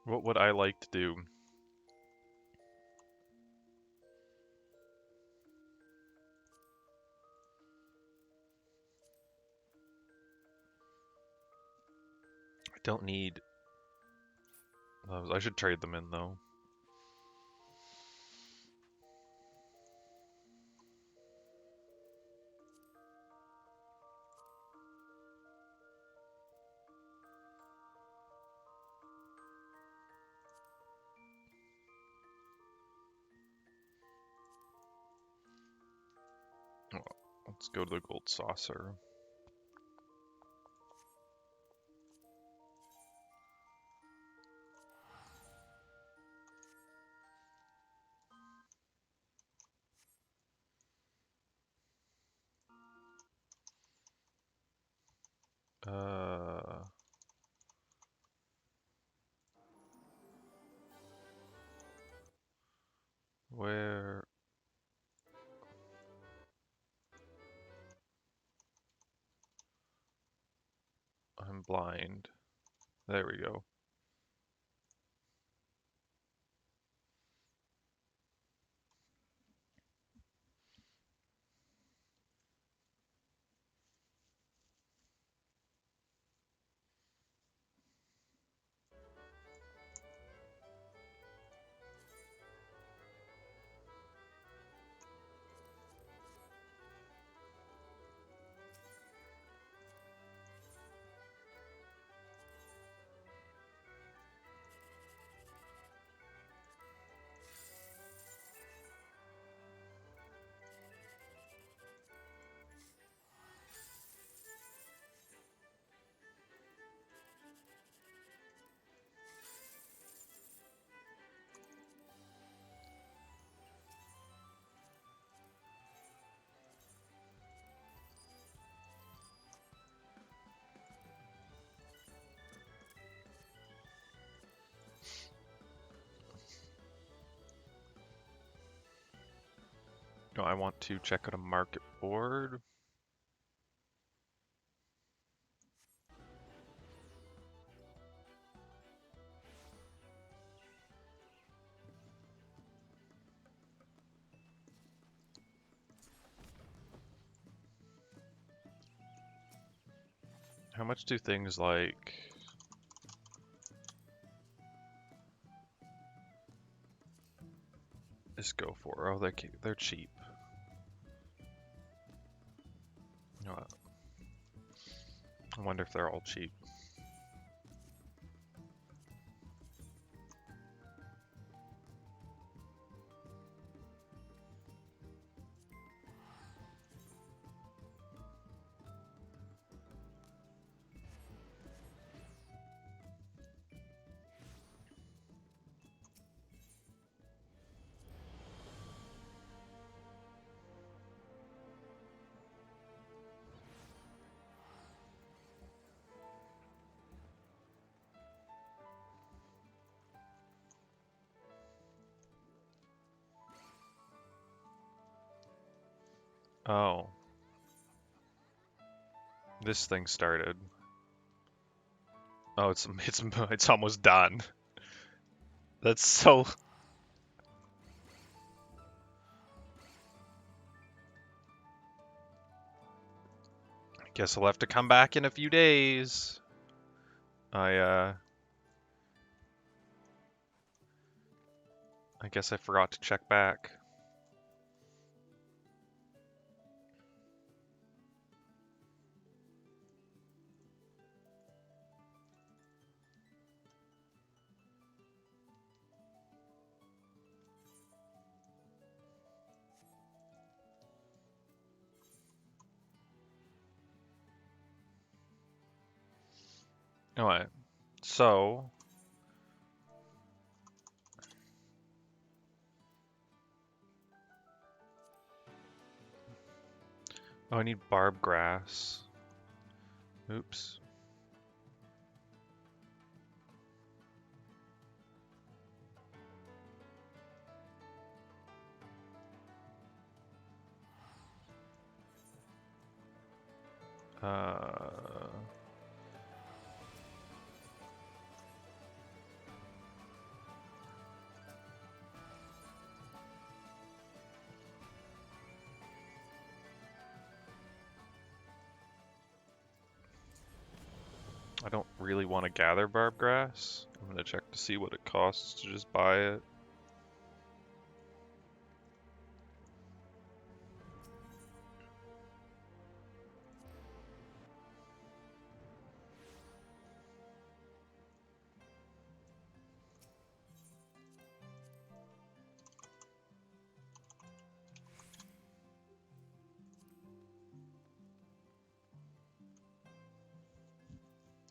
What would I like to do? I don't need those. I should trade them in though. Well, let's go to the gold saucer. Uh, where? I'm blind. There we go. No, I want to check out a market board. How much do things like this go for? Oh, they're cheap. You know what? I wonder if they're all cheap. Oh, this thing started. Oh, it's almost done. That's so. Guess I'll have to come back in a few days. I I guess I forgot to check back. Alright, so oh, I need barb grass. Oops. Uh, really want to gather barb grass. I'm gonna check to see what it costs to just buy it.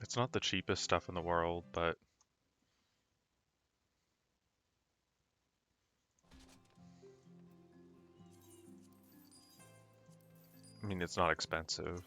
It's not the cheapest stuff in the world, but I mean, it's not expensive.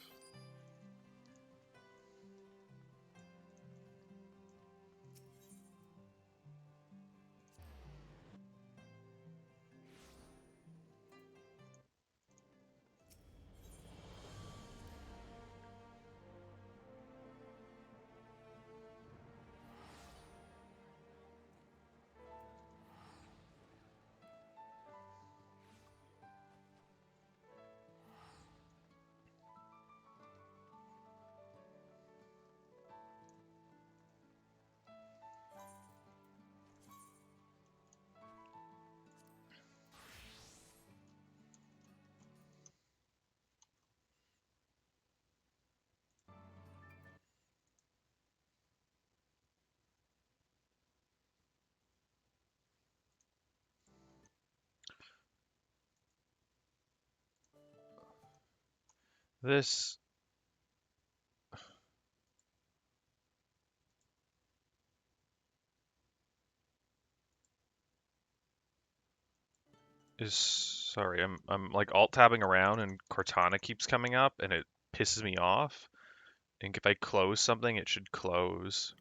This is, sorry, I'm like alt tabbing around and Cortana keeps coming up and it pisses me off. And if I close something, it should close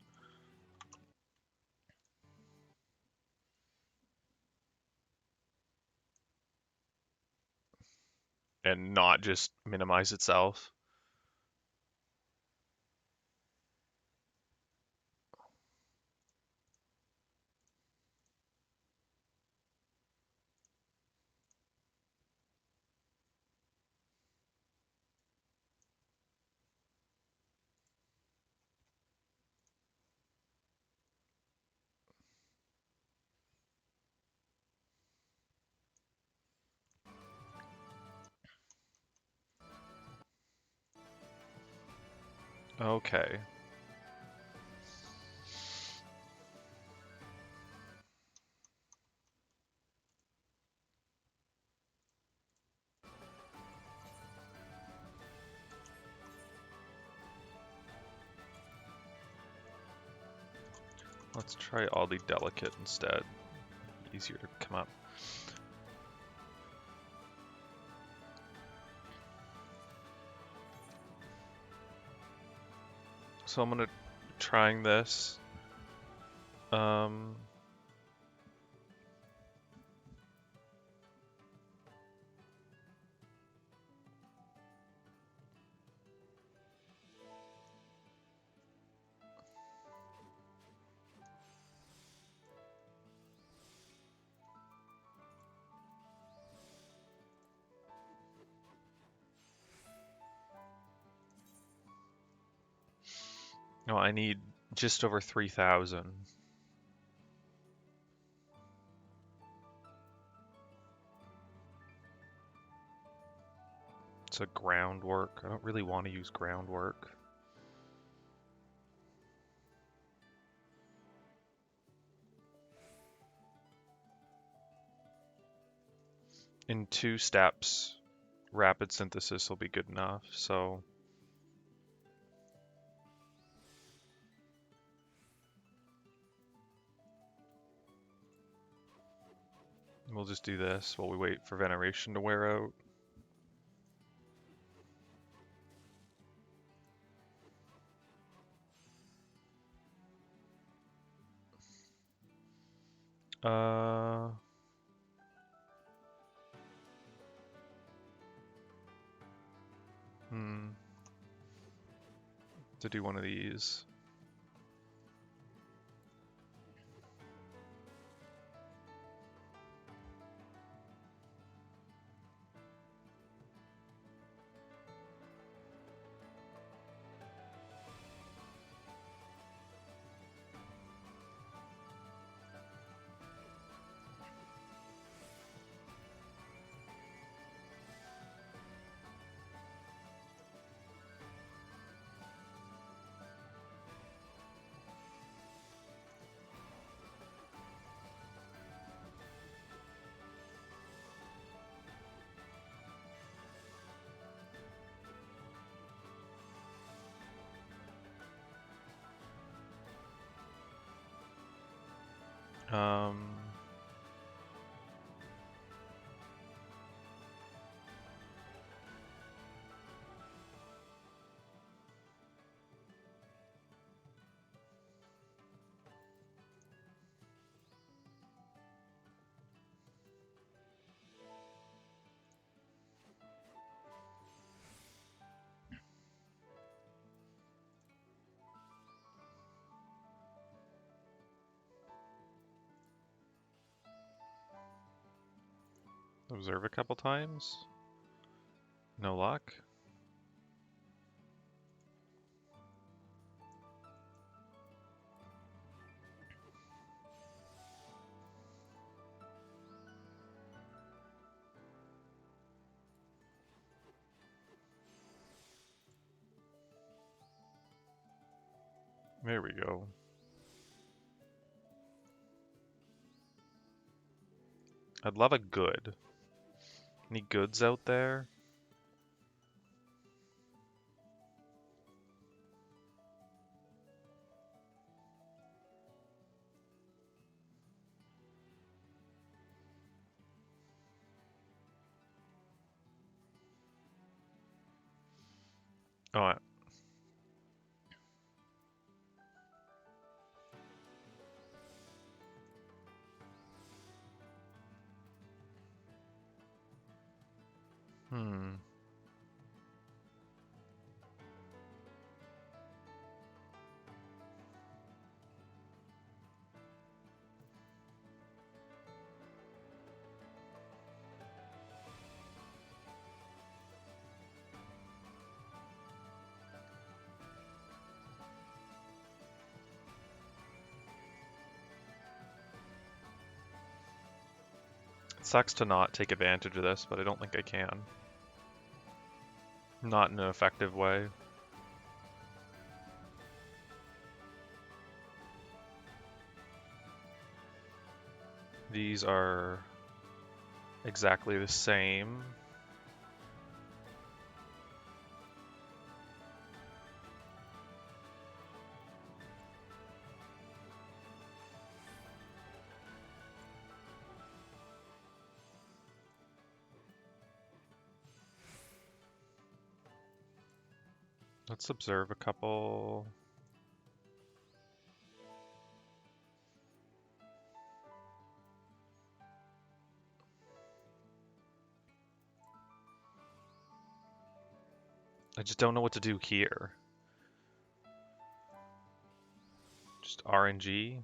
and not just minimize itself. Okay. Let's try Oddly Delicate instead. Easier to come up. So I'm gonna trying this. No, I need just over 3,000. It's a groundwork. I don't really want to use groundwork. In 2 steps, rapid synthesis will be good enough, so we'll just do this while we wait for veneration to wear out. Uh, to do one of these. Um, observe a couple times. No luck. There we go. I'd love a good. Any goods out there? Oh, hmm. It sucks to not take advantage of this, but I don't think I can. Not in an effective way. These are exactly the same. Let's observe a couple. I just don't know what to do here. Just RNG.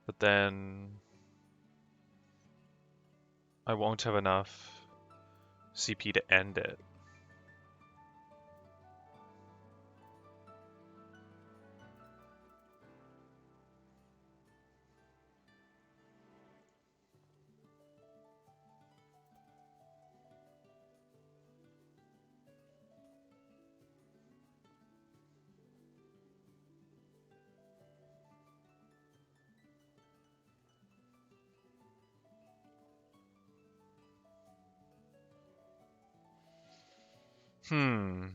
But then I won't have enough CP to end it. Hmm.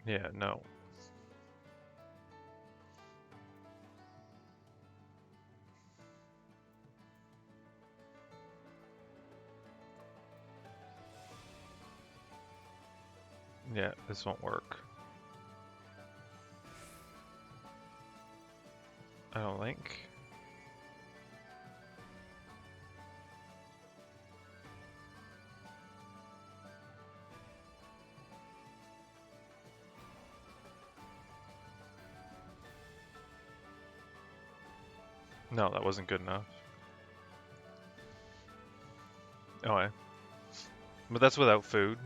Yeah, no. Yeah, this won't work. I don't think. No, that wasn't good enough. Oh, yeah. But that's without food.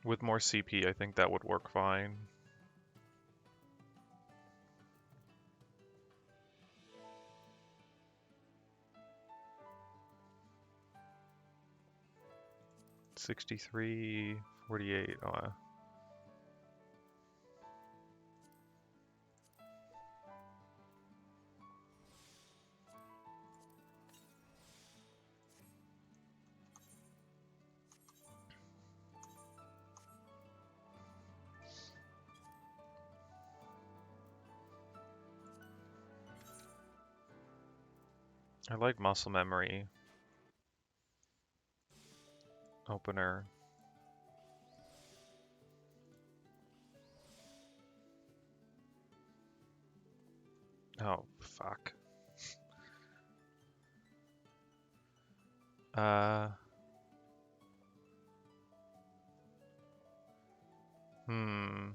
With more CP, I think that would work fine. $63, $48. Oh, I like muscle memory. Opener. Oh, fuck. Uh, hmm.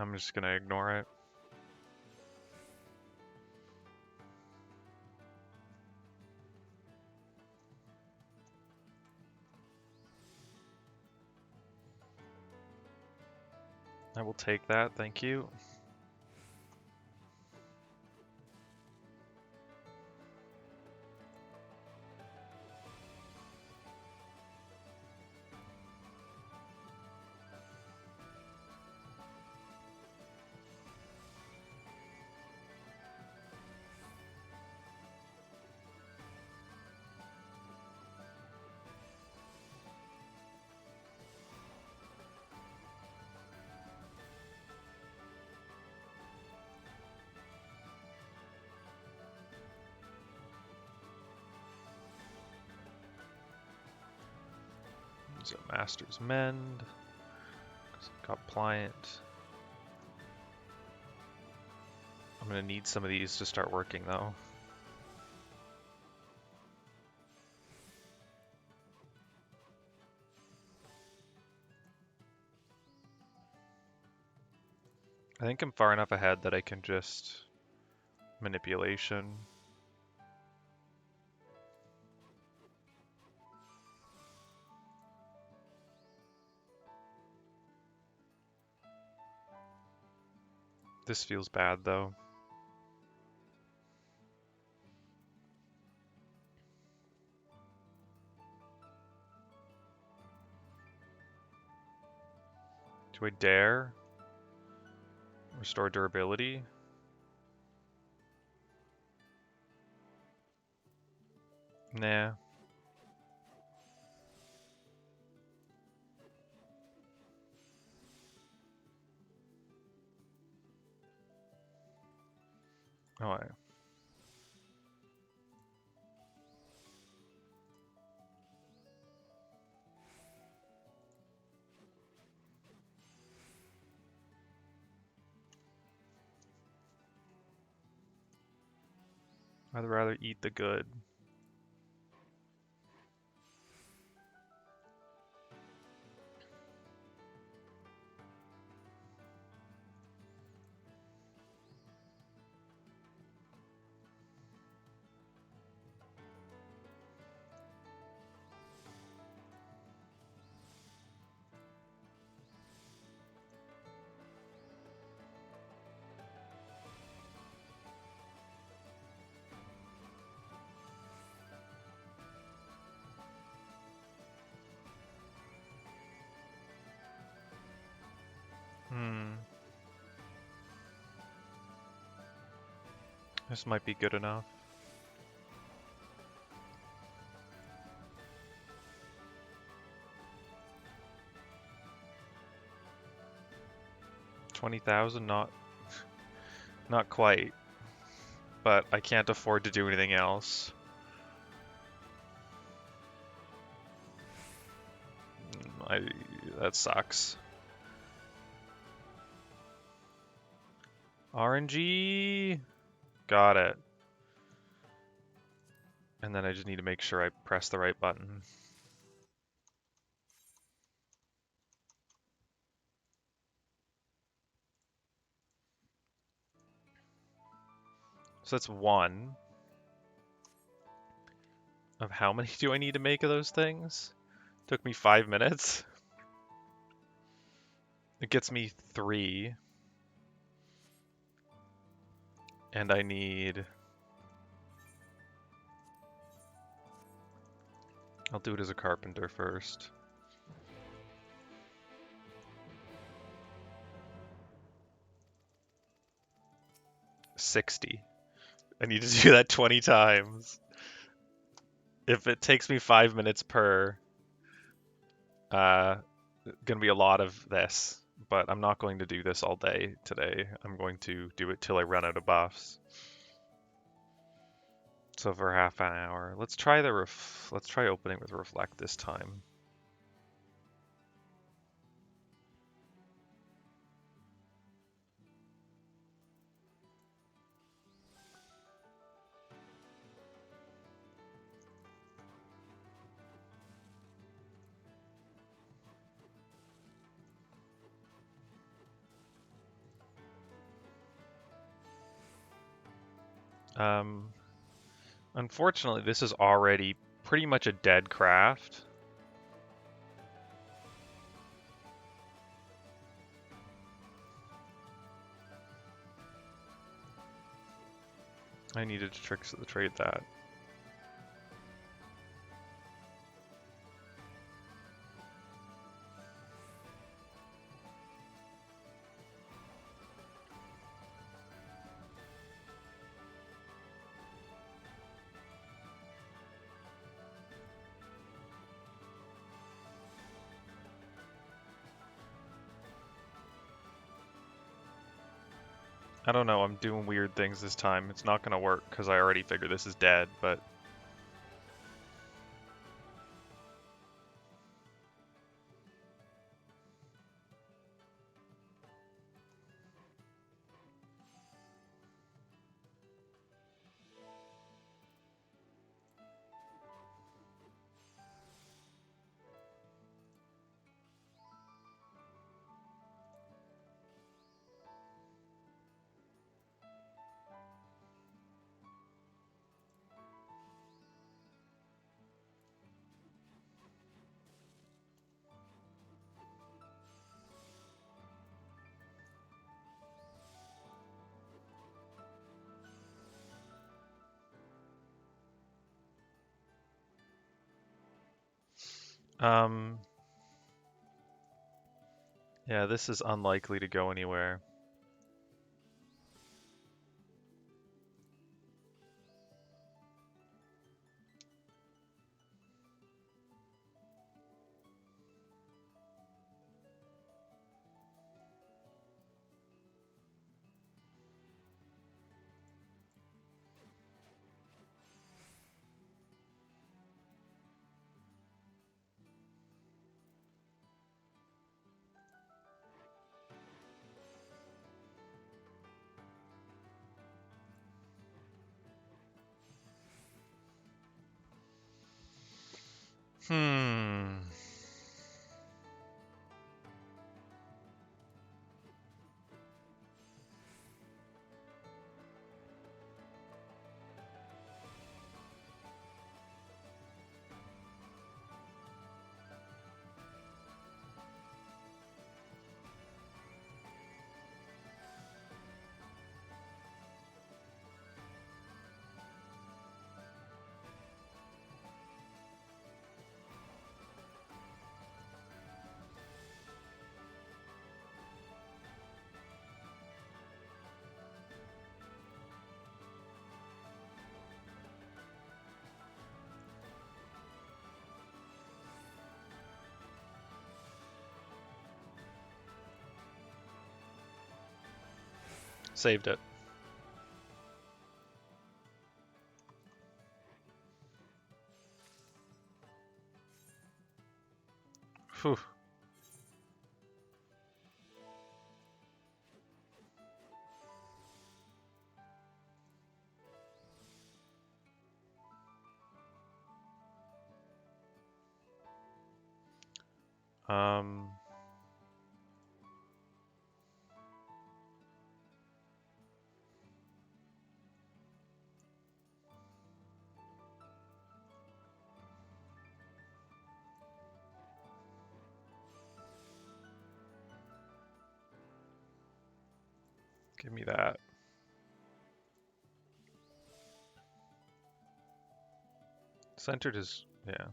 I'm just gonna ignore it. I will take that, thank you. So Master's Mend. Got Pliant. I'm gonna need some of these to start working though. I think I'm far enough ahead that I can just manipulation. This feels bad though. Do I dare? Restore durability? Nah. Oh, I'd rather eat the good. This might be good enough. $20,000, not quite, but I can't afford to do anything else. That sucks. RNG, got it. And then I just need to make sure I press the right button. So that's one. Of how many do I need to make of those things? Took me 5 minutes. It gets me 3. And I need... I'll do it as a carpenter first. $60. I need to do that 20 times. If it takes me 5 minutes per, gonna be a lot of this. But I'm not going to do this all day today. I'm going to do it till I run out of buffs. So for half an hour, let's try let's try opening with reflect this time. Unfortunately, this is already pretty much a dead craft. I needed to trade that. I don't know, I'm doing weird things this time. It's not gonna work because I already figured this is dead, but... Yeah, this is unlikely to go anywhere. Hmm. Saved it. Whew. Um... Give me that. Centered is, yeah.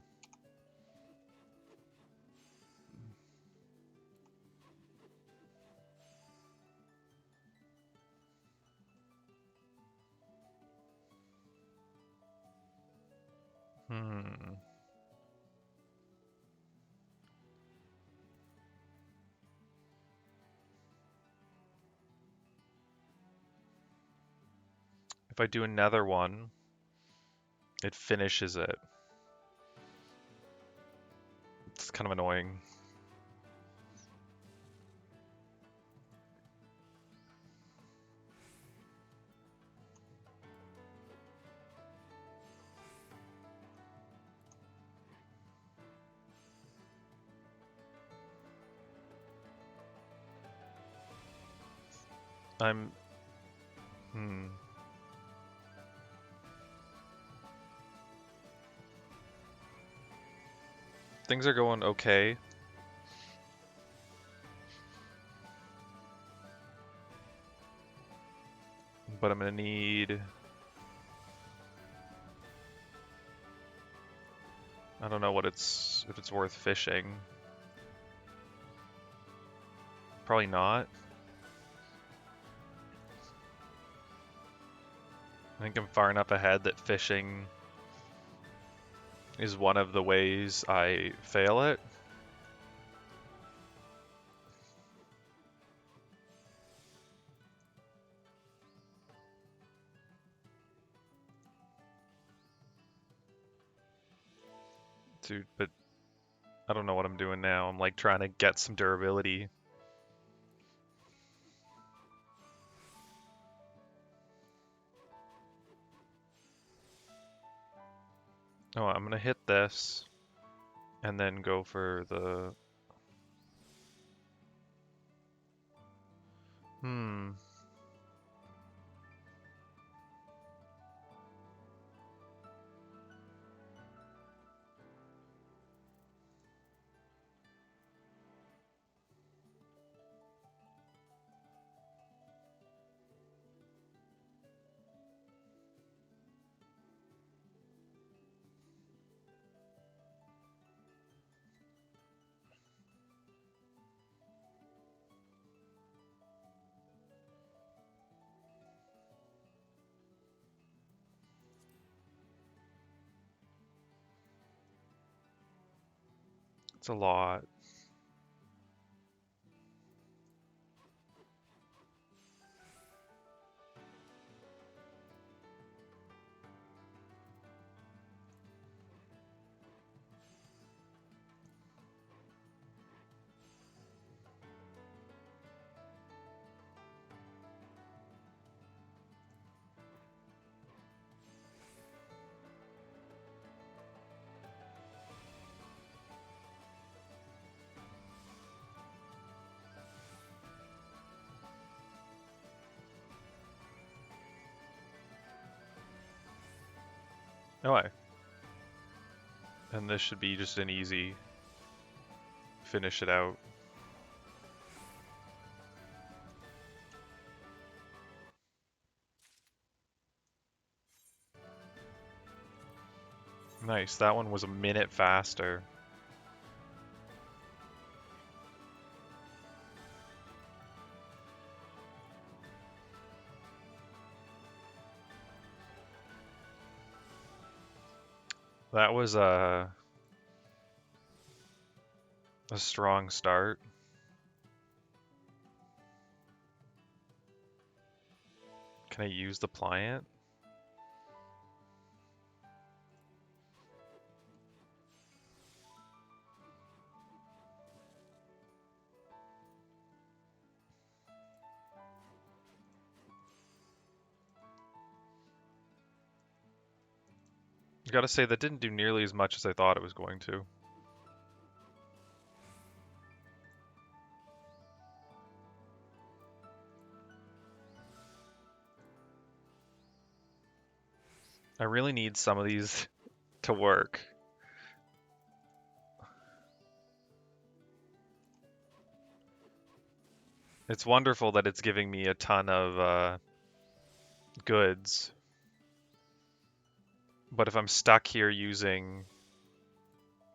Hmm. If I do another one, it finishes it. It's kind of annoying. I'm... Hmm. Things are going okay. But I'm gonna need... I don't know what it's... if it's worth fishing. Probably not. I think I'm far enough ahead that fishing is one of the ways I fail it. Dude, but I don't know what I'm doing now. I'm like trying to get some durability. Oh, I'm gonna hit this and then go for the... Hmm. It's a lot. Oh, and this should be just an easy finish it out. Nice, that one was a minute faster. That was a strong start. Can I use the pliant? I gotta say, that didn't do nearly as much as I thought it was going to. I really need some of these to work. It's wonderful that it's giving me a ton of goods, but if I'm stuck here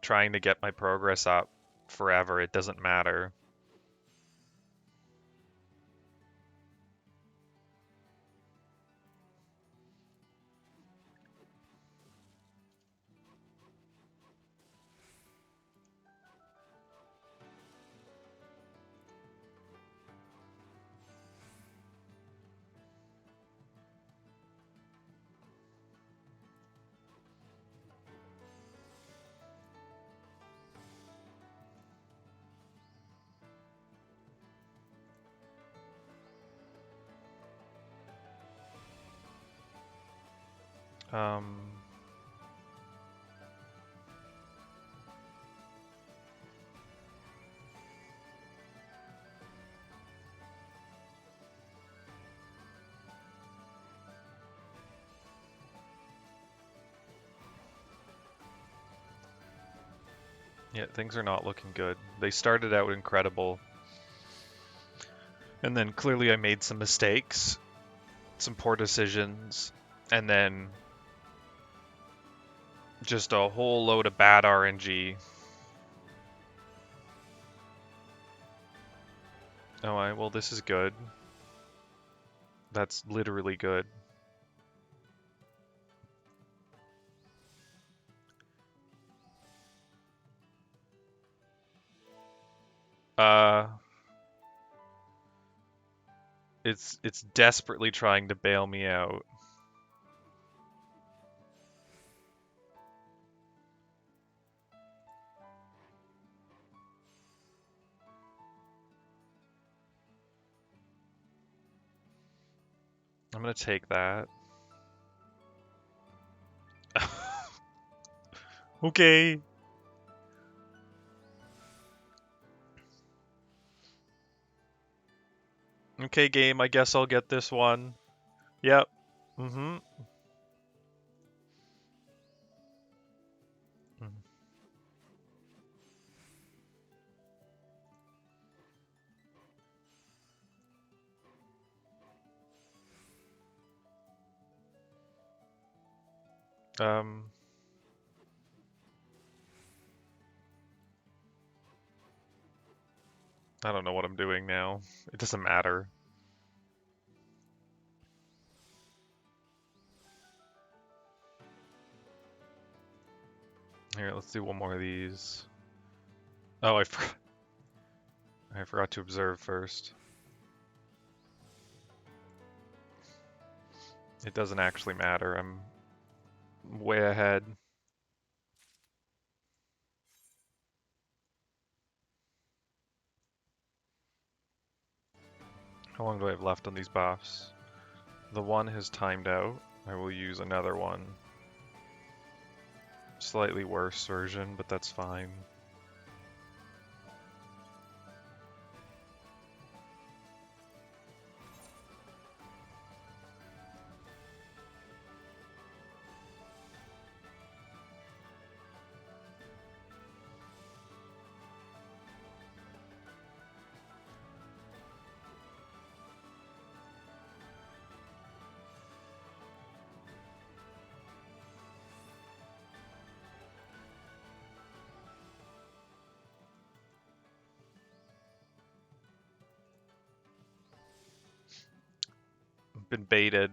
trying to get my progress up forever, it doesn't matter. Um, yeah, things are not looking good. They started out incredible, and then clearly I made some mistakes, some poor decisions, and then just a whole load of bad RNG. Oh, well, this is good. That's literally good. Uh, it's desperately trying to bail me out. I'm gonna take that. Okay. Okay, game, I guess I'll get this one. Yep. Mm-hmm. Um, I don't know what I'm doing now. It doesn't matter. Here, let's do one more of these. Oh, I forgot to observe first. It doesn't actually matter. I'm way ahead. How long do I have left on these buffs? The one has timed out. I will use another one. Slightly worse version, but that's fine. Been baited.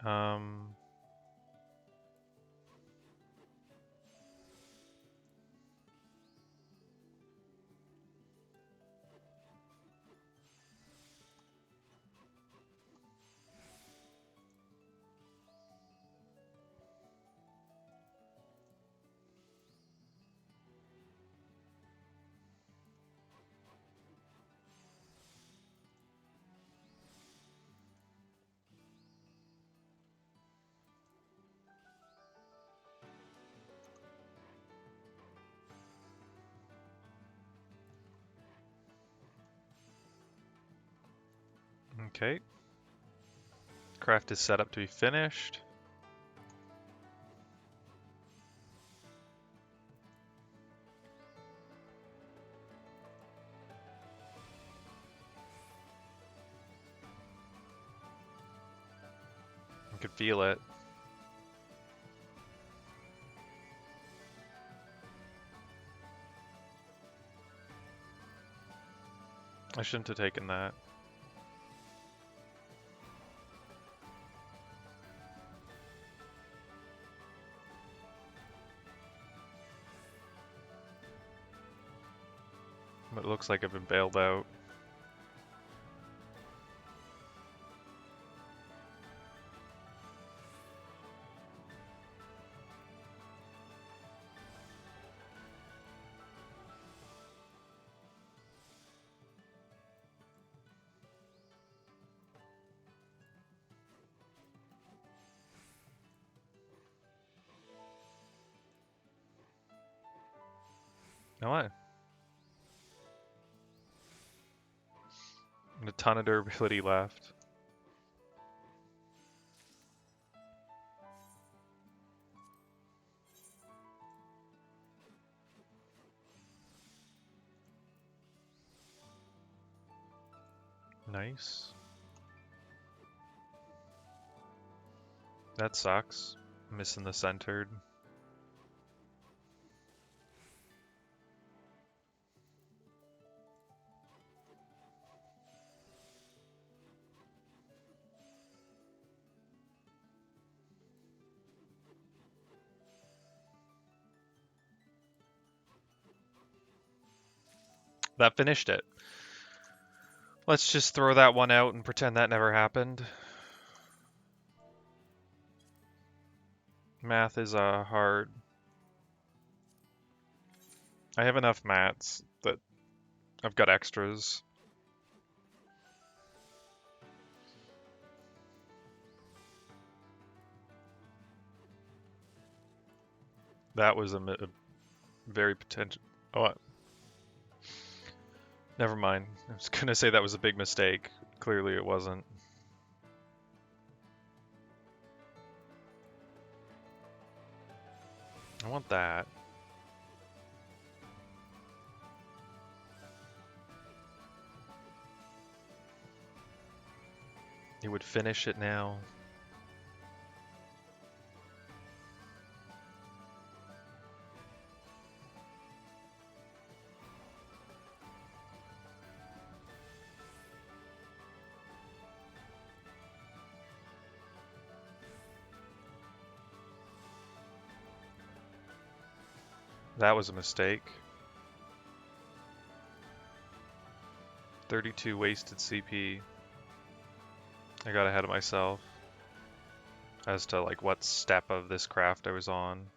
Um, Okay. Craft is set up to be finished. I could feel it. I shouldn't have taken that. But it looks like I've been bailed out. No what? And a ton of durability left. Nice. That sucks. Missing the centered. That finished it. Let's just throw that one out and pretend that never happened. Math is hard. I have enough mats that I've got extras. That was a very potential. Oh, never mind. I was gonna say that was a big mistake. Clearly it wasn't. I want that. It would finish it now. That was a mistake. 32 wasted CP. I got ahead of myself as to like what step of this craft I was on.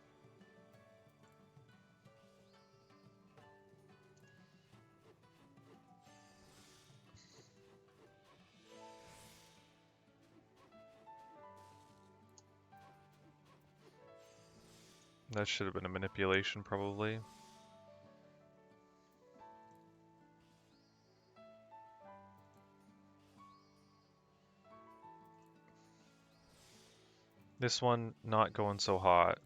That should have been a manipulation probably. This one not going so hot.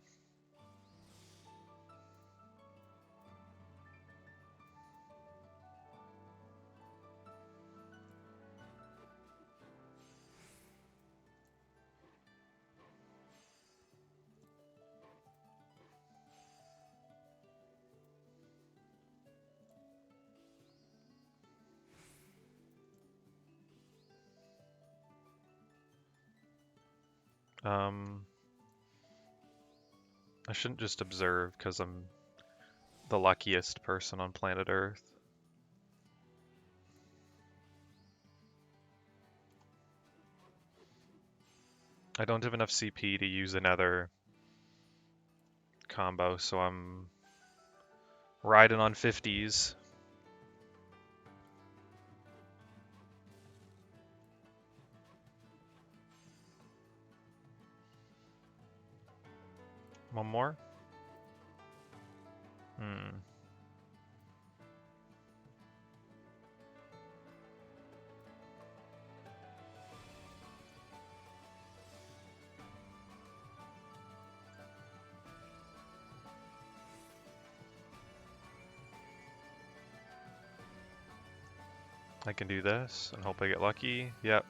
I shouldn't just observe because I'm the luckiest person on planet Earth. I don't have enough CP to use another combo, so I'm riding on 50s. One more? I can do this and hope I get lucky. Yep,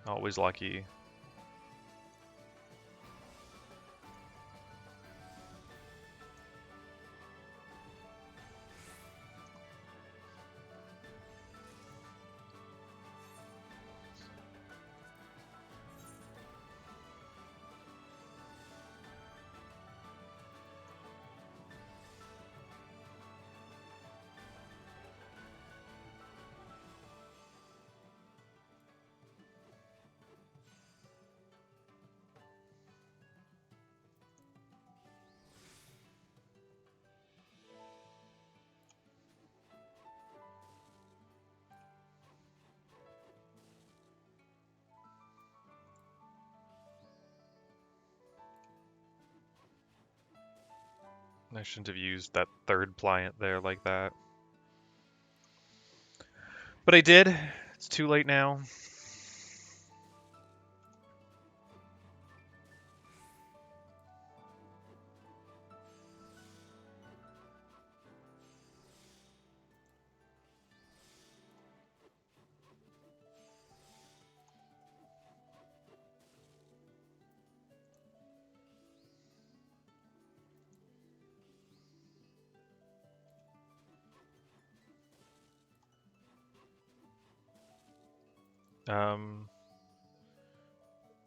always lucky. I shouldn't have used that third pliant there like that. But I did. It's too late now.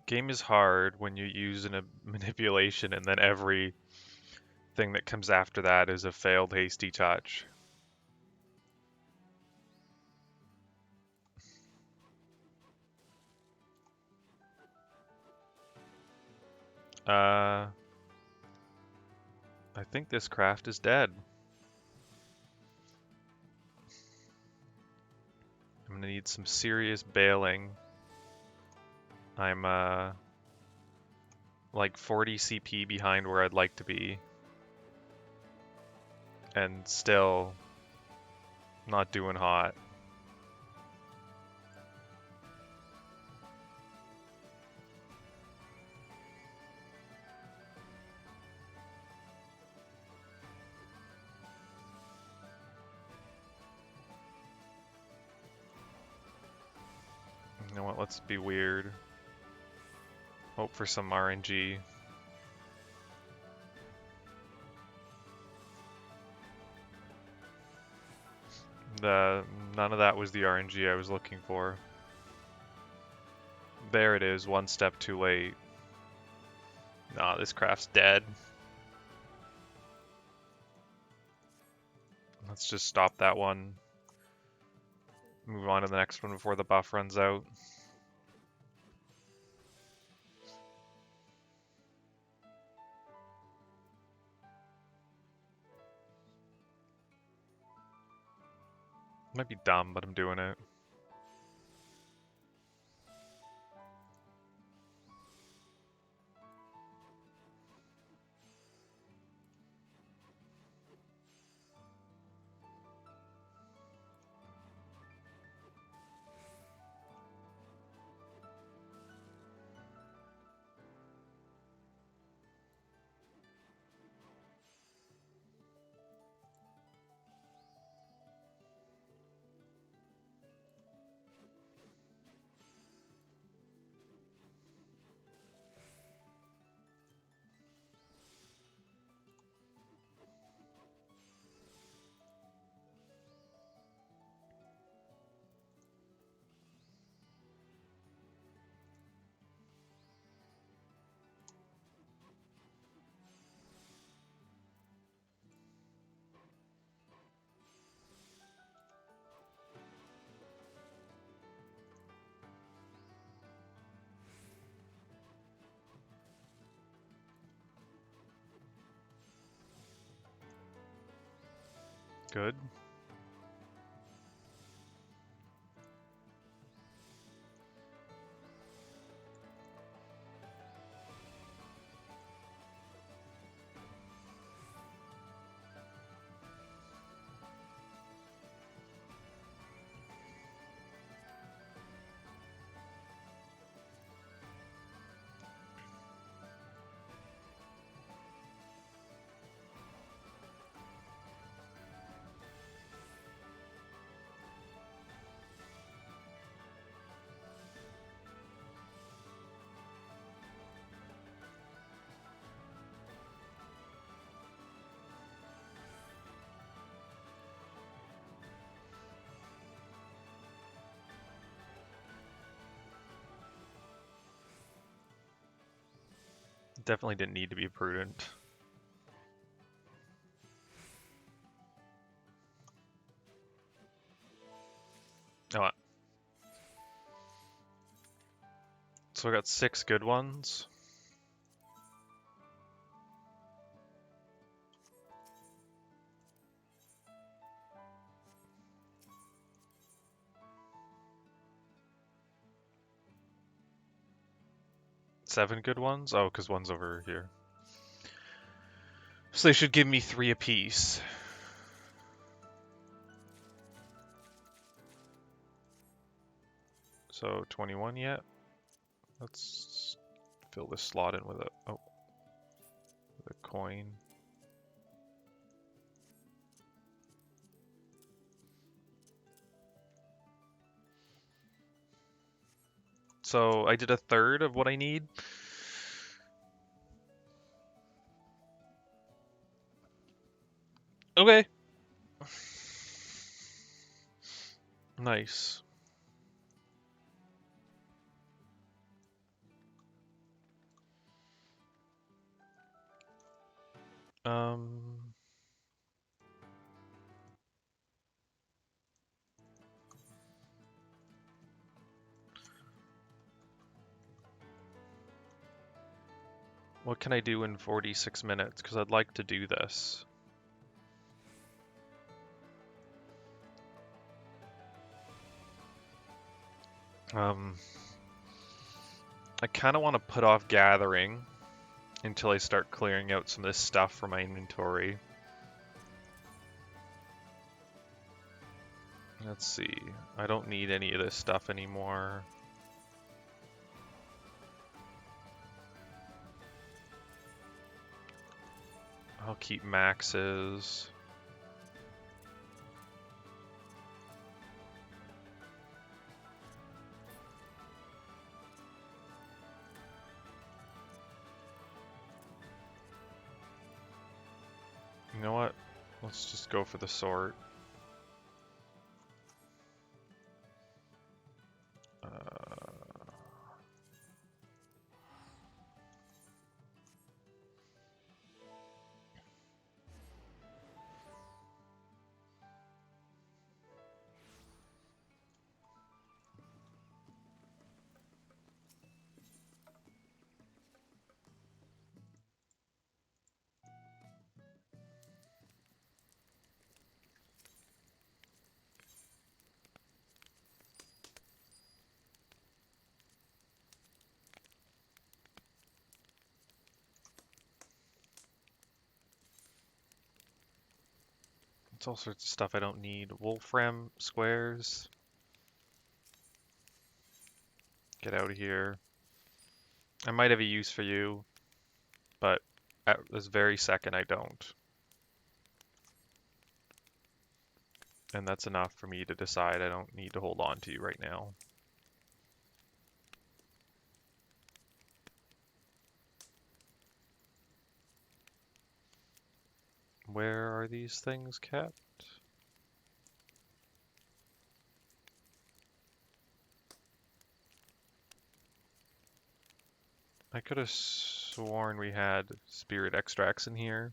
Game is hard when you use a manipulation and then every thing that comes after that is a failed hasty touch. I think this craft is dead. I'm gonna need some serious bailing. I'm like 40 CP behind where I'd like to be. And still not doing hot. You know what, let's be weird. Hope for some RNG. None of that was the RNG I was looking for. There it is, one step too late. Nah, this craft's dead. Let's just stop that one. Move on to the next one before the buff runs out. Might be dumb, but I'm doing it. Good. Definitely didn't need to be prudent. Oh, so I got 6 good ones. Seven good ones? Oh, because one's over here. So they should give me 3 apiece. So 21 yet? Let's fill this slot in with a coin. So I did a third of what I need. Okay. Nice. What can I do in 46 minutes? Because I'd like to do this. I kind of want to put off gathering until I start clearing out some of this stuff from my inventory. Let's see. I don't need any of this stuff anymore. I'll keep maxes. You know what? Let's just go for the sort. It's all sorts of stuff I don't need. Wolfram squares. Get out of here. I might have a use for you, but at this very second I don't. And that's enough for me to decide I don't need to hold on to you right now. Where are these things kept? I could have sworn we had spirit extracts in here.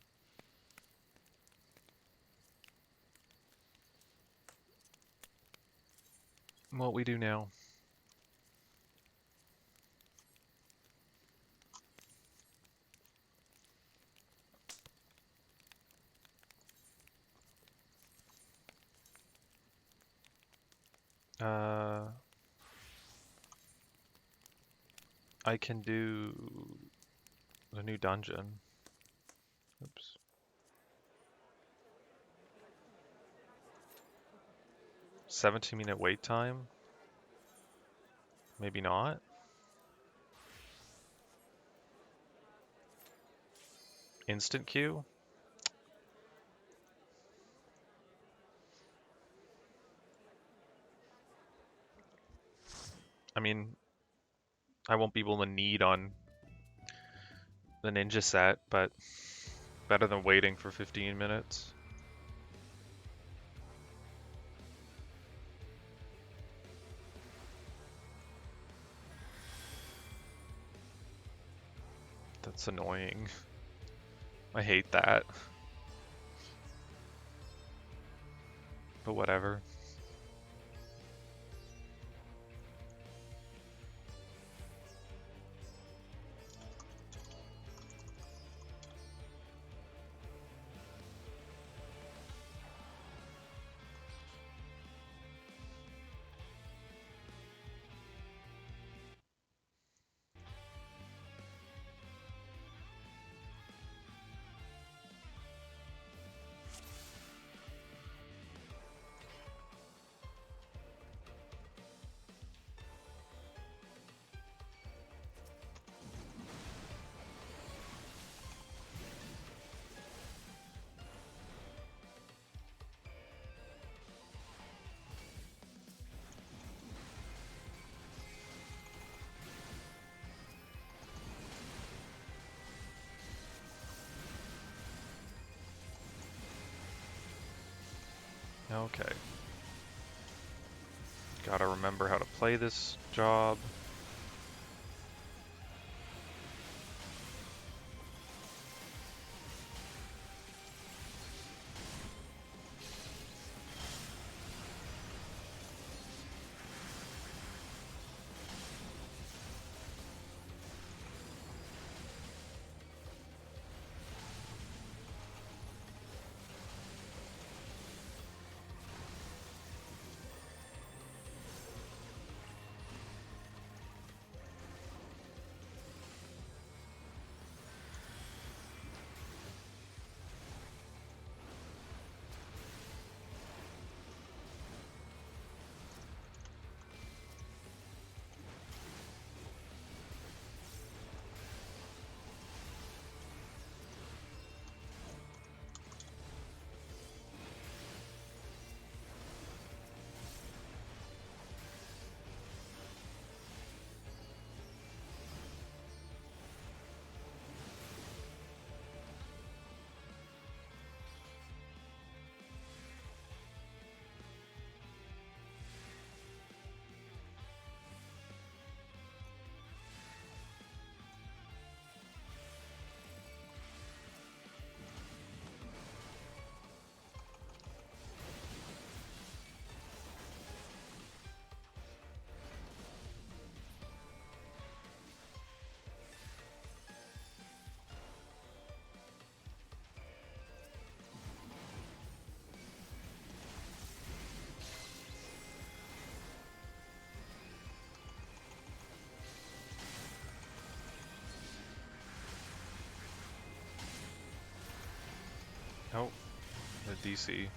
What we do now? I can do the new dungeon. Oops. "17-minute wait time? Maybe not. Instant queue? I mean, I won't be able to need on the ninja set, but better than waiting for 15 minutes. That's annoying. I hate that. But whatever. Okay. Gotta remember how to play this job. Oh, the DC.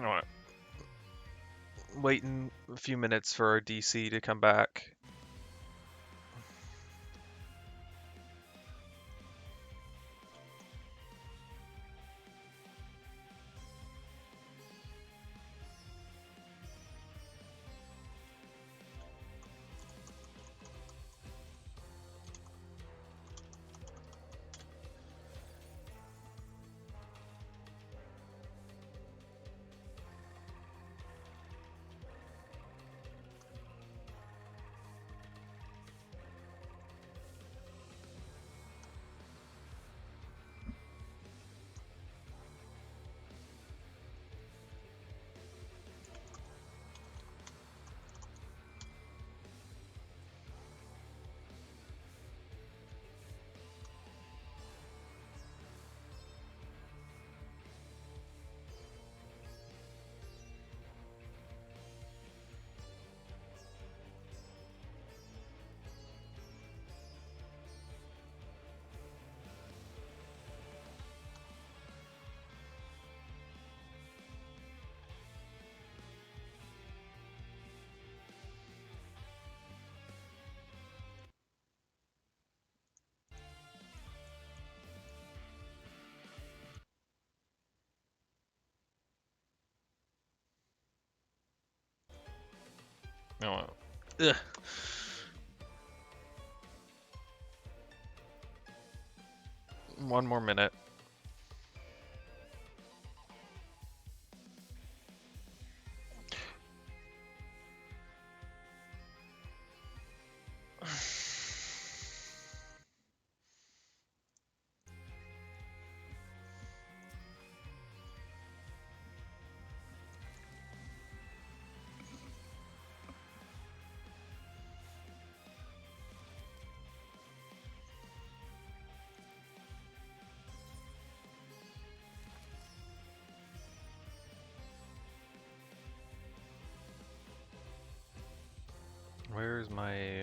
Alright. Waiting a few minutes for our DC to come back. Oh, well. Ugh. One more minute. Where's my...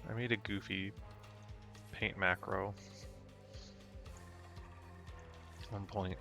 I made a goofy paint macro. 1 point.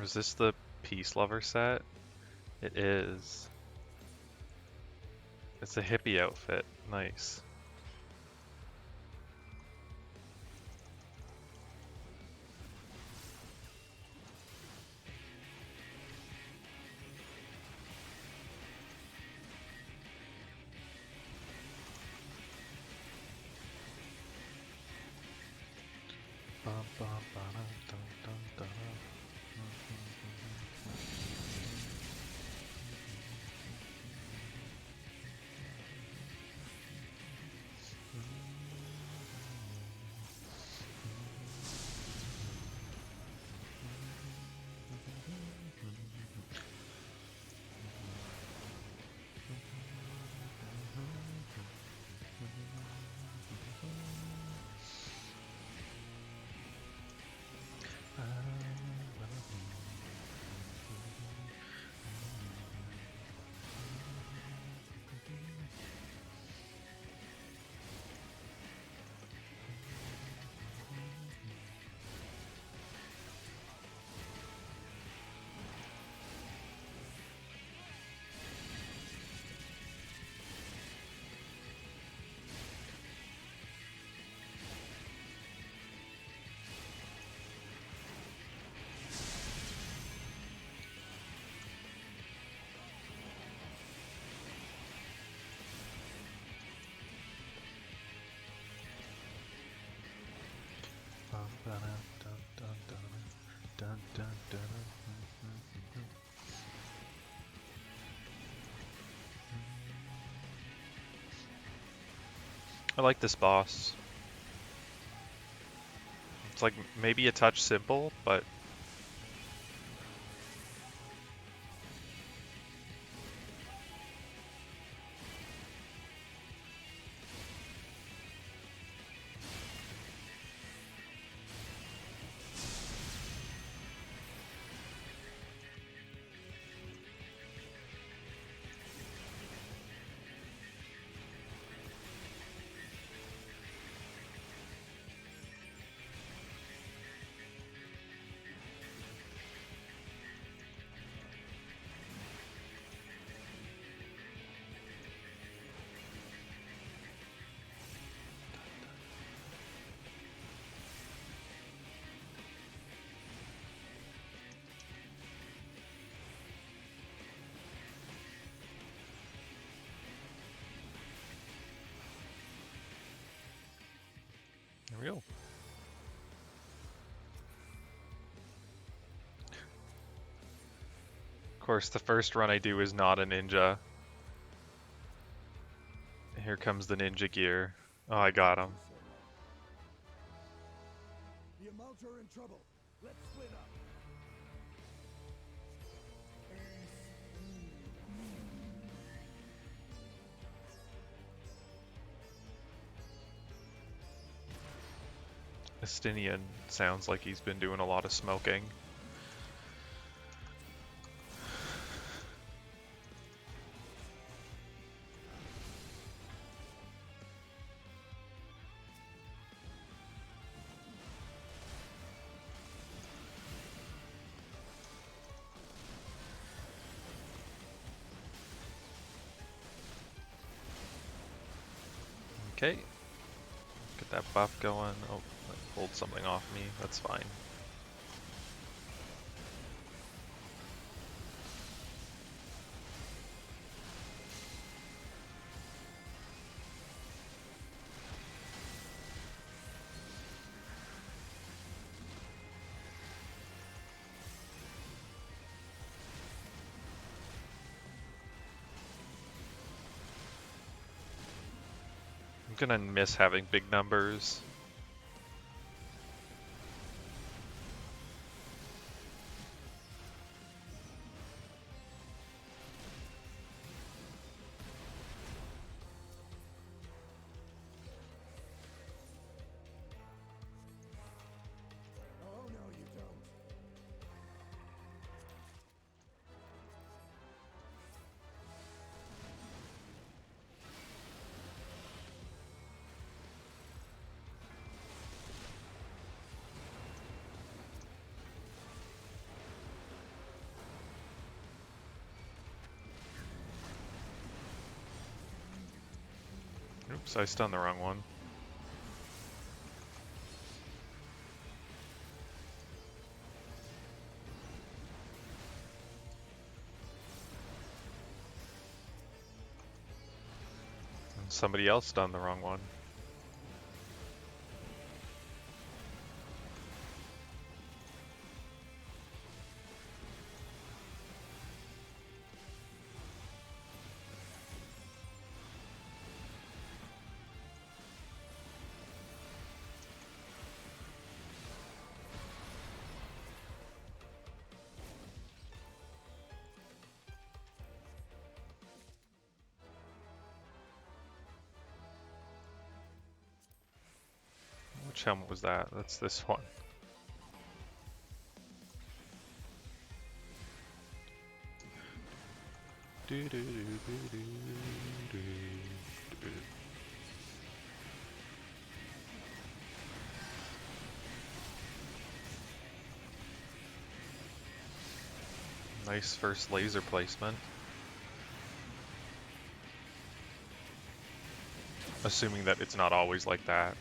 Or is this the Peace Lover set? It is. It's a hippie outfit. Nice. Bum, I like this boss. It's like maybe a touch simple, but real. Of course, the first run I do is not a ninja. Here comes the ninja gear. Oh, I got him. The amounts are in trouble. Let's split up. Estinian sounds like he's been doing a lot of smoking. Okay. Get that buff going. Oh, that pulled something off me. That's fine. I'm gonna miss having big numbers. Oh, no, you don't. Oops, I stunned the wrong one. And somebody else stunned the wrong one. Which helmet was that? That's this one. Nice first laser placement. Assuming that it's not always like that.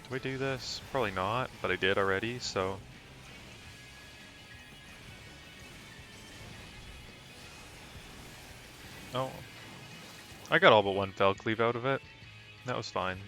Do I do this? Probably not, but I did already, so... Oh. I got all but one Fel Cleave out of it. That was fine.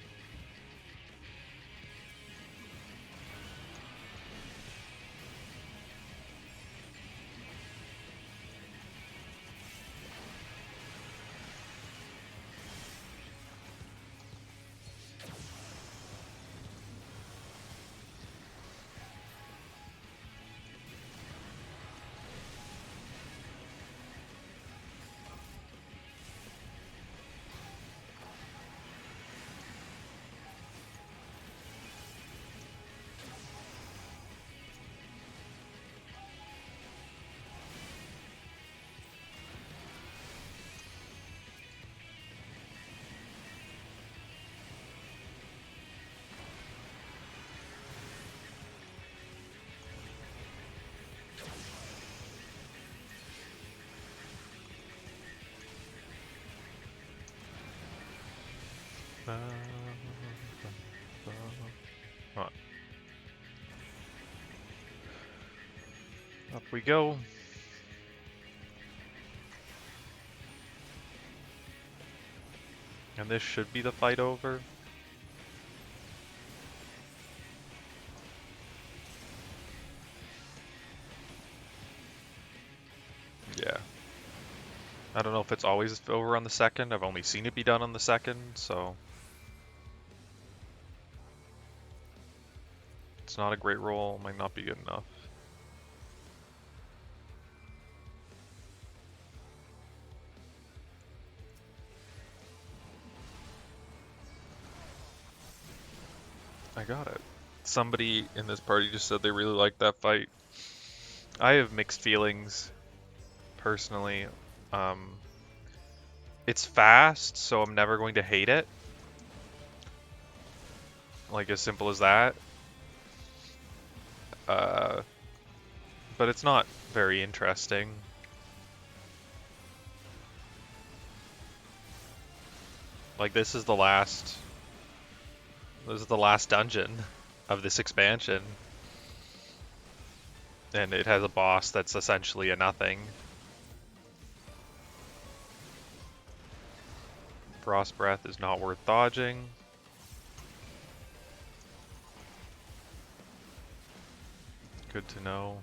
Right. Up we go. And this should be the fight over. Yeah. I don't know if it's always over on the second. I've only seen it be done on the second, so... It's not a great roll, might not be good enough. I got it. Somebody in this party just said they really liked that fight. I have mixed feelings, personally. It's fast, so I'm never going to hate it. Like, as simple as that. But it's not very interesting. Like, this is the last dungeon of this expansion. And it has a boss that's essentially a nothing. Frost Breath is not worth dodging. Good to know.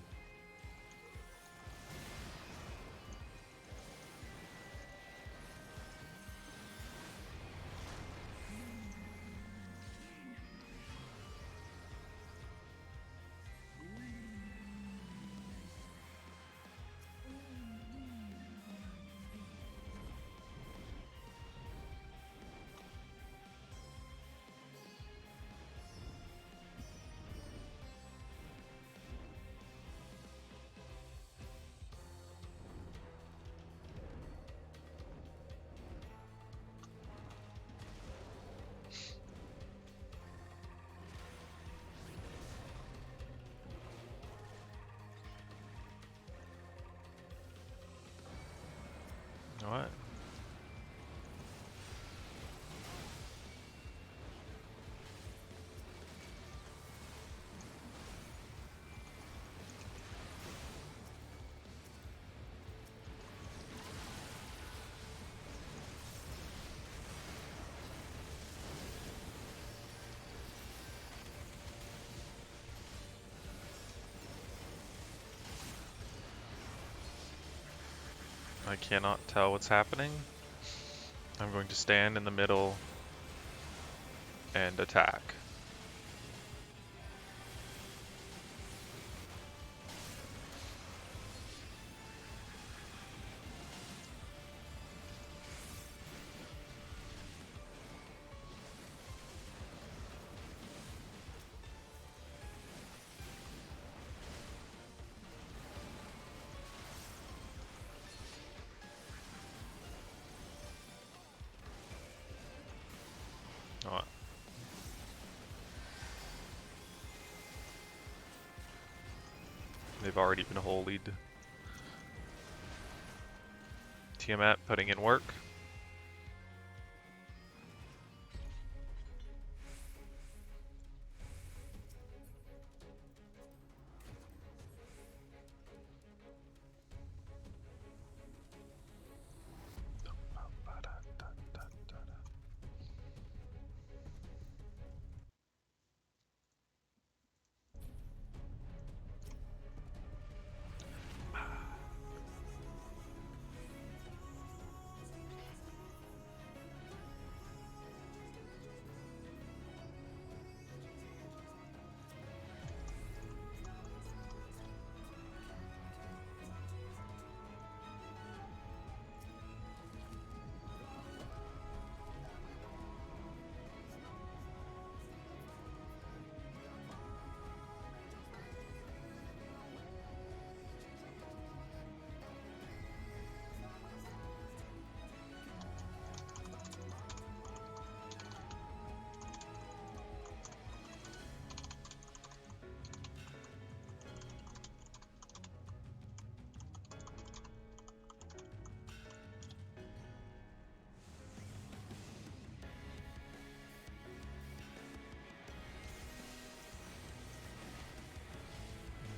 I cannot tell what's happening. I'm going to stand in the middle and attack. Oh, they've already been holied. Tiamat putting in work.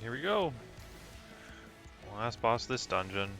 Here we go. Last boss of this dungeon.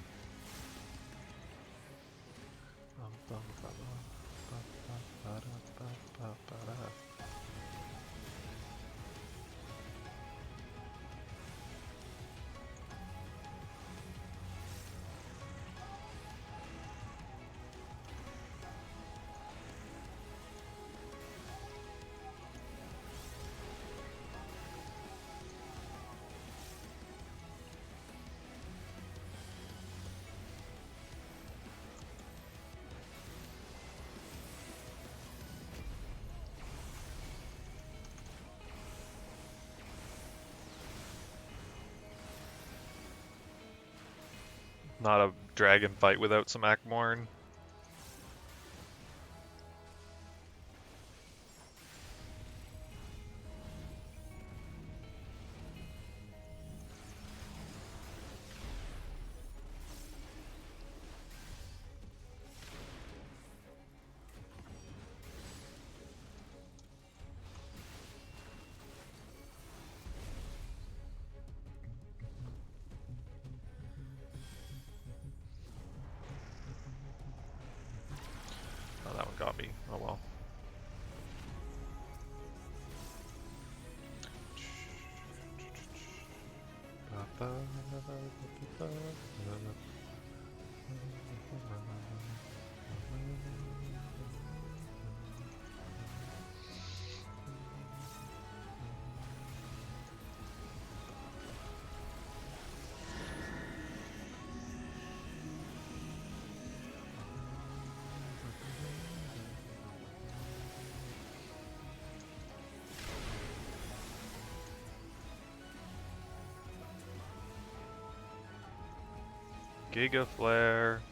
Not a dragon fight without some Akmorn. Oh, that one got me. Oh well. Giga Flare.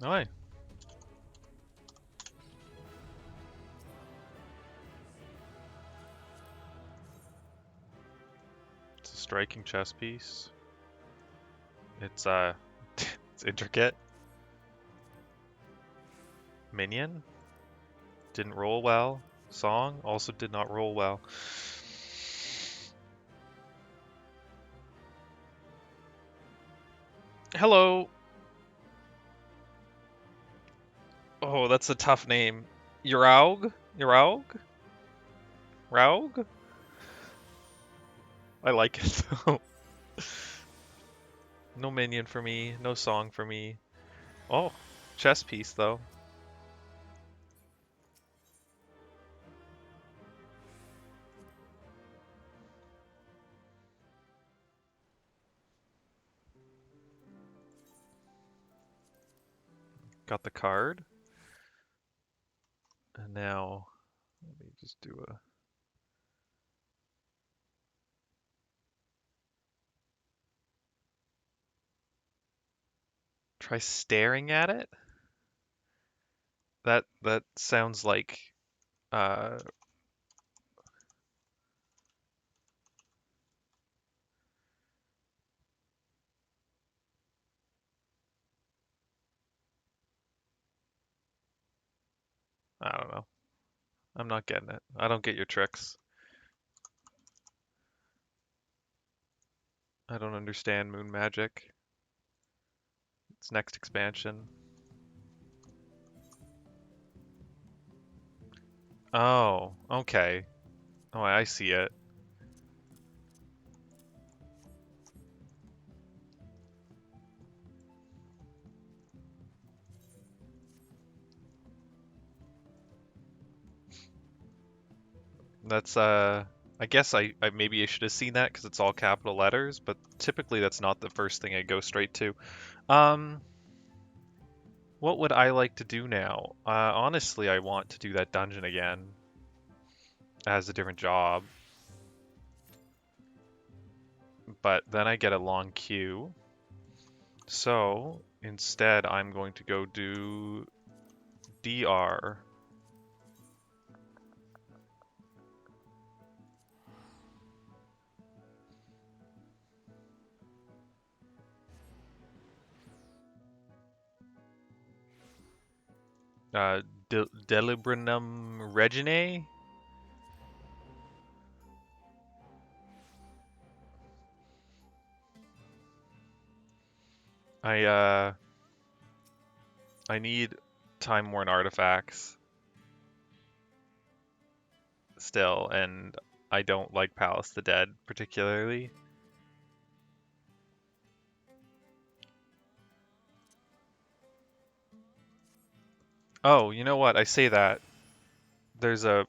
Aye. It's a striking chess piece. It's it's intricate. Minion didn't roll well. Song also did not roll well. Hello. Oh, that's a tough name. Yuraug? Yuraug? Raug? I like it though. No minion for me, no song for me. Oh, chess piece though. Got the card. And now, let me just do a... Try staring at it? That sounds like, uh... I don't know. I'm not getting it. I don't get your tricks. I don't understand moon magic. It's next expansion. Oh, okay. Oh, I see it. That's, I guess I maybe I should have seen that because it's all capital letters, but typically that's not the first thing I go straight to. What would I like to do now? Honestly, I want to do that dungeon again as a different job, but then I get a long queue. So instead, I'm going to go do DR. Delibranum Reginae? I I need time-worn artifacts still, and I don't like Palace of the Dead particularly. Oh, you know what? I say that. There's a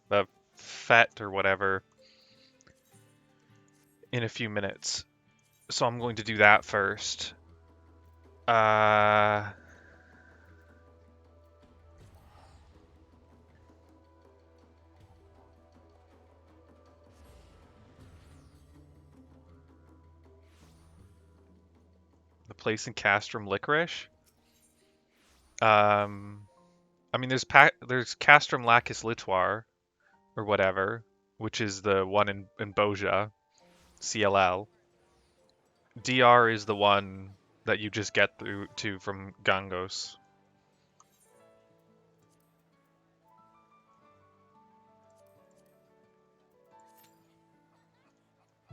fete or whatever in a few minutes. So I'm going to do that first. Uh, the place in Castrum Licorice. I mean, there's Castrum Lacus Litoire or whatever, which is the one in Boja, CLL. DR is the one that you just get through to from Gangos.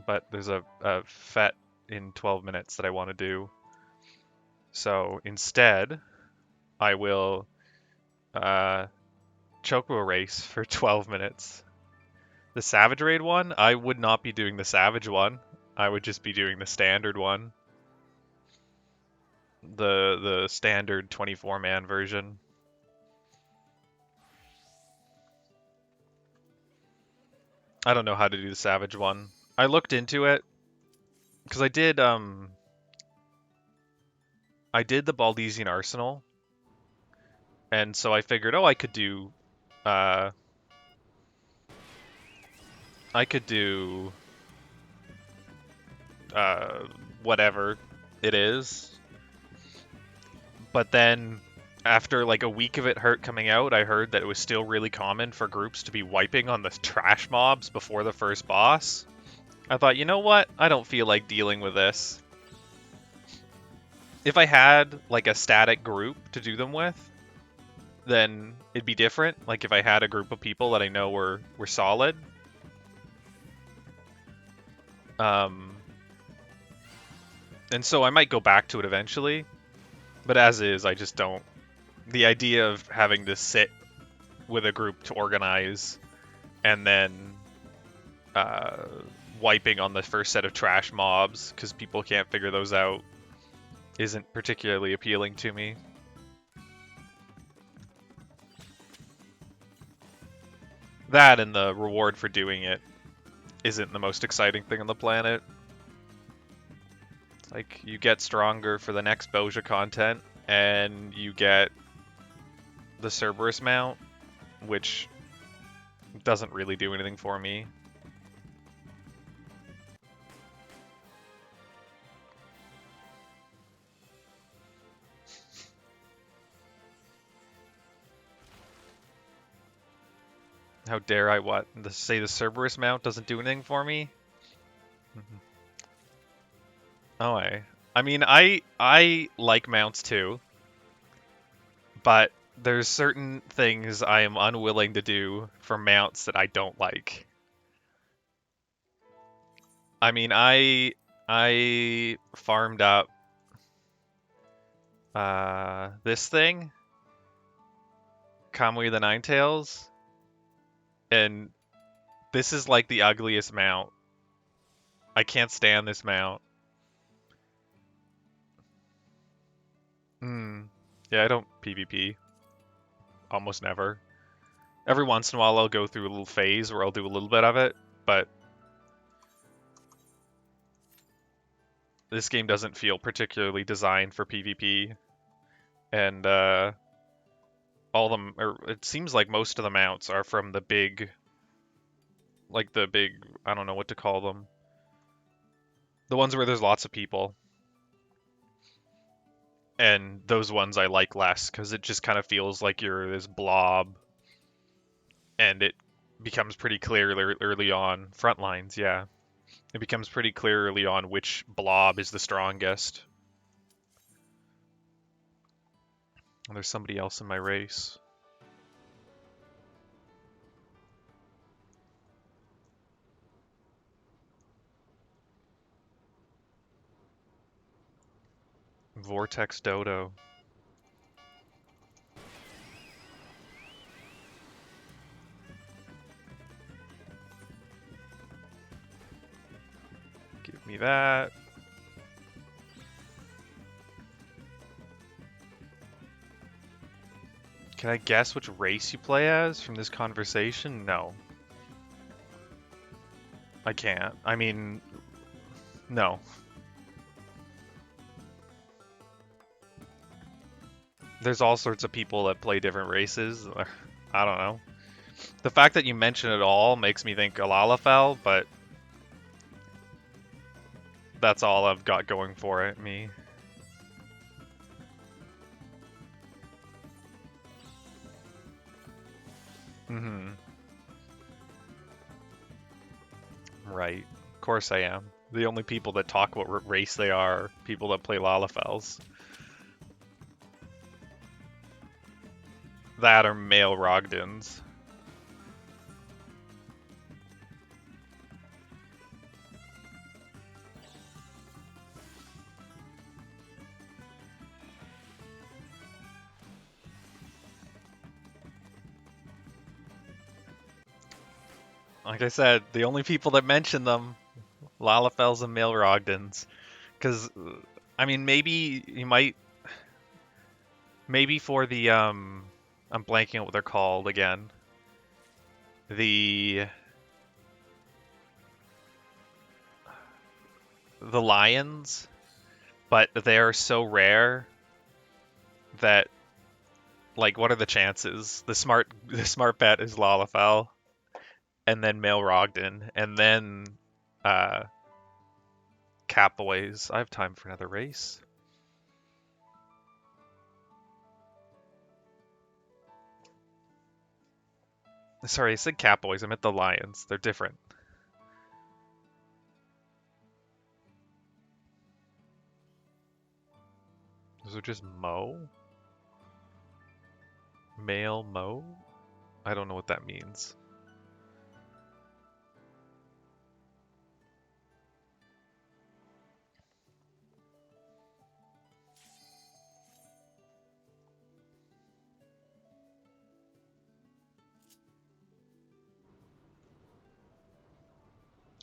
But there's a fete in 12 minutes that I want to do. So instead, I will Chocobo race for 12 minutes. The Savage Raid one, I would not be doing the Savage one. I would just be doing the standard one. The standard 24-man version. I don't know how to do the Savage one. I looked into it because I did the Baldesian Arsenal, and so I figured, oh, I could do whatever it is. But then after like a week of it coming out, I heard that it was still really common for groups to be wiping on the trash mobs before the first boss. I thought, you know what? I don't feel like dealing with this. If I had like a static group to do them with, then it'd be different. Like if I had a group of people that I know were solid. And so I might go back to it eventually, but as is, I just don't. The idea of having to sit with a group to organize and then uh, wiping on the first set of trash mobs because people can't figure those out isn't particularly appealing to me. That and the reward for doing it isn't the most exciting thing on the planet. Like, you get stronger for the next Bozja content, and you get the Cerberus mount, which doesn't really do anything for me. How dare I say the Cerberus mount doesn't do anything for me? Oh, I mean, I like mounts too, but there's certain things I am unwilling to do for mounts that I don't like. I mean, I farmed up this thing, Kamui the Ninetails, and this is like the ugliest mount. I can't stand this mount. Yeah, I don't PvP. Almost never. Every once in a while I'll go through a little phase where I'll do a little bit of it, but this game doesn't feel particularly designed for PvP. And all them, or it seems like most of the mounts are from the big, like the big, I don't know what to call them. The ones where there's lots of people. And those ones I like less because it just kind of feels like you're this blob, and it becomes pretty clear early on. Front lines, yeah. It becomes pretty clear early on which blob is the strongest. And there's somebody else in my race. Vortex Dodo. Give me that. Can I guess which race you play as from this conversation? No. I can't. I mean, no. There's all sorts of people that play different races. I don't know. The fact that you mention it all makes me think Alalafell, but that's all I've got going for it, me. Right. Of course I am. The only people that talk about what race they are people that play Lalafells. That are male Rogdans. Like I said, the only people that mention them, Lalafells and male Rogdans. Because, I mean, maybe you might... Maybe for the, I'm blanking on what they're called again. The lions, but they're so rare that, like, what are the chances? The smart bet is Lalafell, and then male Rogden, and then Capaways. I have time for another race. Sorry, I said Catboys. I meant the Lions. They're different. Those are just Mo? Male Mo? I don't know what that means.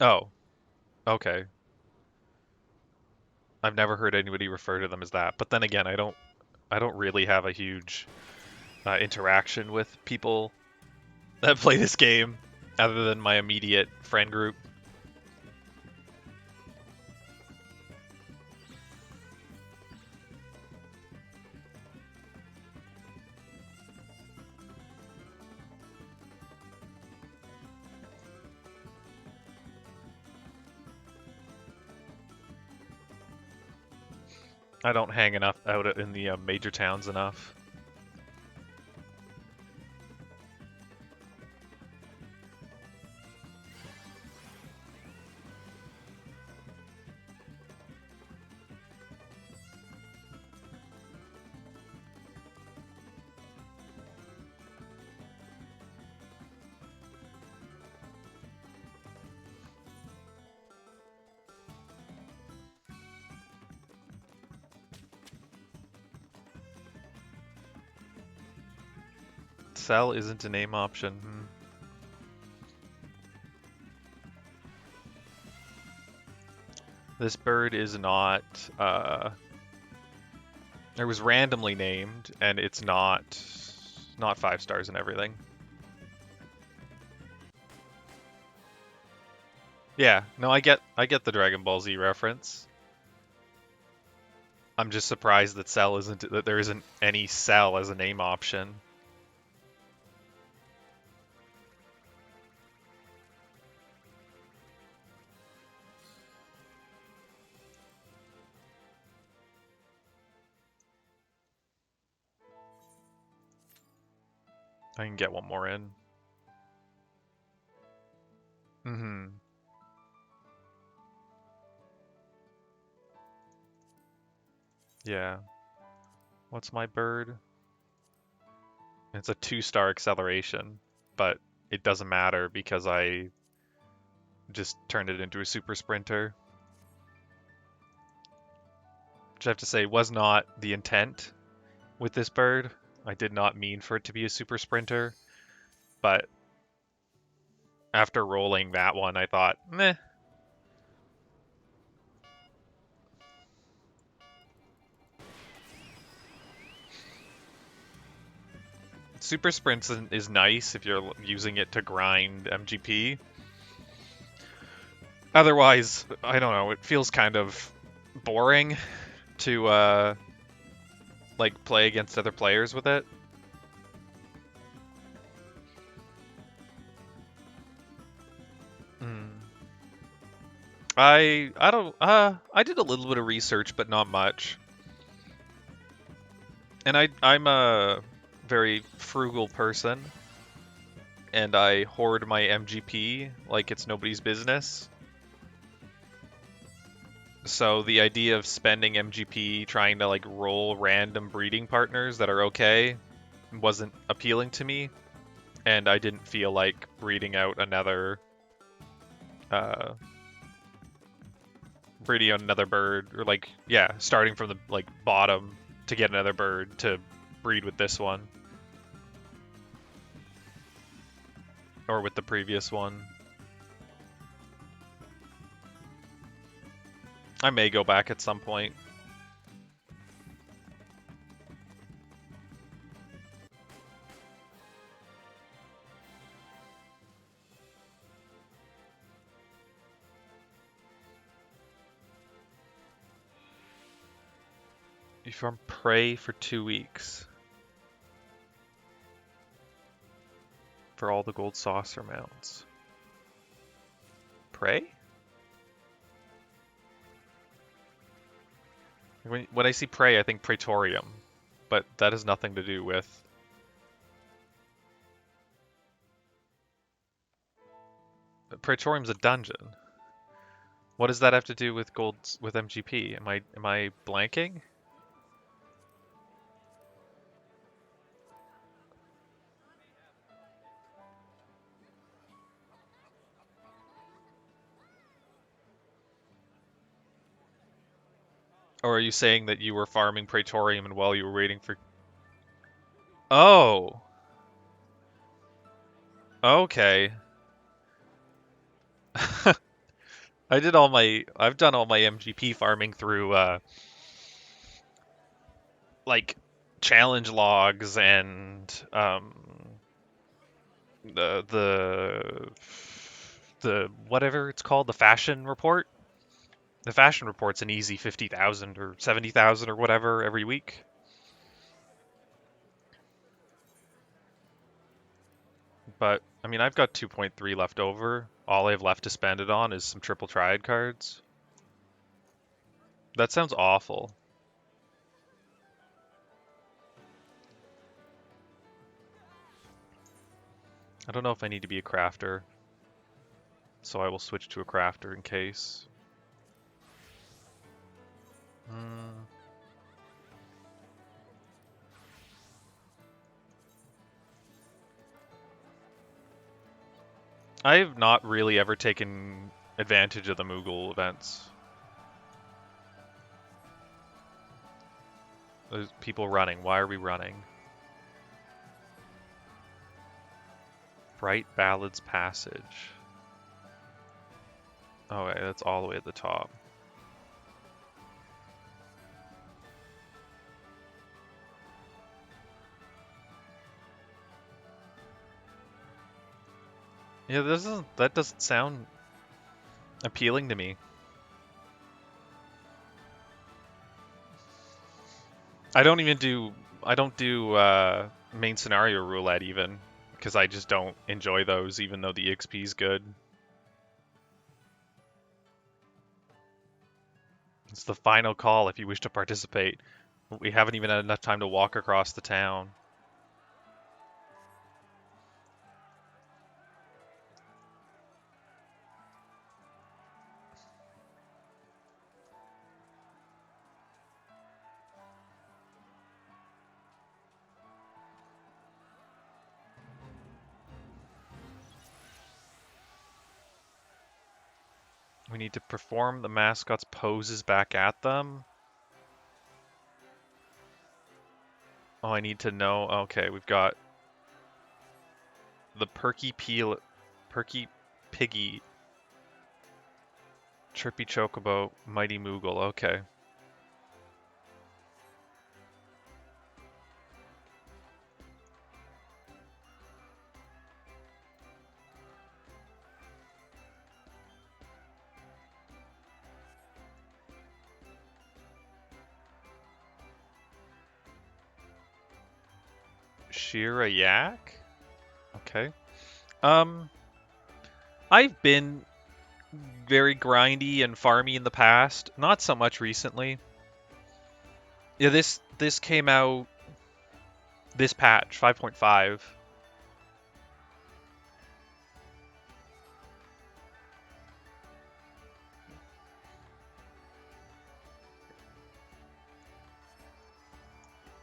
Oh, okay. I've never heard anybody refer to them as that. But then again, I don't really have a huge interaction with people that play this game other than my immediate friend group. I don't hang enough out in the major towns enough. Sell isn't a name option. This bird is not. It was randomly named, and it's not 5 stars and everything. Yeah, no, I get the Dragon Ball Z reference. I'm just surprised that there isn't any Cell as a name option. I can get one more in. Mm-hmm. Yeah. What's my bird? It's a 2-star acceleration, but it doesn't matter because I just turned it into a super sprinter. Which I have to say was not the intent with this bird. I did not mean for it to be a super sprinter, but after rolling that one, I thought, meh. Super sprints is nice if you're using it to grind MGP. Otherwise, I don't know, it feels kind of boring to like play against other players with it. Mm. I don't I did a little bit of research but not much. And I'm a very frugal person and I hoard my MGP like it's nobody's business. So the idea of spending MGP trying to like roll random breeding partners that are okay wasn't appealing to me, and I didn't feel like breeding out uh breeding out another bird or like yeah, starting from the like bottom to get another bird to breed with this one or with the previous one. I may go back at some point. You farm prey for 2 weeks for all the gold saucer mounts. Prey? When I see prey, I think Praetorium, but that has nothing to do with Praetorium's a dungeon. What does that have to do with with MGP? Am I blanking? Or are you saying that you were farming Praetorium and while you were waiting for... Oh, okay. I've done all my MGP farming through like challenge logs and the whatever it's called, the fashion report. The fashion report's an easy 50,000 or 70,000 or whatever every week. But I mean, I've got 2.3 left over. All I have left to spend it on is some triple triad cards. That sounds awful. I don't know if I need to be a crafter, so I will switch to a crafter in case. Hmm. I've not really ever taken advantage of the Moogle events. There's people running. Why are we running? Bright Ballads Passage. Oh, okay, that's all the way at the top. Yeah, that doesn't sound appealing to me. I don't do main scenario roulette even because I just don't enjoy those even though the XP is good. It's the final call if you wish to participate. We haven't even had enough time to walk across the town. We need to perform the mascot's poses back at them. Oh, I need to know. Okay, we've got the Perky Piggy, Chirpy Chocobo, Mighty Moogle. Okay. Shira Yak? Okay. I've been very grindy and farmy in the past, not so much recently. Yeah, this came out this patch 5.5.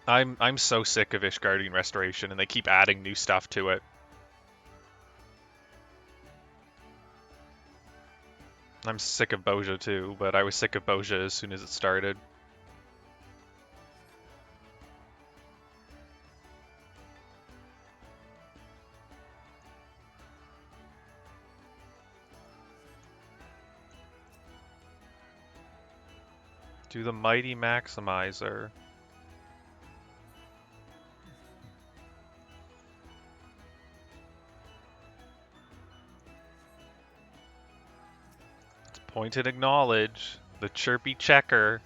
I'm so sick of Ishgardian Restoration and they keep adding new stuff to it. I'm sick of Boja too, but I was sick of Boja as soon as it started. Do the Mighty Maximizer. It's point and acknowledge. The Chirpy Checker.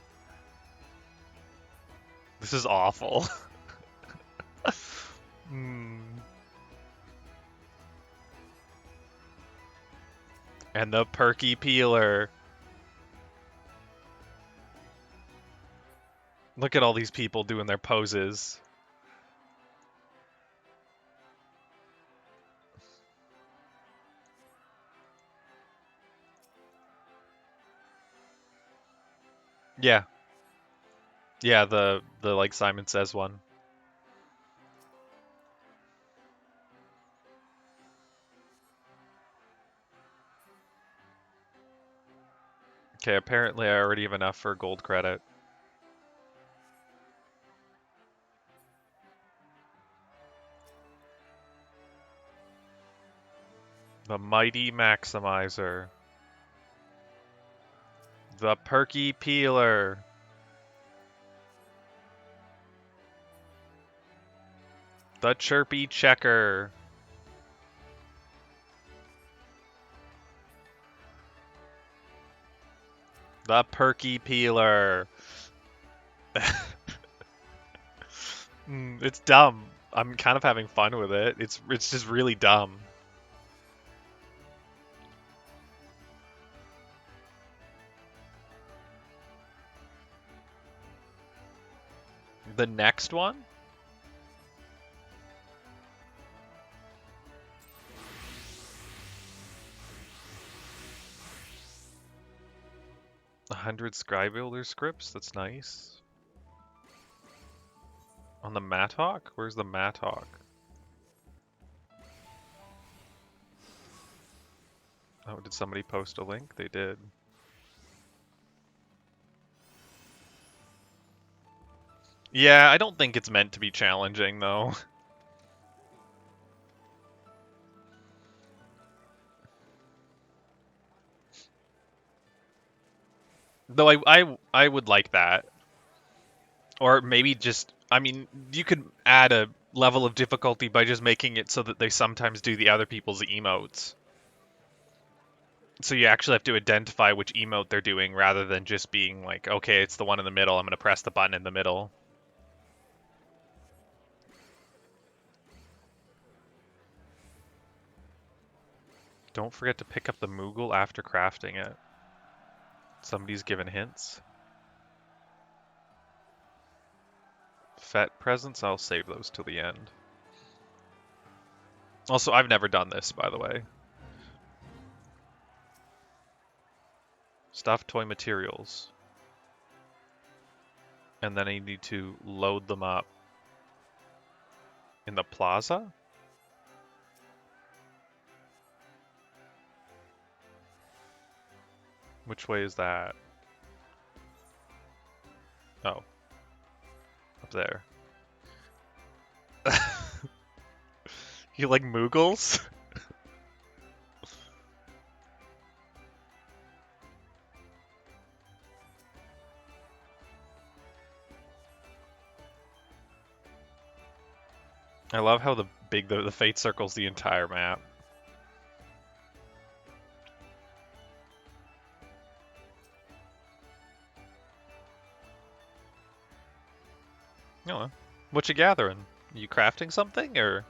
This is awful. Hmm. And the Perky Peeler. Look at all these people doing their poses. Yeah. Yeah, the like Simon Says one. Okay, apparently I already have enough for gold credit. The Mighty Maximizer. The Perky Peeler. The Chirpy Checker. The Perky Peeler. It's dumb. I'm kind of having fun with it. It's just really dumb. The next one? A 100 Sky Builder scripts? That's nice. On the Mattock? Where's the Mattock? Oh, did somebody post a link? They did. Yeah, I don't think it's meant to be challenging, though. Though I would like that. Or maybe just, I mean, you could add a level of difficulty by just making it so that they sometimes do the other people's emotes. So you actually have to identify which emote they're doing rather than just being like, okay, it's the one in the middle, I'm going to press the button in the middle. Don't forget to pick up the Moogle after crafting it. Somebody's given hints. Fet presents, I'll save those till the end. Also, I've never done this, by the way. Stuffed toy materials. And then I need to load them up in the plaza? Which way is that? Oh. Up there. You like Moogles? I love how the fate circles the entire map. Oh, what you gathering? You crafting something or?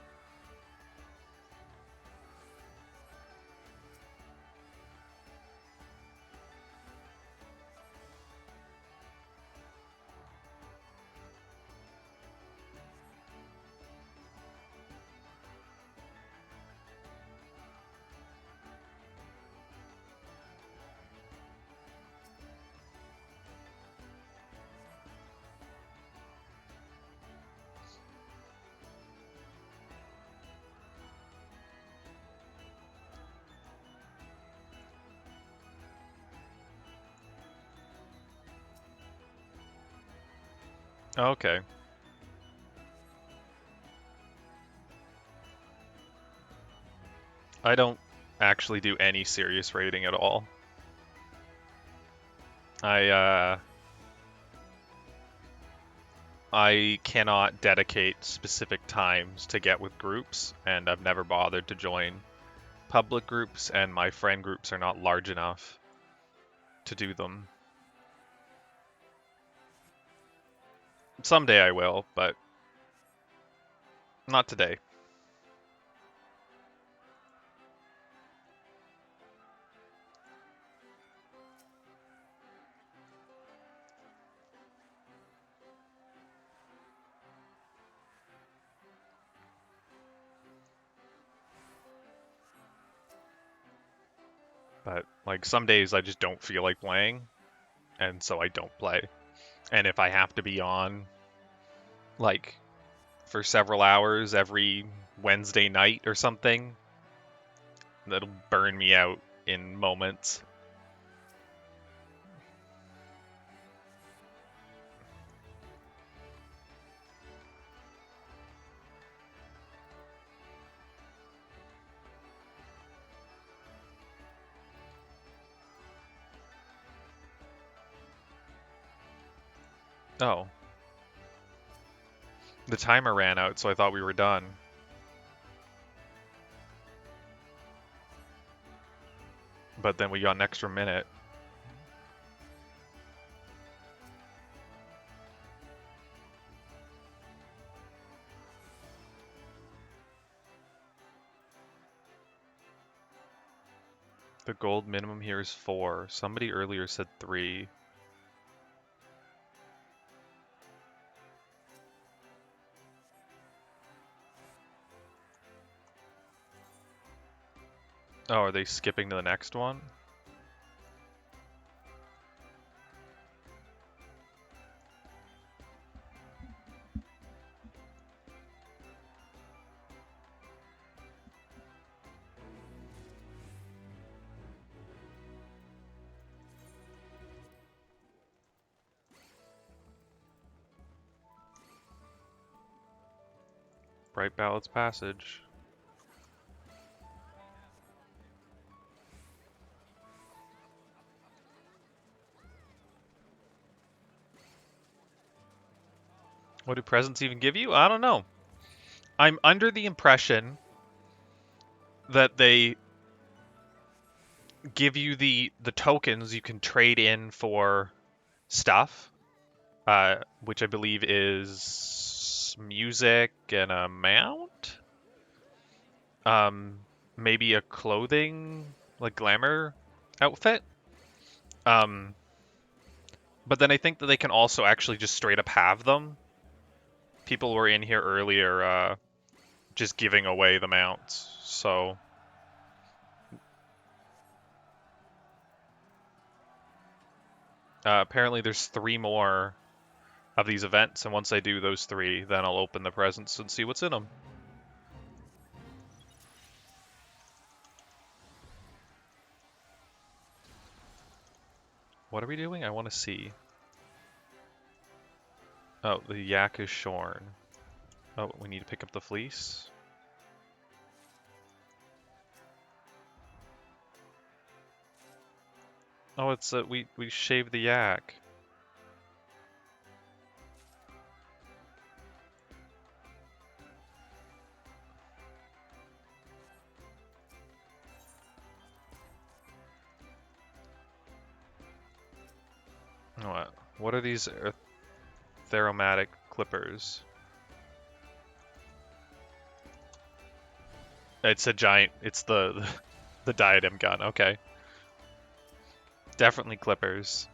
Okay. I don't actually do any serious raiding at all. I cannot dedicate specific times to get with groups, and I've never bothered to join public groups, and my friend groups are not large enough to do them. Someday I will, but not today. But like some days I just don't feel like playing, and so I don't play. And if I have to be on, like, for several hours every Wednesday night or something, that'll burn me out in moments. Oh. The timer ran out, so I thought we were done. But then we got an extra minute. The gold minimum here is 4. Somebody earlier said 3. Oh, are they skipping to the next one? Bright Ballad's Passage. What do presents even give you? I don't know. I'm under the impression that they give you the tokens you can trade in for stuff, which I believe is music and a mount. Maybe a clothing, like glamour outfit. But then I think that they can also actually just straight up have them. People were in here earlier, just giving away the mounts, so. Apparently there's 3 more of these events, and once I do those 3, then I'll open the presents and see what's in them. What are we doing? I want to see. Oh, the yak is shorn. Oh, we need to pick up the fleece. Oh, it's we shaved the yak. What are these Theromatic clippers? It's a giant. It's the diadem gun. Okay. Definitely clippers.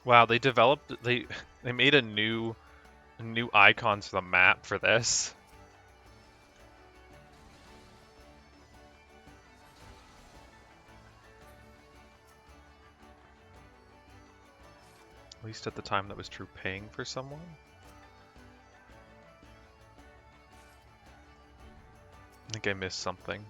Wow, they developed they made a new icons for the map for this. At least at the time that was true paying for someone. I think I missed something.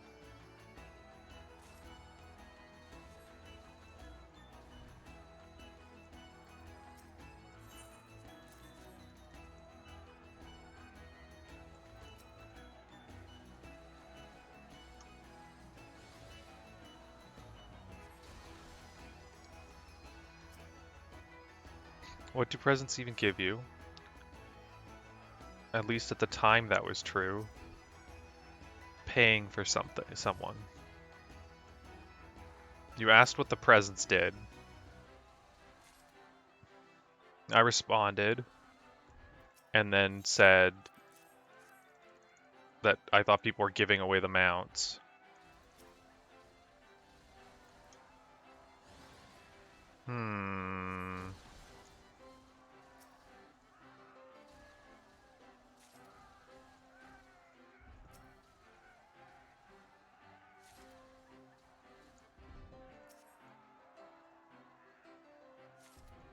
What do presents even give you? At least at the time that was true. Paying for someone. You asked what the presents did. I responded and then said that I thought people were giving away the mounts. Hmm.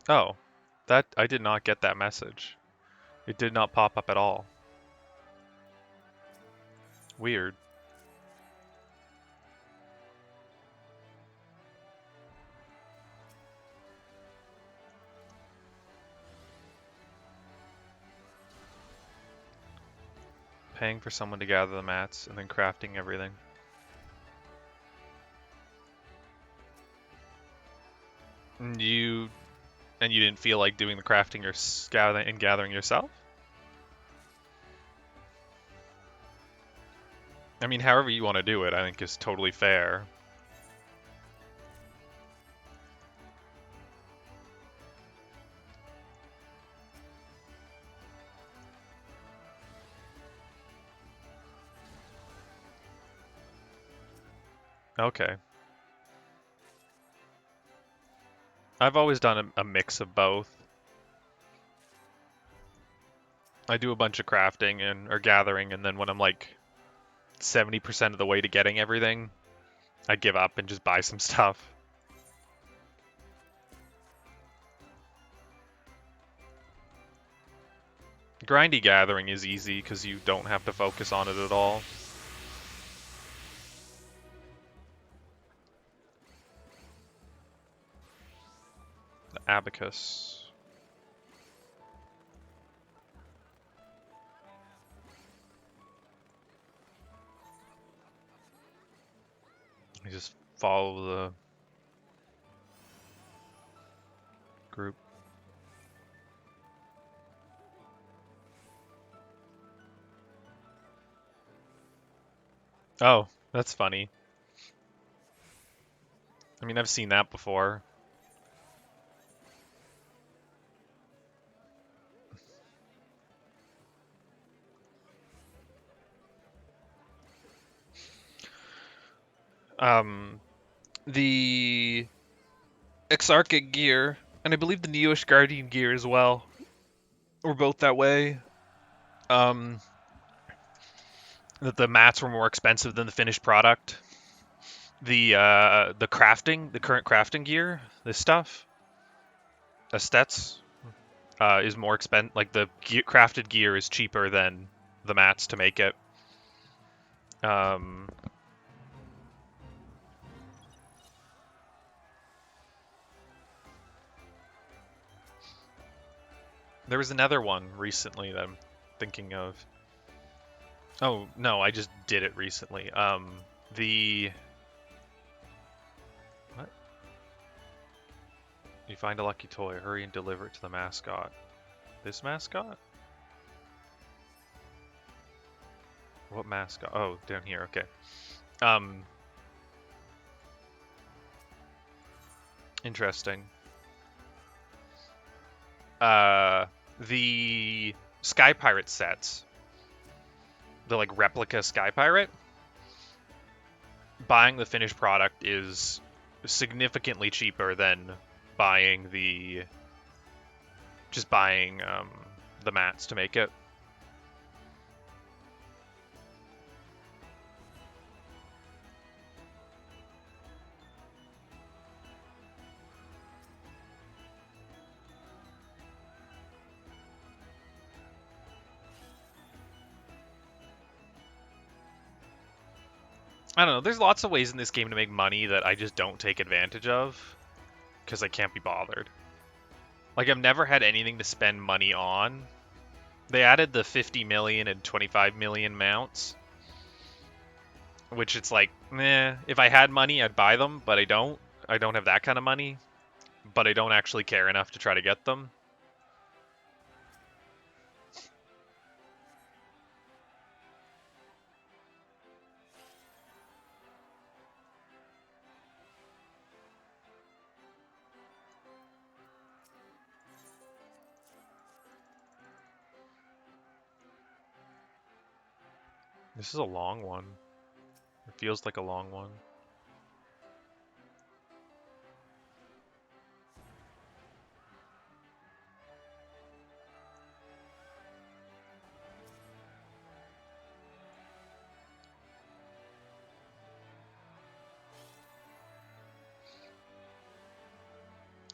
Oh, that I did not get that message. It did not pop up at all. Weird. Paying for someone to gather the mats and then crafting everything. And you didn't feel like doing the crafting and gathering yourself? I mean, however you want to do it, I think is totally fair. Okay. I've always done a mix of both. I do a bunch of crafting or gathering, and then when I'm like 70% of the way to getting everything, I give up and just buy some stuff. Grindy gathering is easy because you don't have to focus on it at all. The abacus. You just follow the group. Oh, that's funny. I mean, I've seen that before. The Exarchic gear, and I believe the Neoish Guardian gear as well, were both that way. That the mats were more expensive than the finished product. The crafting, the current crafting gear, this stuff, Esthets, is more expensive. Like crafted gear is cheaper than the mats to make it. Um, there was another one recently that I'm thinking of. Oh no, I just did it recently. The what? You find a lucky toy. Hurry and deliver it to the mascot. This mascot? What mascot? Oh, down here. Okay. Interesting. The Sky Pirate sets, the like replica Sky Pirate, buying the finished product is significantly cheaper than buying buying the mats to make it. I don't know. There's lots of ways in this game to make money that I just don't take advantage of because I can't be bothered. Like I've never had anything to spend money on. They added the 50 million and 25 million mounts, which it's like, if I had money, I'd buy them, but I don't. I don't have that kind of money, but I don't actually care enough to try to get them. This is a long one. It feels like a long one.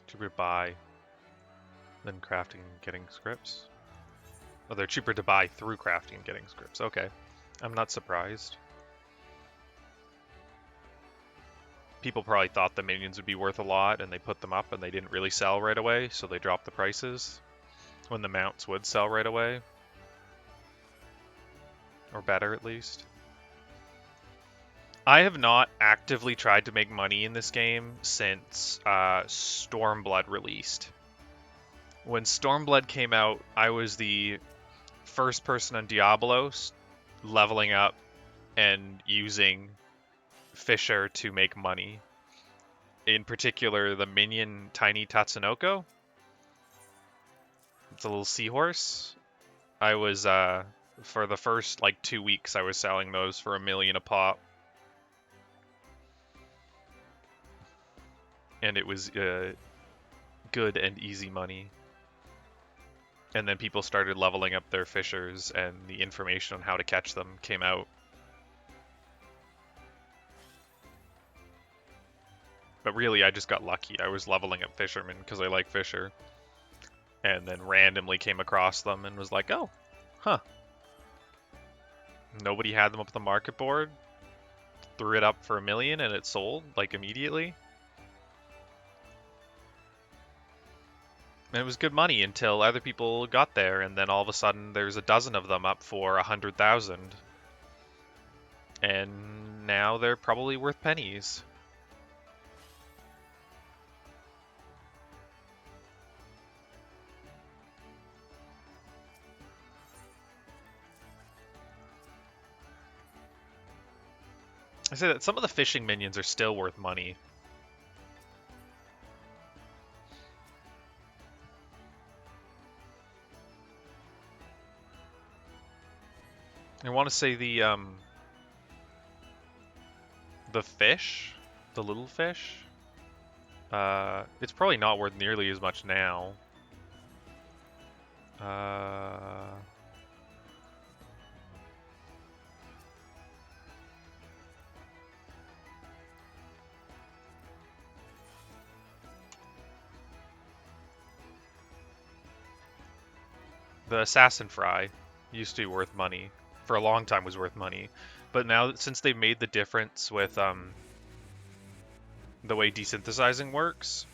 Cheaper to buy than crafting and getting scripts. Oh, they're cheaper to buy through crafting and getting scripts. Okay. I'm not surprised. People probably thought the minions would be worth a lot and they put them up and they didn't really sell right away, so they dropped the prices when the mounts would sell right away. Or better, at least. I have not actively tried to make money in this game since Stormblood released. When Stormblood came out, I was the first person on Diablos leveling up and using Fisher to make money. In particular, the minion Tiny Tatsunoko. It's a little seahorse. I was, for the first, 2 weeks, I was selling those for $1 million a pop. And it was good and easy money. And then people started leveling up their fishers, and the information on how to catch them came out. But really, I just got lucky. I was leveling up fishermen because I like Fisher. And then randomly came across them and was like, oh, huh. Nobody had them up the market board. Threw it up for $1 million and it sold, immediately. And it was good money until other people got there, and then all of a sudden there's a dozen of them up for 100,000. And now they're probably worth pennies. I say that some of the fishing minions are still worth money. I want to say the fish, the little fish, it's probably not worth nearly as much now. The assassin fry used to be worth money. For a long time was worth money. But now, since they've made the difference with the way desynthesizing works,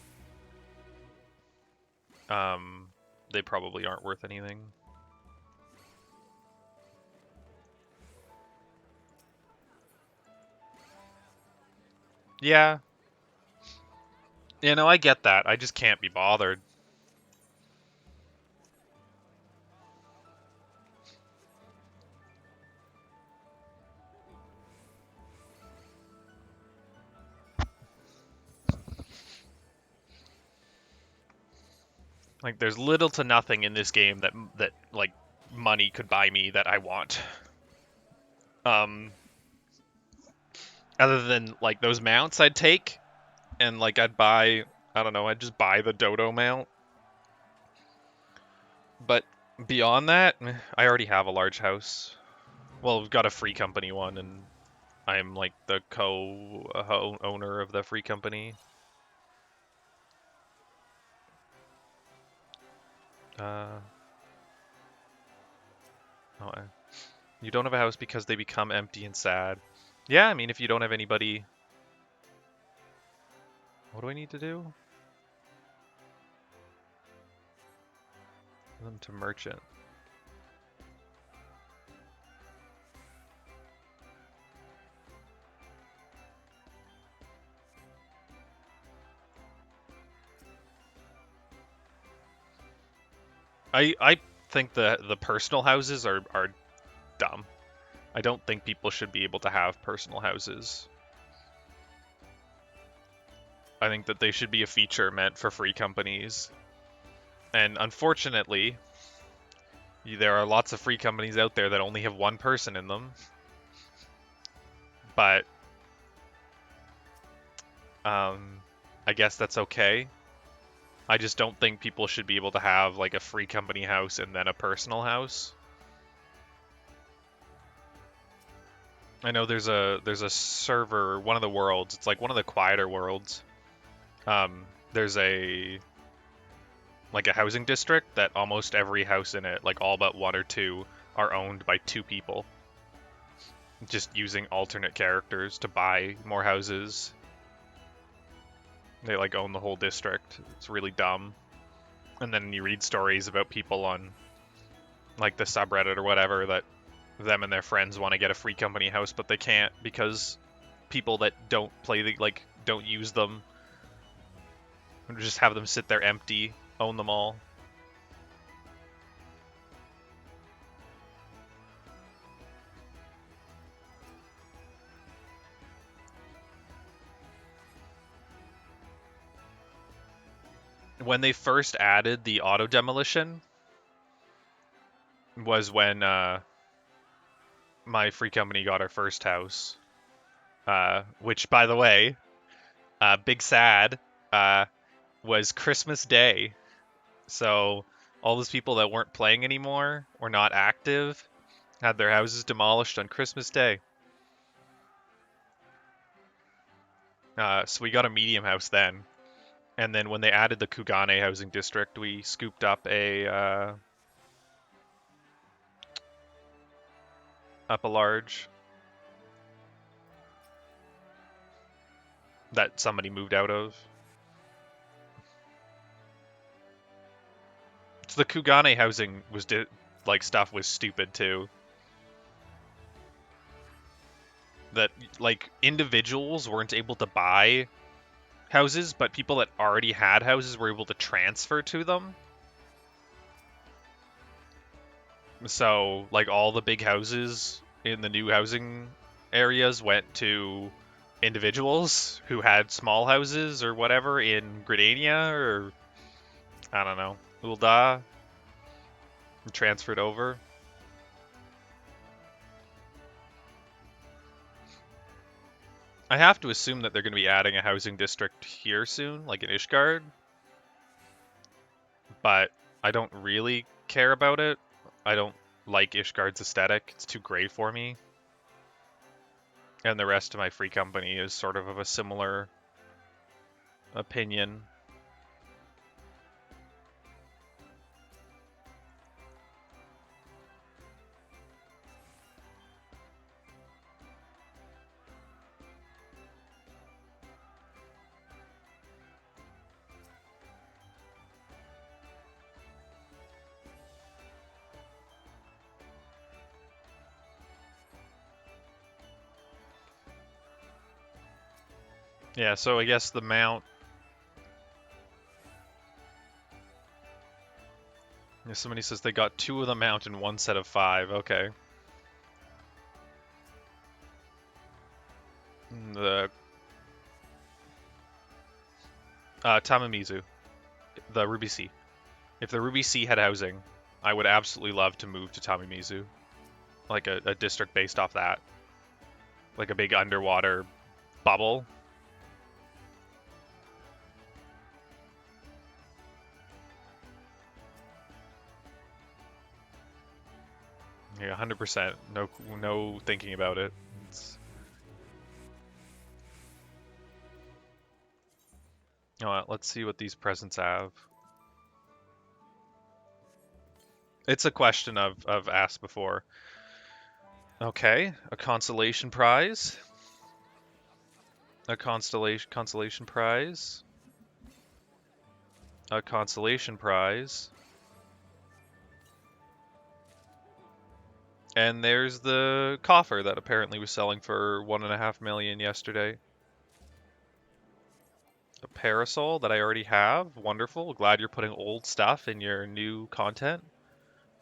they probably aren't worth anything. Yeah. I get that. I just can't be bothered. There's little to nothing in this game that money could buy me that I want. Other than those mounts I'd take, and I'd buy, I don't know, I'd just buy the Dodo mount. But beyond that, I already have a large house. Well, we've got a free company one, and I'm the co-owner of the free company. You don't have a house because they become empty and sad. Yeah, I mean, if you don't have anybody... What do I need to do? Them to merchant. I think the personal houses are dumb. I don't think people should be able to have personal houses. I think that they should be a feature meant for free companies. And unfortunately, there are lots of free companies out there that only have one person in them. But I guess that's okay. I just don't think people should be able to have a free company house and then a personal house. I know there's a server, one of the worlds. It's one of the quieter worlds. there's like a housing district that almost every house in it, like all but one or two, are owned by two people. Just using alternate characters to buy more houses. They like own the whole district. It's really dumb. And then you read stories about people on like the subreddit or whatever that them and their friends want to get a free company house, but they can't because people that don't play the don't use them, just have them sit there empty, own them all. When they first added the auto demolition was when my free company got our first house, which, by the way, big sad, was Christmas Day. So all those people that weren't playing anymore or not active had their houses demolished on Christmas Day. So we got a medium house then. And then when they added the Kugane housing district, we scooped up a large that somebody moved out of. So the Kugane housing was stuff was stupid too. That like individuals weren't able to buy houses, but people that already had houses were able to transfer to them. So like all the big houses in the new housing areas went to individuals who had small houses or whatever in Gridania or I don't know, Ul'dah, and transferred over. I have to assume that they're going to be adding a housing district here soon, like in Ishgard. But I don't really care about it. I don't like Ishgard's aesthetic. It's too gray for me. And the rest of my free company is sort of a similar opinion. Yeah, so I guess the mount... Yeah, somebody says they got 2 of the mount in one set of 5. Okay. The... Tamamizu. The Ruby Sea. If the Ruby Sea had housing, I would absolutely love to move to Tamamizu. Like a district based off that. Like a big underwater bubble. Yeah, 100%. No thinking about it. Let's see what these presents have. It's a question I've asked before. Okay, a consolation prize. A consolation prize. A consolation prize. And there's the coffer that apparently was selling for 1.5 million yesterday. A parasol that I already have. Wonderful. Glad you're putting old stuff in your new content.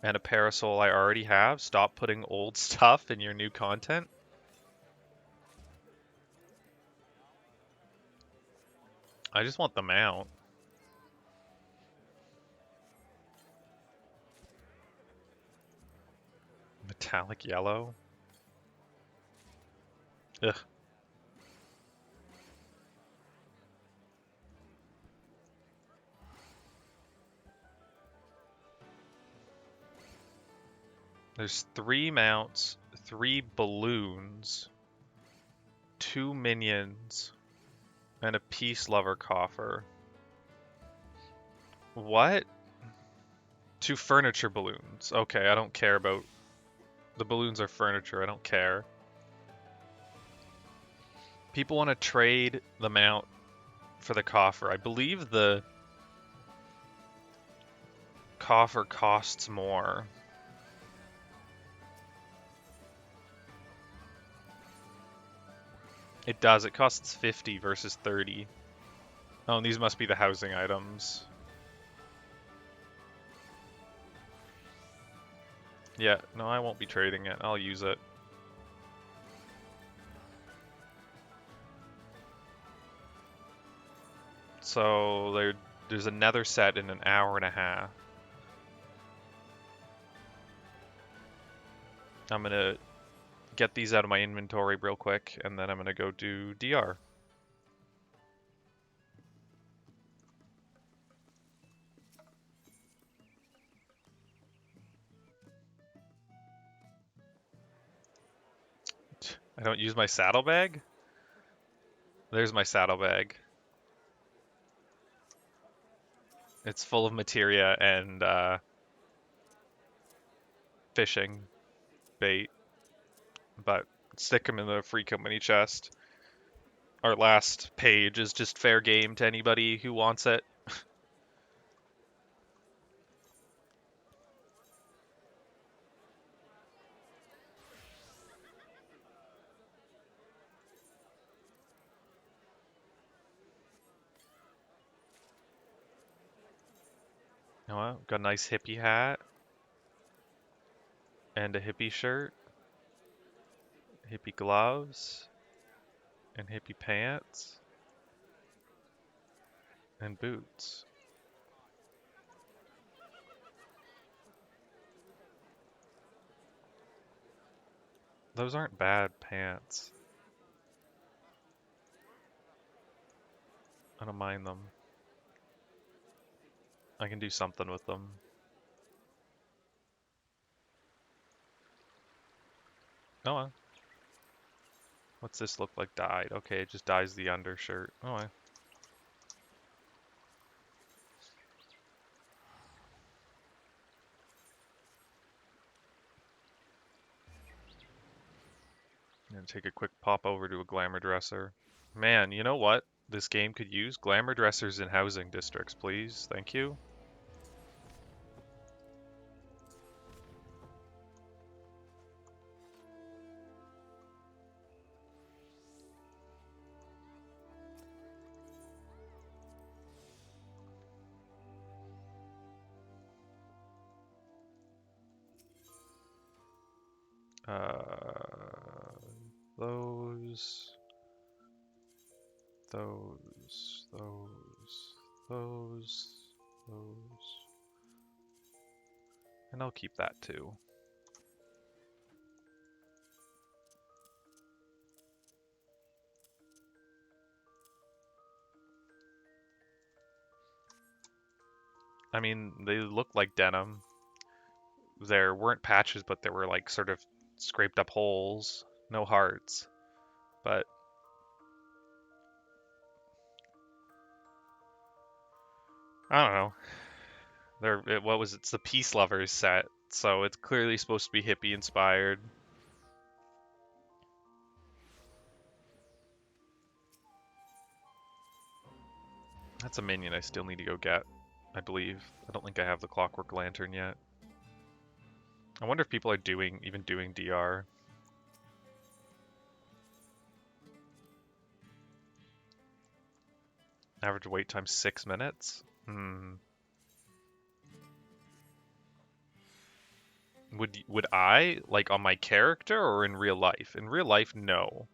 And a parasol I already have. Stop putting old stuff in your new content. I just want the mount. Metallic yellow. Ugh. There's 3 mounts, 3 balloons, 2 minions, and a peace lover coffer. What? 2 furniture balloons. Okay, I don't care about... The balloons are furniture, I don't care. People want to trade the mount for the coffer. I believe the coffer costs more. It does. It costs 50 versus 30. Oh, and these must be the housing items. Yeah, no, I won't be trading it. I'll use it. So there's another set in an hour and a half. I'm gonna get these out of my inventory real quick, and then I'm gonna go do DR. I don't use my saddlebag? There's my saddlebag. It's full of materia and fishing bait, but stick them in the free company chest. Our last page is just fair game to anybody who wants it. You know what? Got a nice hippie hat and a hippie shirt, hippie gloves, and hippie pants, and boots. Those aren't bad pants. I don't mind them. I can do something with them. Oh well. What's this look like dyed? Okay, it just dyes the undershirt. Oh well. I'm gonna take a quick pop over to a glamour dresser. Man, you know what? This game could use glamour dressers in housing districts, please. Thank you. Uh, those, those, those, those, and I'll keep that too. I mean, they look like denim. There weren't patches, but there were like sort of scraped up holes. No hearts, but I don't know. What was it? It's the Peace Lovers set, so it's clearly supposed to be hippie inspired. That's a minion I still need to go get, I believe. I don't think I have the Clockwork Lantern yet. I wonder if people are even doing DR. Average wait time 6 minutes? Would I, like, on my character or in real life? In real life, no.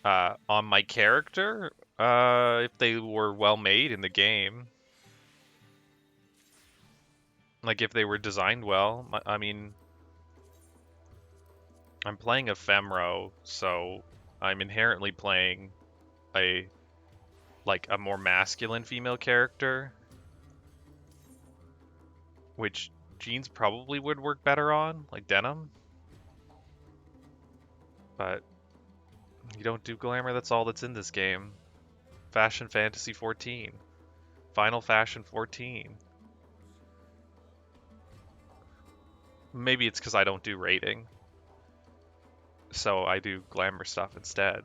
On my character, if they were well made in the game, like if they were designed well. I mean, I'm playing a Femro, so I'm inherently playing a a more masculine female character, which jeans probably would work better on, like denim. But you don't do glamour, that's all that's in this game. Fashion Fantasy 14. Final Fashion 14. Maybe it's because I don't do raiding. So I do glamour stuff instead.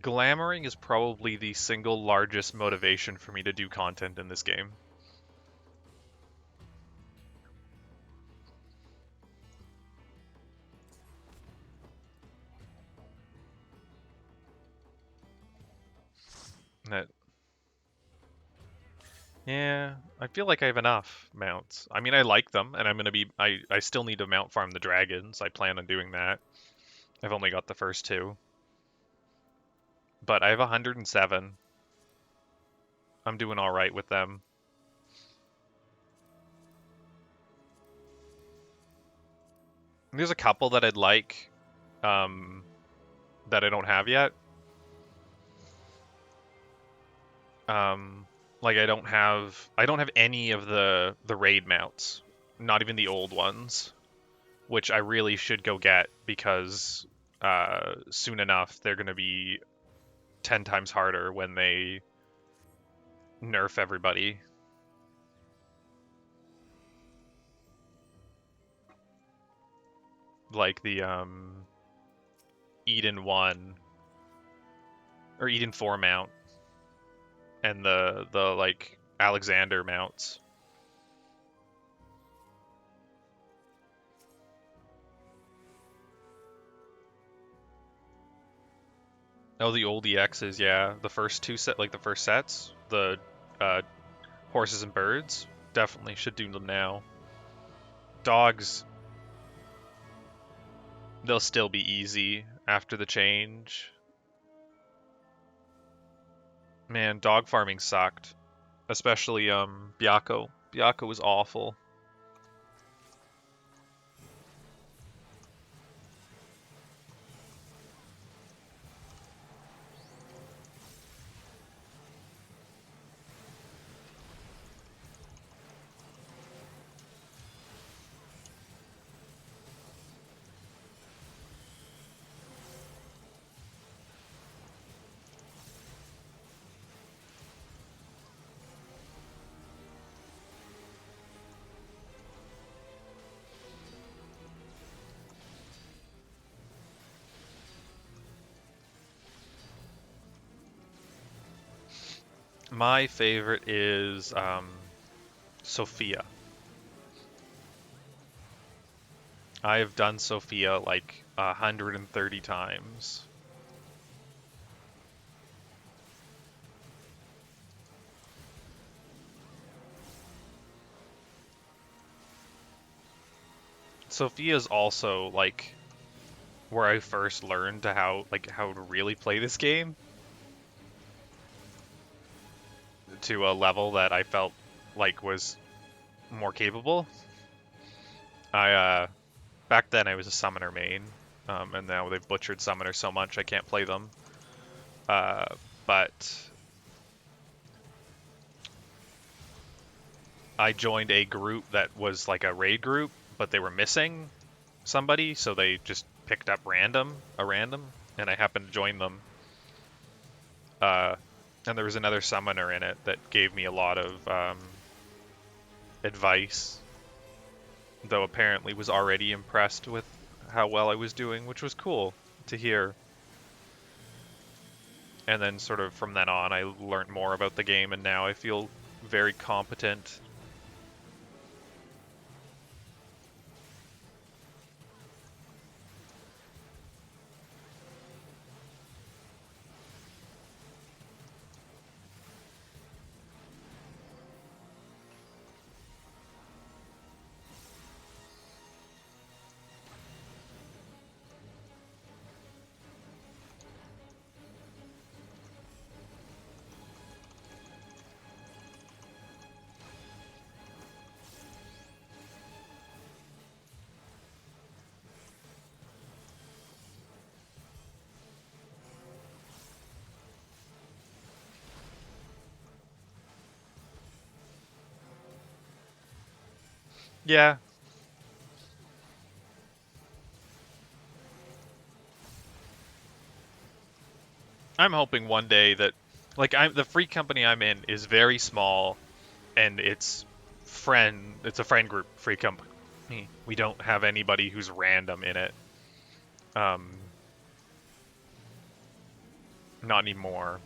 Glamoring is probably the single largest motivation for me to do content in this game. That, yeah, I feel like I have enough mounts. I mean, I like them, and I'm gonna be. I still need to mount farm the dragons. I plan on doing that. I've only got the first two, but I have 107. I'm doing all right with them. There's a couple that I'd like, that I don't have yet. Like I don't have any of the raid mounts, not even the old ones, which I really should go get because soon enough they're gonna be 10 times harder when they nerf everybody. Like the Eden 1 or Eden 4 mount and the like Alexander mounts. Oh, the old EXs, yeah. The first two the first sets, the uh, horses and birds, definitely should do them now. Dogs, they'll still be easy after the change. Man, dog farming sucked, especially Byakko. Byakko was awful. My favorite is Sophia. I have done Sophia like 130 times. Sophia is also like where I first learned how to really play this game to a level that I felt like was more capable. I back then I was a summoner main, and now they've butchered summoners so much I can't play them. But I joined a group that was like a raid group, but they were missing somebody, so they just picked up a random, and I happened to join them. And there was another summoner in it that gave me a lot of advice, though apparently was already impressed with how well I was doing, which was cool to hear. And then sort of from then on, I learned more about the game, and now I feel very competent. Yeah. I'm hoping one day that, like, the free company I'm in is very small, and it's a friend group free company. We don't have anybody who's random in it. Um, Not anymore.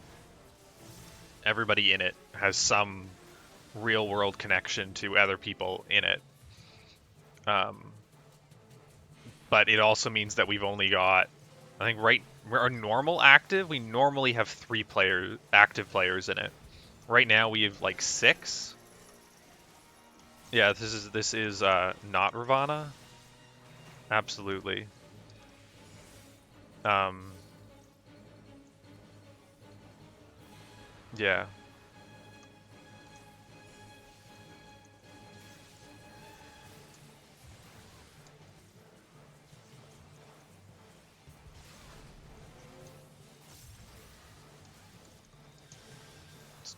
Everybody in it has some real world connection to other people in it. Um, but it also means that we've only got, I think, our normal active, we normally have active players in it. Right now we have like 6. Yeah, this is not Ravana. Absolutely. Um, yeah.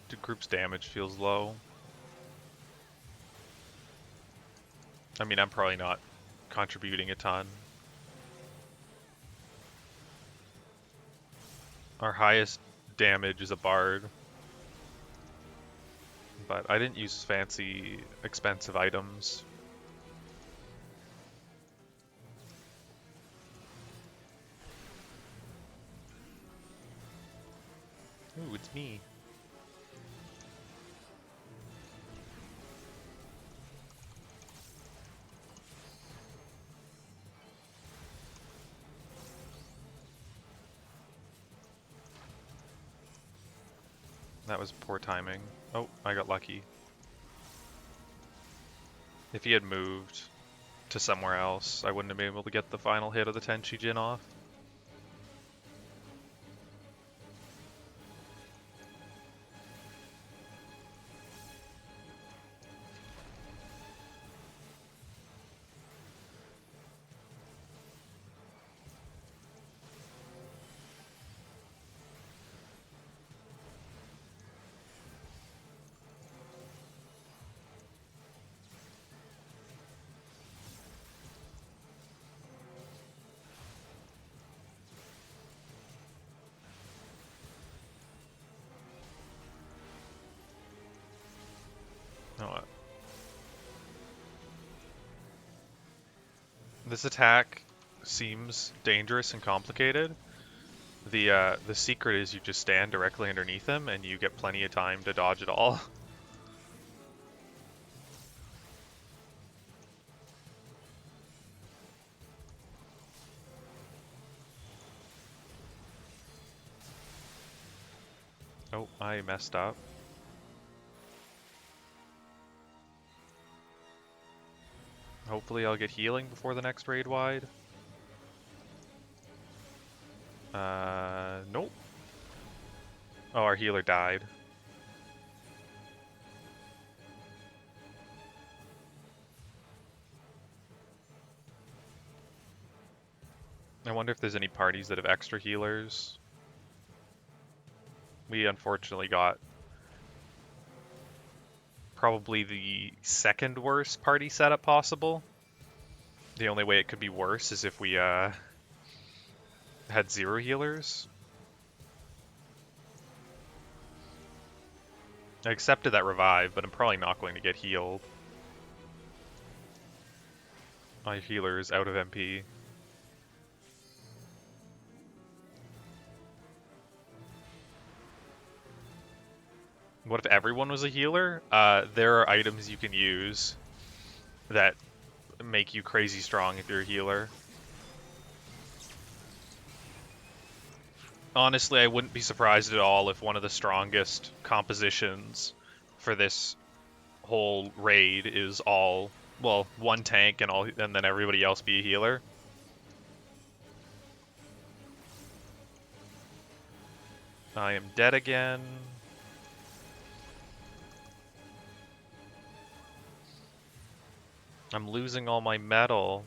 The group's damage feels low. I mean, I'm probably not contributing a ton. Our highest damage is a bard, but I didn't use fancy, expensive items. Ooh, it's me. That was poor timing. Oh, I got lucky. If he had moved to somewhere else, I wouldn't have been able to get the final hit of the Tenchi Jin off. Oh, this attack seems dangerous and complicated. The secret is you just stand directly underneath him and you get plenty of time to dodge it all. Oh, I messed up. Hopefully I'll get healing before the next raid wide. Nope. Oh, our healer died. I wonder if there's any parties that have extra healers. We unfortunately got probably the second worst party setup possible. The only way it could be worse is if we had 0 healers. I accepted that revive, but I'm probably not going to get healed. My healer is out of MP. What if everyone was a healer? There are items you can use that make you crazy strong if you're a healer. Honestly, I wouldn't be surprised at all if one of the strongest compositions for this whole raid is all, well, one tank and then everybody else be a healer. I am dead again. I'm losing all my metal.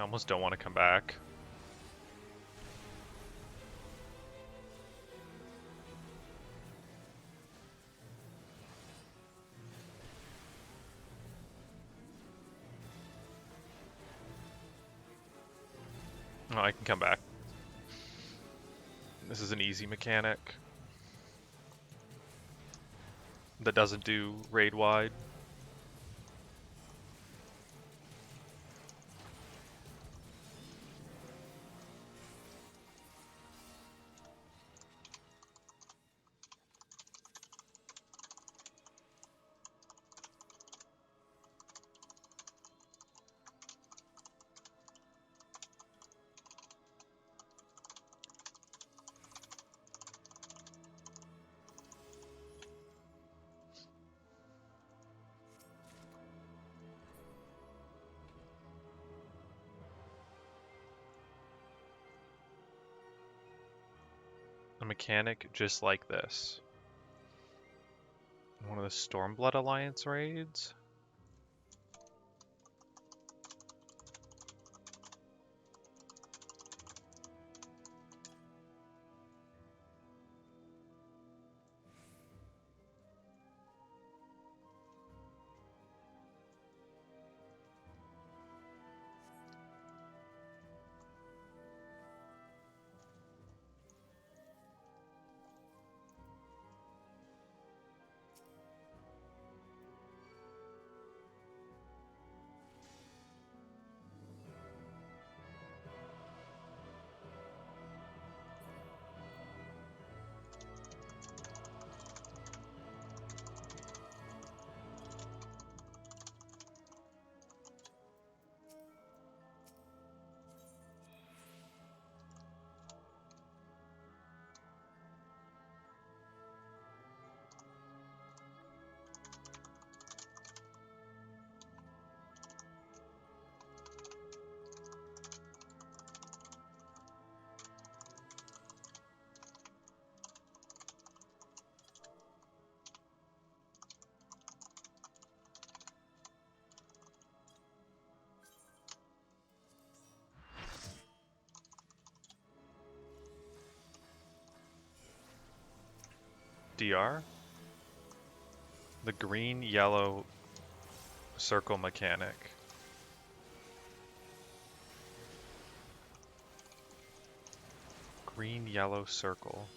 almost don't want to come back. Oh, I can come back. This is an easy mechanic that doesn't do raid wide. A mechanic just like this. One of the Stormblood Alliance raids? DR? The green-yellow circle mechanic. Green-yellow circle.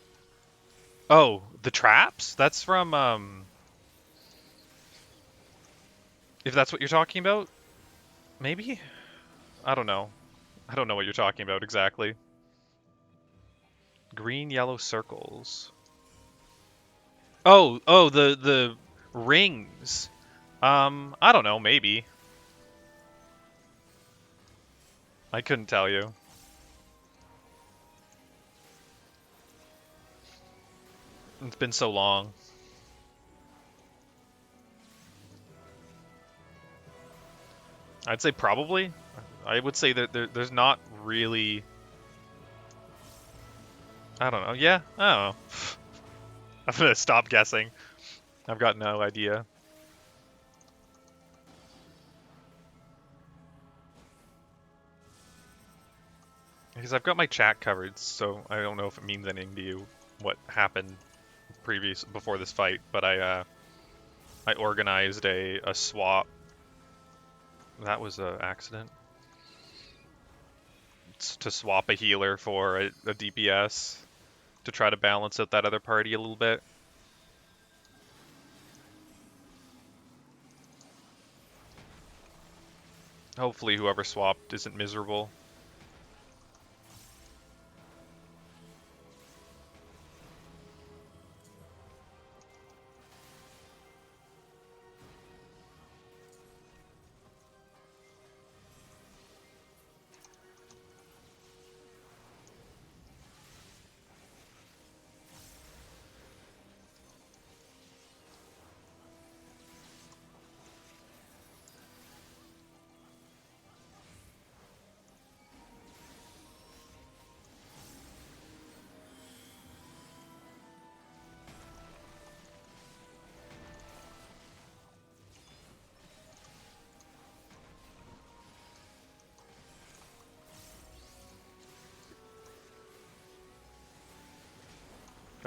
Oh, the traps? That's from, if that's what you're talking about? Maybe? I don't know. I don't know what you're talking about exactly. Green-yellow circles. Oh, the rings. I don't know, maybe. I couldn't tell you. It's been so long. I'd say probably. I would say that there's not really... I don't know. Yeah, I don't know. I'm gonna stop guessing. I've got no idea. Because I've got my chat covered, so I don't know if it means anything to you what happened before this fight, but I organized a swap. That was an accident. To swap a healer for a DPS to try to balance out that other party a little bit. Hopefully whoever swapped isn't miserable.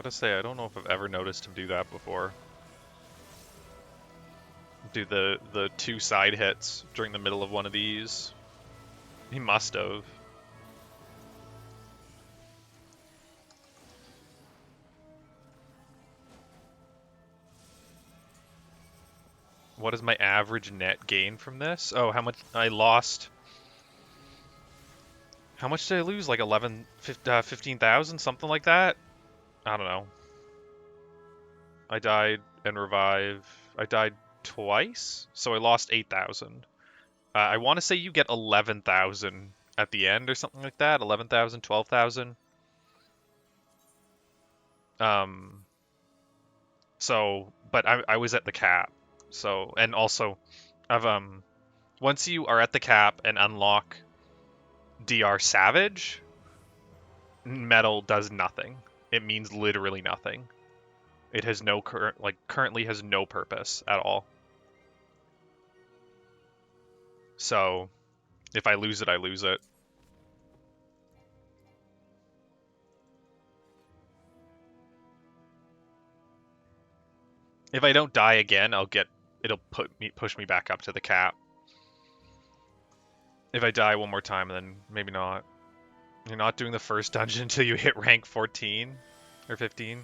Gotta say, I don't know if I've ever noticed him do that before. Do the 2 side hits during the middle of one of these. He must have. What is my average net gain from this? Oh, how much I lost. How much did I lose? Like 15,000, something like that? I don't know. I died and revived. I died twice, so I lost 8,000. I want to say you get 11,000 at the end or something like that. 11,000, 12,000. So, but I was at the cap. So, and also, I've once you are at the cap and unlock DR Savage, metal does nothing. It means literally nothing. It has no currently has no purpose at all. So, if I lose it, I lose it. If I don't die again, it'll push me back up to the cap. If I die one more time, then maybe not. You're not doing the first dungeon until you hit rank 14 or 15.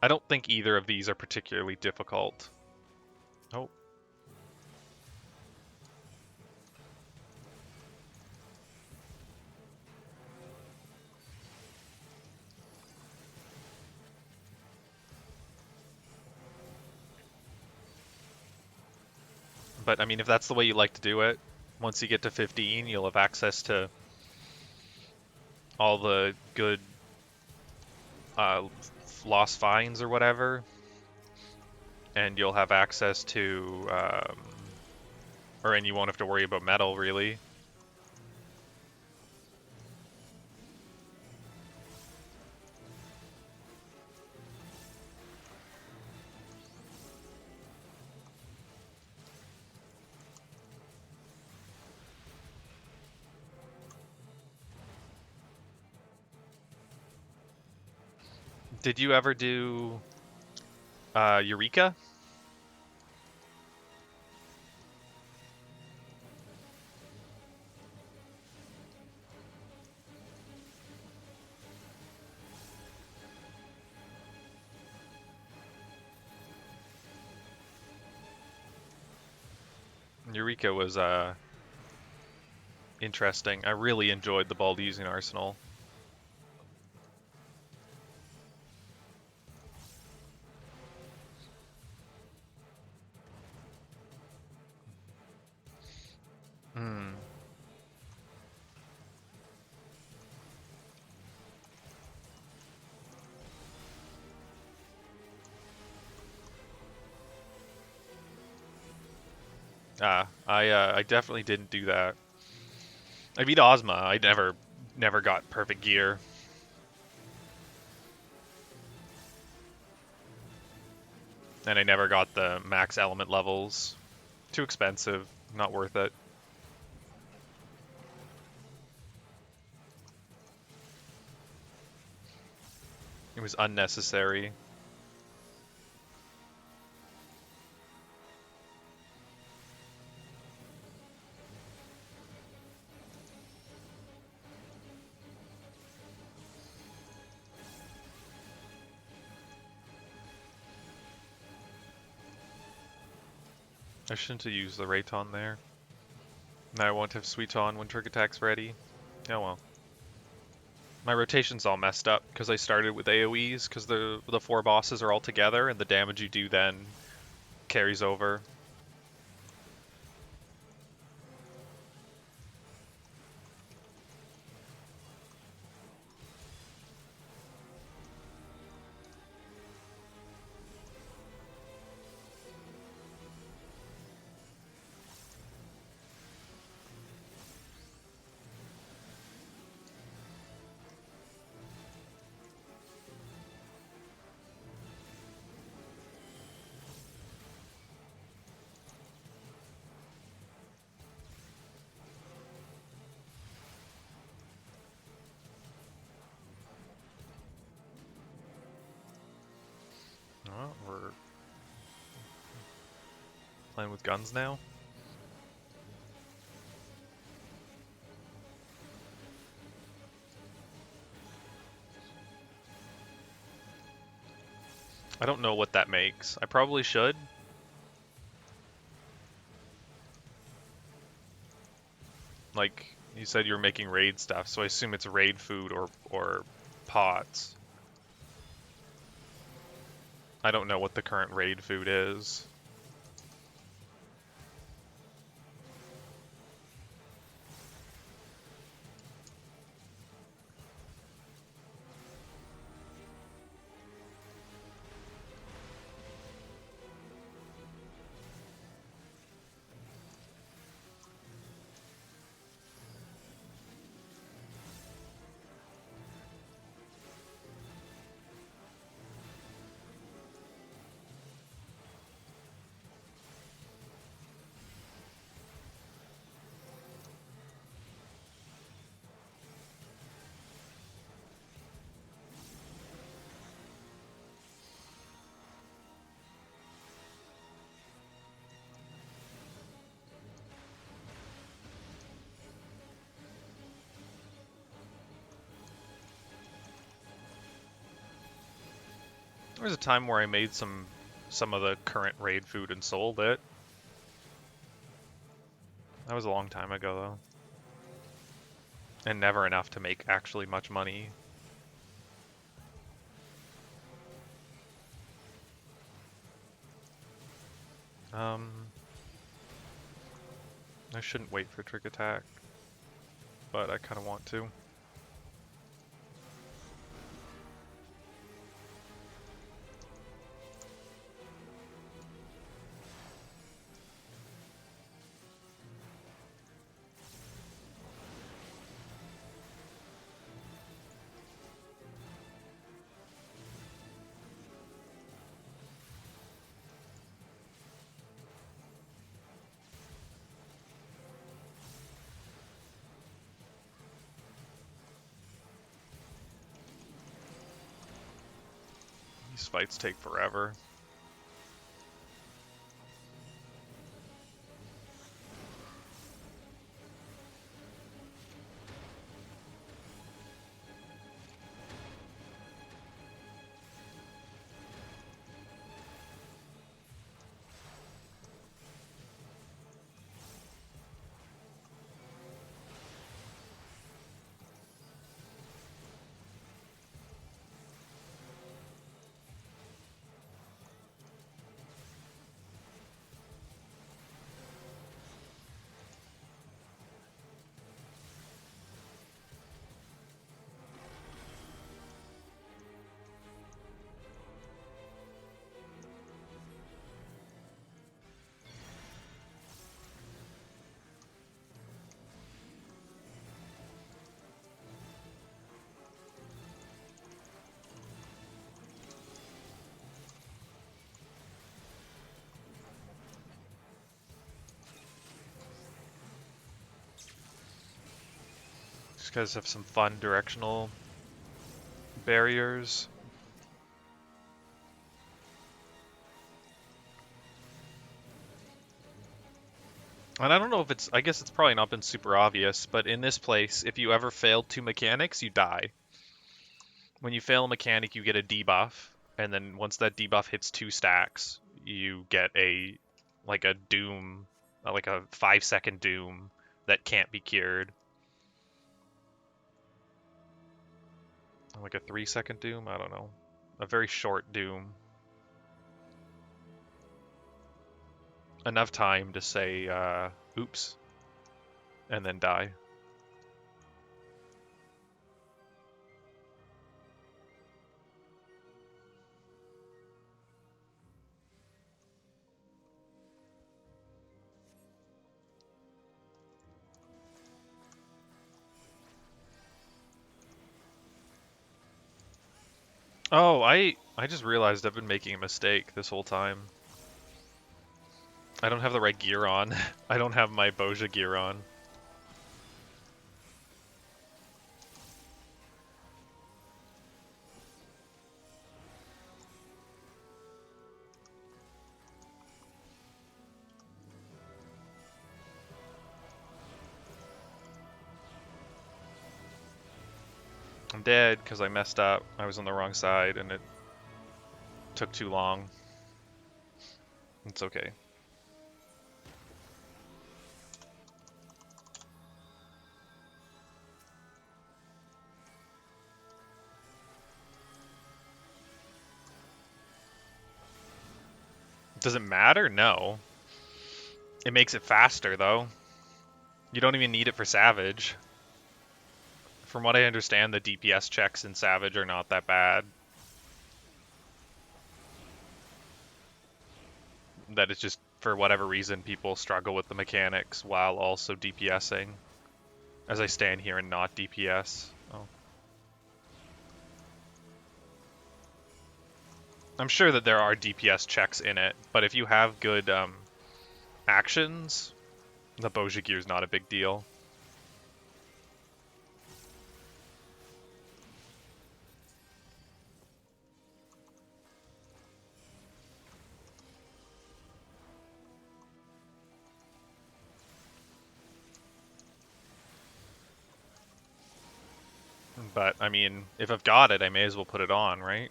I don't think either of these are particularly difficult. Oh. But I mean, if that's the way you like to do it, once you get to 15, you'll have access to all the good lost finds or whatever, and you'll have access to, and you won't have to worry about metal really. Did you ever do Eureka? Eureka was interesting. I really enjoyed the Baldesian Arsenal. Hmm. I definitely didn't do that. I beat Ozma. I never got perfect gear. And I never got the max element levels. Too expensive, not worth it. It was unnecessary. I shouldn't have used the Rayton there. Now I won't have Suiton when Trick Attack's ready. Oh well. My rotation's all messed up because I started with AoEs because the 4 bosses are all together and the damage you do then carries over. Playing with guns now? I don't know what that makes. I probably should. Like, you said you're making raid stuff, so I assume it's raid food or pots. I don't know what the current raid food is. There was a time where I made some of the current raid food and sold it. That was a long time ago though. And never enough to make actually much money. I shouldn't wait for Trick Attack, but I kind of want to. These fights take forever. These guys have some fun directional barriers. And I don't know if it's, I guess it's probably not been super obvious, but in this place, if you ever failed 2 mechanics, you die. When you fail a mechanic, you get a debuff, and then once that debuff hits 2 stacks, you get like a doom, like a 5-second doom that can't be cured. Like a 3-second doom? I don't know. A very short doom. Enough time to say, oops, and then die. Oh, I just realized I've been making a mistake this whole time. I don't have the right gear on. I don't have my Bozja gear on. I'm dead because I messed up. I was on the wrong side and it took too long. It's okay. Does it matter? No. It makes it faster, though. You don't even need it for Savage. From what I understand, the DPS checks in Savage are not that bad. That it's just, for whatever reason, people struggle with the mechanics while also DPSing. As I stand here and not DPS. Oh. I'm sure that there are DPS checks in it, but if you have good actions, the Bozja gear is not a big deal. But, I mean, if I've got it, I may as well put it on, right?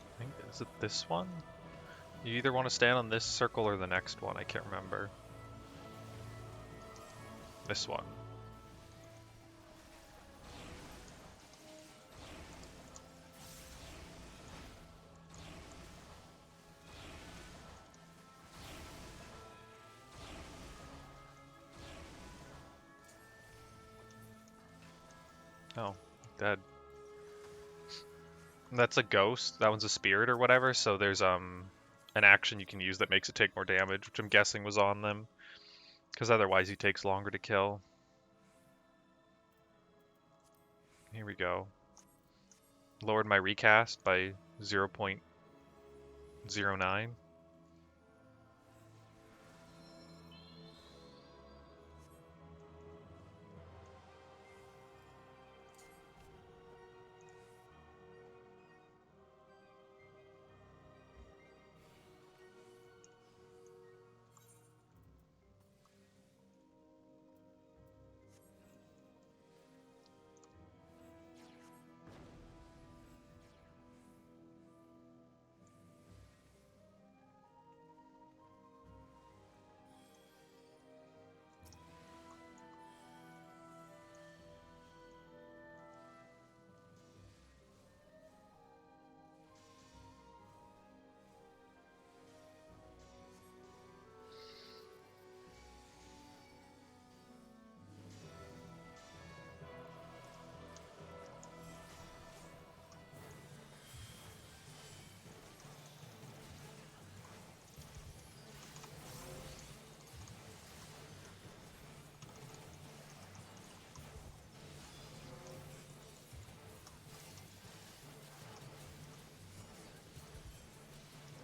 I think, is it this one? You either want to stand on this circle or the next one, I can't remember. This one. Oh, dead. That's a ghost. That one's a spirit or whatever, so there's an action you can use that makes it take more damage, which I'm guessing was on them. Because otherwise he takes longer to kill. Here we go. Lowered my recast by 0.09.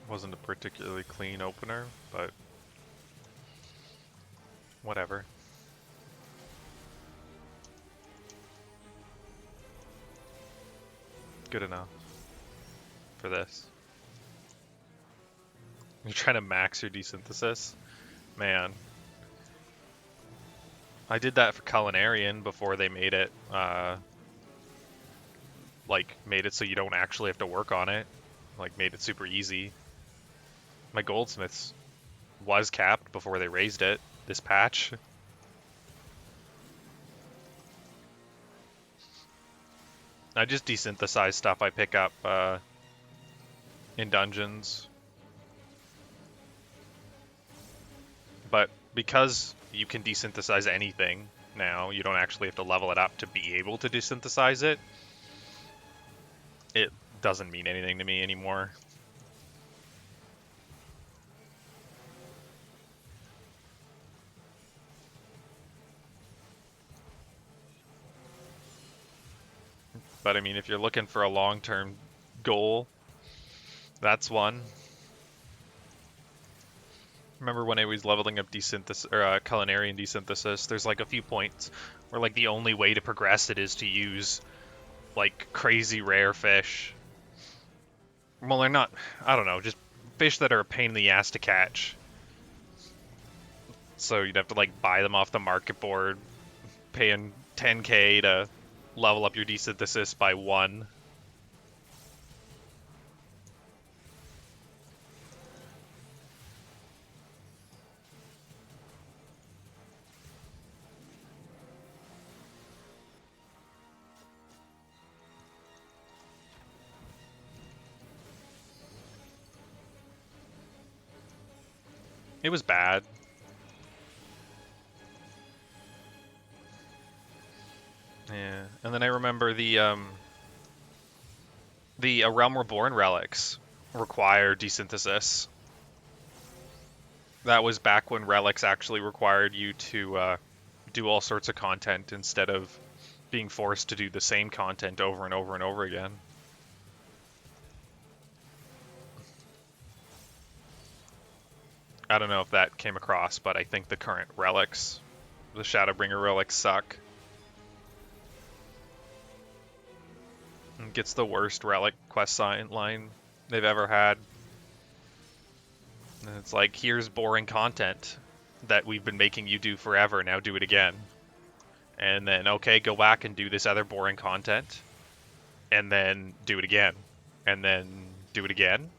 Wasn't a particularly clean opener, but whatever. Good enough for this. You're trying to max your desynthesis? Man. I did that for Culinarian before they made it, made it so you don't actually have to work on it. Like, made it super easy. My Goldsmiths was capped before they raised it, this patch. I just desynthesize stuff I pick up in dungeons. But because you can desynthesize anything now, you don't actually have to level it up to be able to desynthesize it. It doesn't mean anything to me anymore. But I mean, if you're looking for a long-term goal, that's one. Remember when I was leveling up desynthesis or culinary and desynthesis? There's like a few points where like the only way to progress it is to use like crazy rare fish. Well, they're not. I don't know, just fish that are a pain in the ass to catch. So you'd have to like buy them off the market board, paying 10k to level up your desynthesis by 1. It was bad. Yeah, and then I remember the Realm Reborn relics require desynthesis. That was back when relics actually required you to do all sorts of content instead of being forced to do the same content over and over and over again. I don't know if that came across, but I think the current relics, the Shadowbringer relics, suck. It gets the worst relic quest line they've ever had. And it's like, here's boring content that we've been making you do forever, now do it again. And then, okay, go back and do this other boring content. And then do it again. And then do it again.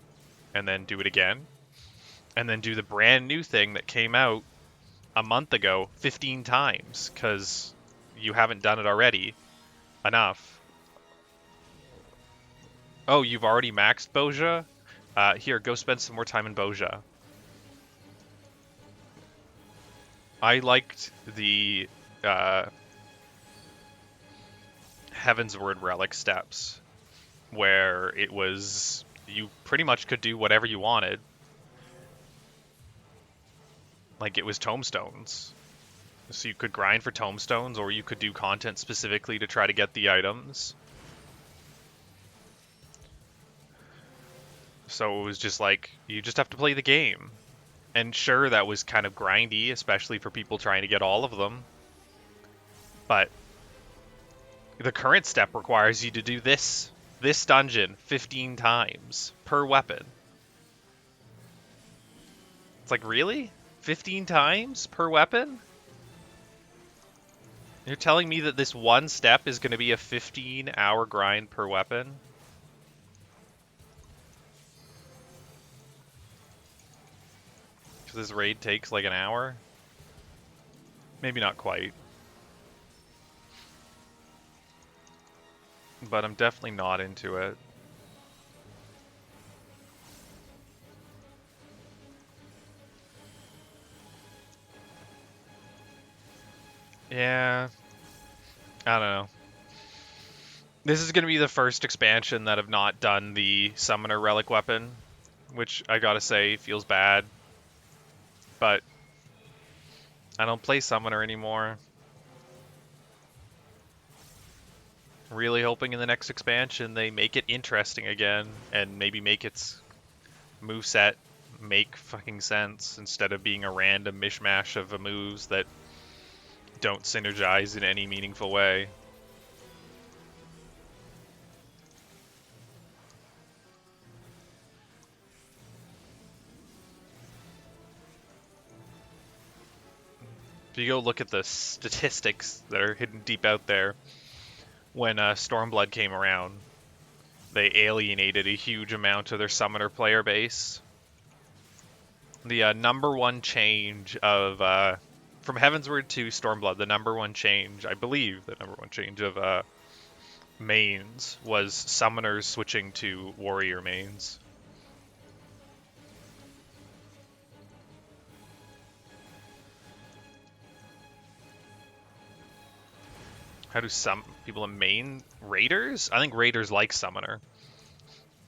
And then do it again. And then do the brand new thing that came out a month ago 15 times, because you haven't done it already enough. Oh, you've already maxed Bozja? Here, go spend some more time in Bozja. I liked the Heavensward relic steps, where it was, you pretty much could do whatever you wanted. Like, it was tomestones. So you could grind for tomestones, or you could do content specifically to try to get the items. So it was just like, you just have to play the game. And sure, that was kind of grindy, especially for people trying to get all of them. But the current step requires you to do this dungeon 15 times per weapon. It's like, really? 15 times per weapon? You're telling me that this one step is going to be a 15-hour grind per weapon? This raid takes like an hour? Maybe not quite. But I'm definitely not into it. Yeah. I don't know. This is going to be the first expansion that I've not done the Summoner Relic weapon, which I gotta say feels bad. But I don't play Summoner anymore. Really hoping in the next expansion they make it interesting again, and maybe make its moveset make fucking sense instead of being a random mishmash of moves that don't synergize in any meaningful way. If you go look at the statistics that are hidden deep out there, when Stormblood came around, they alienated a huge amount of their Summoner player base. The number one change of from Heavensward to Stormblood, the number one change, I believe, the number one change of mains was Summoners switching to Warrior mains. How do some people main Raiders? I think Raiders like Summoner.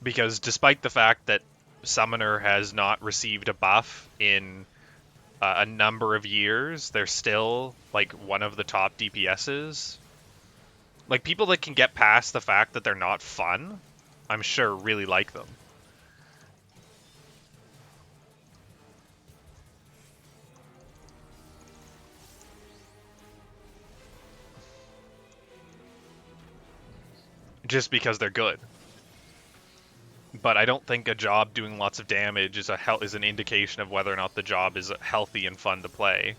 Because despite the fact that Summoner has not received a buff in a number of years, they're still like one of the top DPSs. Like, people that can get past the fact that they're not fun, I'm sure really like them. just because they're good. But I don't think a job doing lots of damage is is an indication of whether or not the job is healthy and fun to play.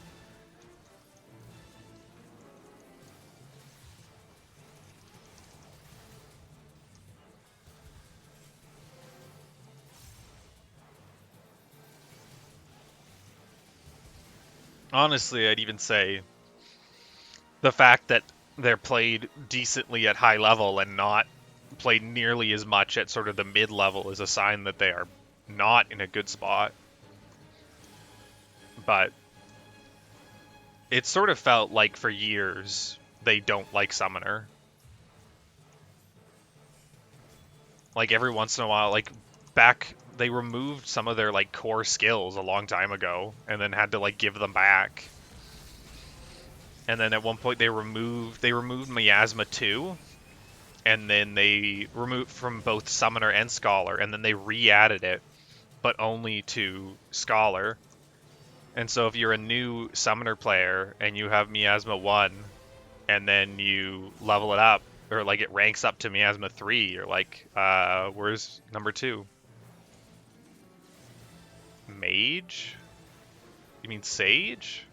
Honestly, I'd even say the fact that they're played decently at high level and not played nearly as much at sort of the mid level is a sign that they are not in a good spot. But it sort of felt like for years they don't like Summoner. Like every once in a while, like back, they removed some of their like core skills a long time ago and then had to like give them back. And then at one point they removed Miasma 2, and then they removed from both Summoner and Scholar, and then they re-added it, but only to Scholar. And so if you're a new Summoner player and you have Miasma 1, and then you level it up, or like it ranks up to Miasma 3, you're like, where's number 2? Mage? You mean Sage?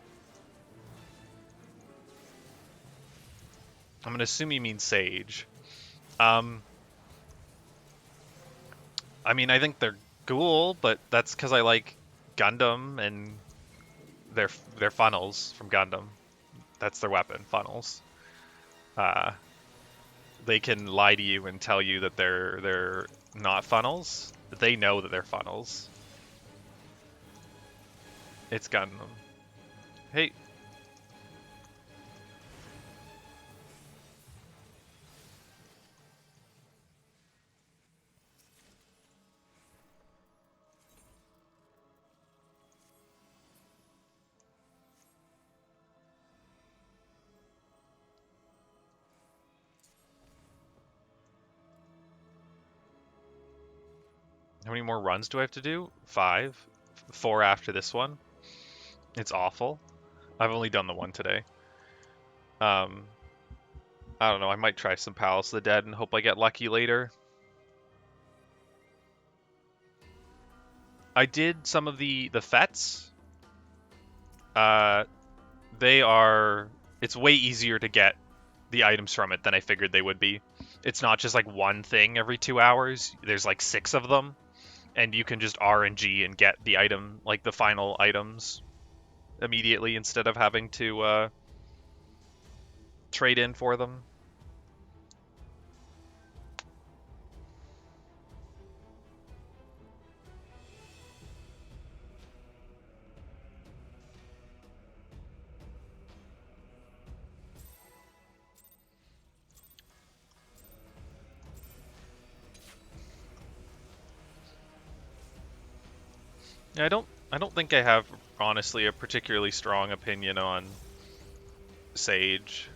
I'm gonna assume you mean Sage. I mean, I think they're cool, but that's because I like Gundam and their funnels from Gundam. That's their weapon, funnels. They can lie to you and tell you that they're not funnels, but they know that they're funnels. It's Gundam. Hey. How many more runs do I have to do? 5. 4 after this one. It's awful. I've only done the one today. I don't know, I might try some Palace of the Dead and hope I get lucky later. I did some of the Fets. It's way easier to get the items from it than I figured they would be. It's not just like one thing every 2 hours. There's like 6 of them, and you can just RNG and get the item, like the final items, immediately instead of having to trade in for them. I don't think I have honestly a particularly strong opinion on Sage.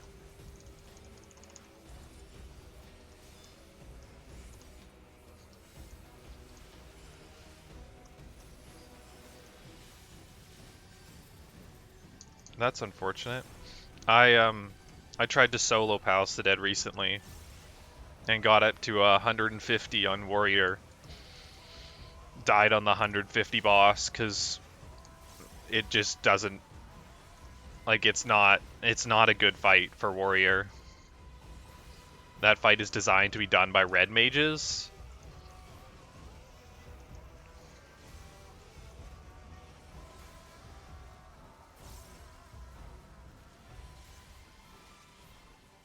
That's unfortunate. I tried to solo Palace of the Dead recently and got up to 150 on Warrior. Died on the 150 boss because it just doesn't, like, it's not a good fight for Warrior. That fight is designed to be done by red mages.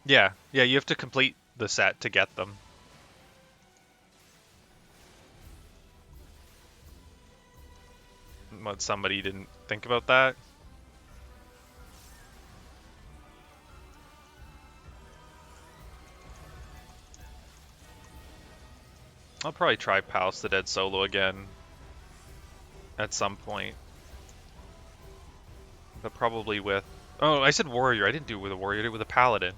Yeah, you have to complete the set to get them. What, somebody didn't think about that? I'll probably try Palace of the Dead solo again at some point. But probably with... Oh, I said Warrior. I didn't do it with a Warrior. I did it with a Paladin.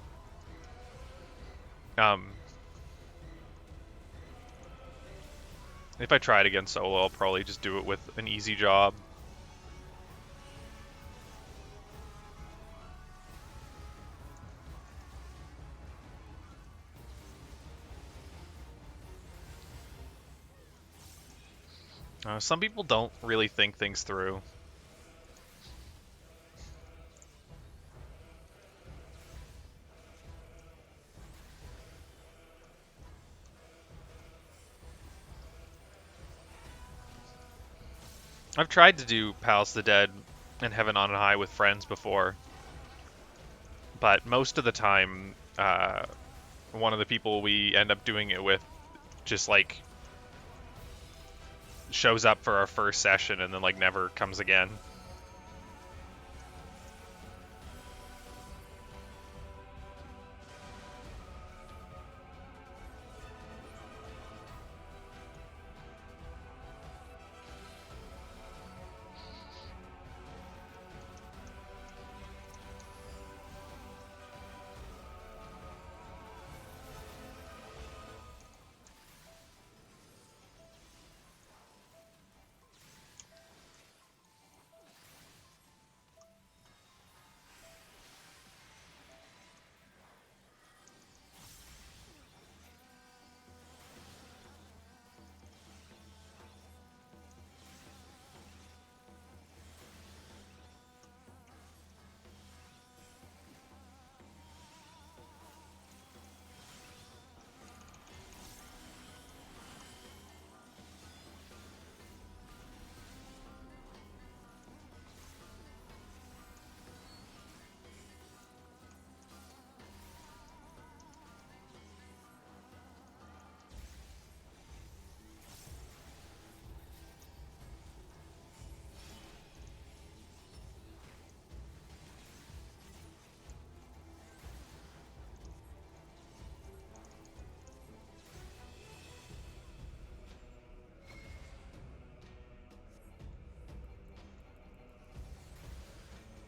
If I try it again solo, I'll probably just do it with an easy job. Some people don't really think things through. I've tried to do Palace of the Dead and Heaven on High with friends before, but most of the time, one of the people we end up doing it with just like shows up for our first session and then like never comes again.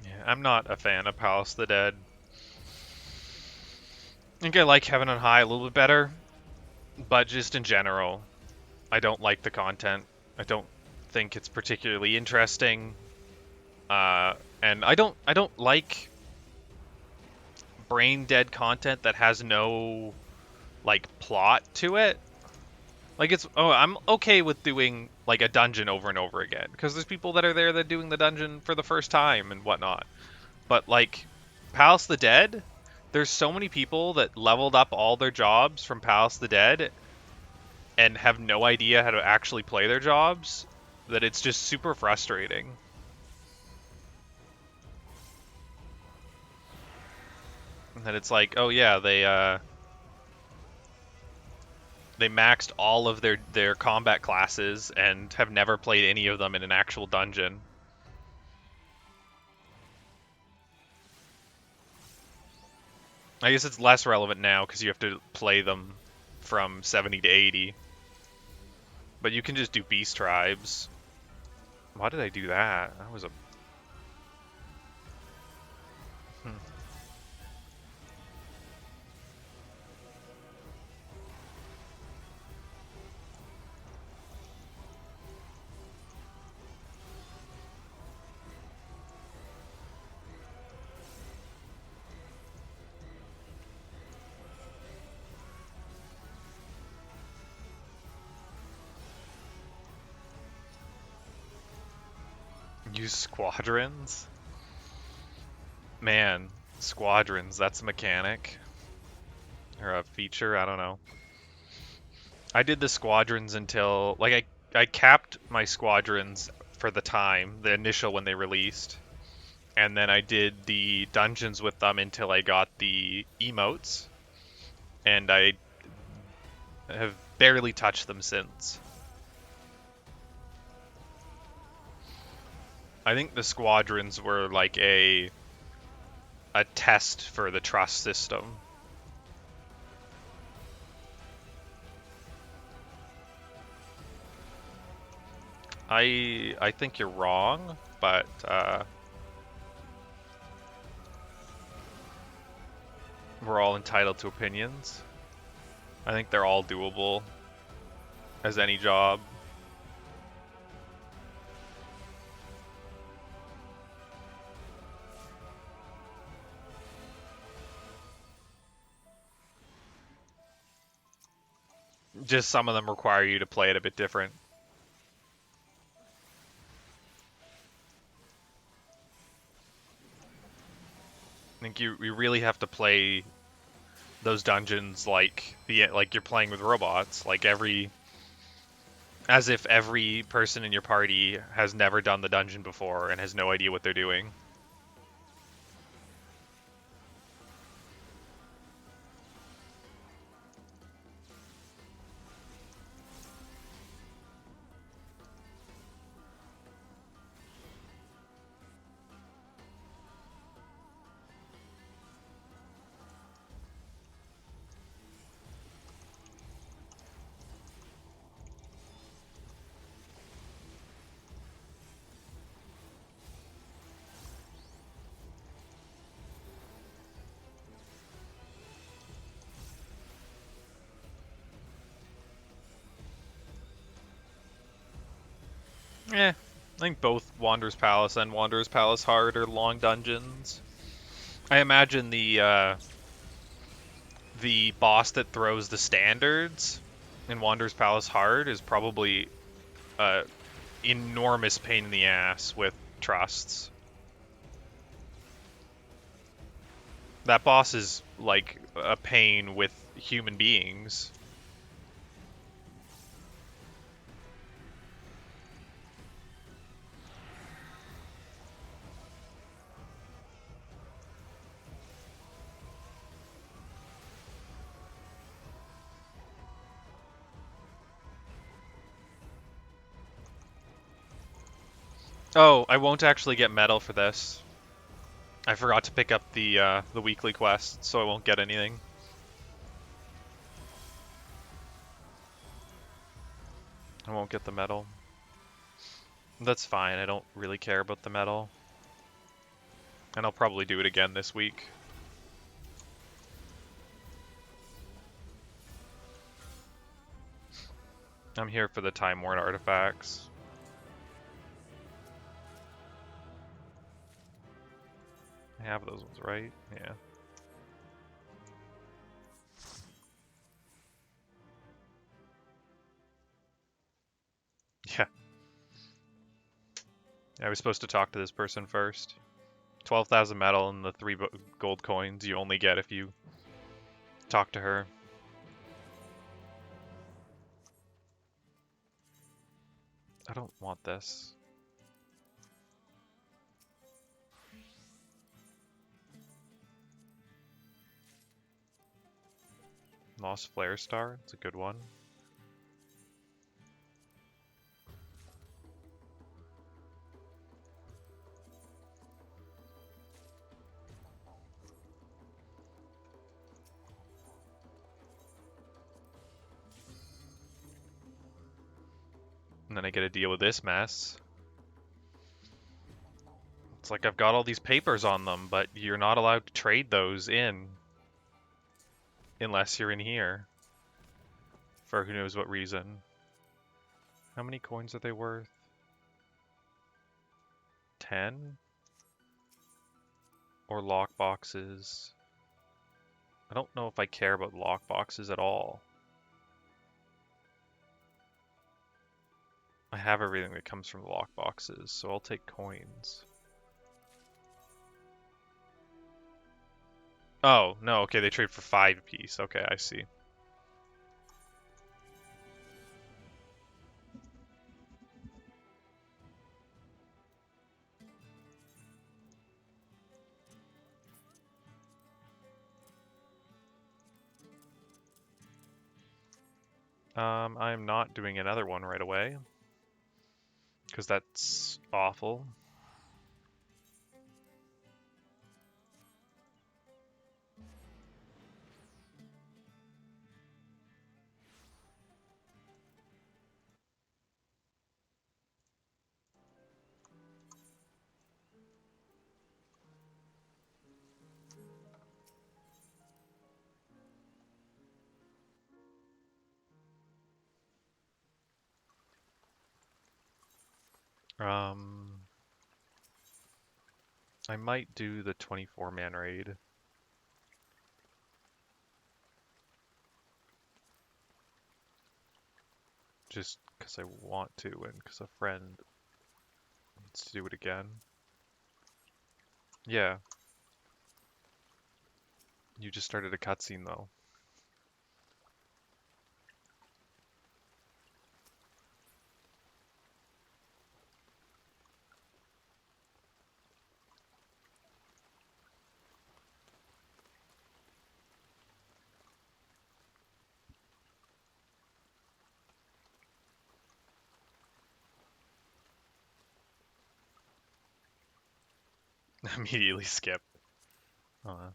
Yeah, I'm not a fan of Palace of the Dead. I think I like Heaven on High a little bit better, but just in general, I don't like the content. I don't think it's particularly interesting, and I don't like brain dead content that has no like plot to it. Like I'm okay with doing like a dungeon over and over again because there's people that are there that are doing the dungeon for the first time and whatnot. But like Palace of the Dead, there's so many people that leveled up all their jobs from Palace of the Dead and have no idea how to actually play their jobs that it's just super frustrating. And that it's like, oh yeah, they maxed all of their combat classes and have never played any of them in an actual dungeon. I guess it's less relevant now because you have to play them from 70 to 80. But you can just do beast tribes. Why did I do that? That was a... Hmm. Use squadrons? Man, squadrons, that's a mechanic. Or a feature, I don't know. I did the squadrons until... Like, I capped my squadrons for the time, the initial when they released. And then I did the dungeons with them until I got the emotes. And I have barely touched them since. I think the squadrons were like a test for the trust system. I think you're wrong, but we're all entitled to opinions. I think they're all doable as any job. Just some of them require you to play it a bit different. Like you really have to play those dungeons like you're playing with robots, like as if every person in your party has never done the dungeon before and has no idea what they're doing. Eh, I think both Wanderer's Palace and Wanderer's Palace Hard are long dungeons. I imagine the boss that throws the standards in Wanderer's Palace Hard is probably a enormous pain in the ass with trusts. That boss is like a pain with human beings. Oh, I won't actually get medal for this. I forgot to pick up the weekly quest, so I won't get anything. I won't get the medal. That's fine, I don't really care about the medal. And I'll probably do it again this week. I'm here for the Time Worn artifacts. I have those ones, right? Yeah. Yeah. I was supposed to talk to this person first. 12,000 metal and the 3 gold coins you only get if you talk to her. I don't want this. Lost Flare Star, it's a good one. And then I get to deal with this mess. It's like I've got all these papers on them, but you're not allowed to trade those in. Unless you're in here. For who knows what reason. How many coins are they worth? 10? Or lock boxes? I don't know if I care about lock boxes at all. I have everything that comes from lock boxes, so I'll take coins. Oh, no, okay, they trade for 5 apiece. Okay, I see. I'm not doing another one right away. Because that's awful. I might do the 24-man raid. Just because I want to and because a friend needs to do it again. Yeah. You just started a cutscene though. Immediately skip. Uh,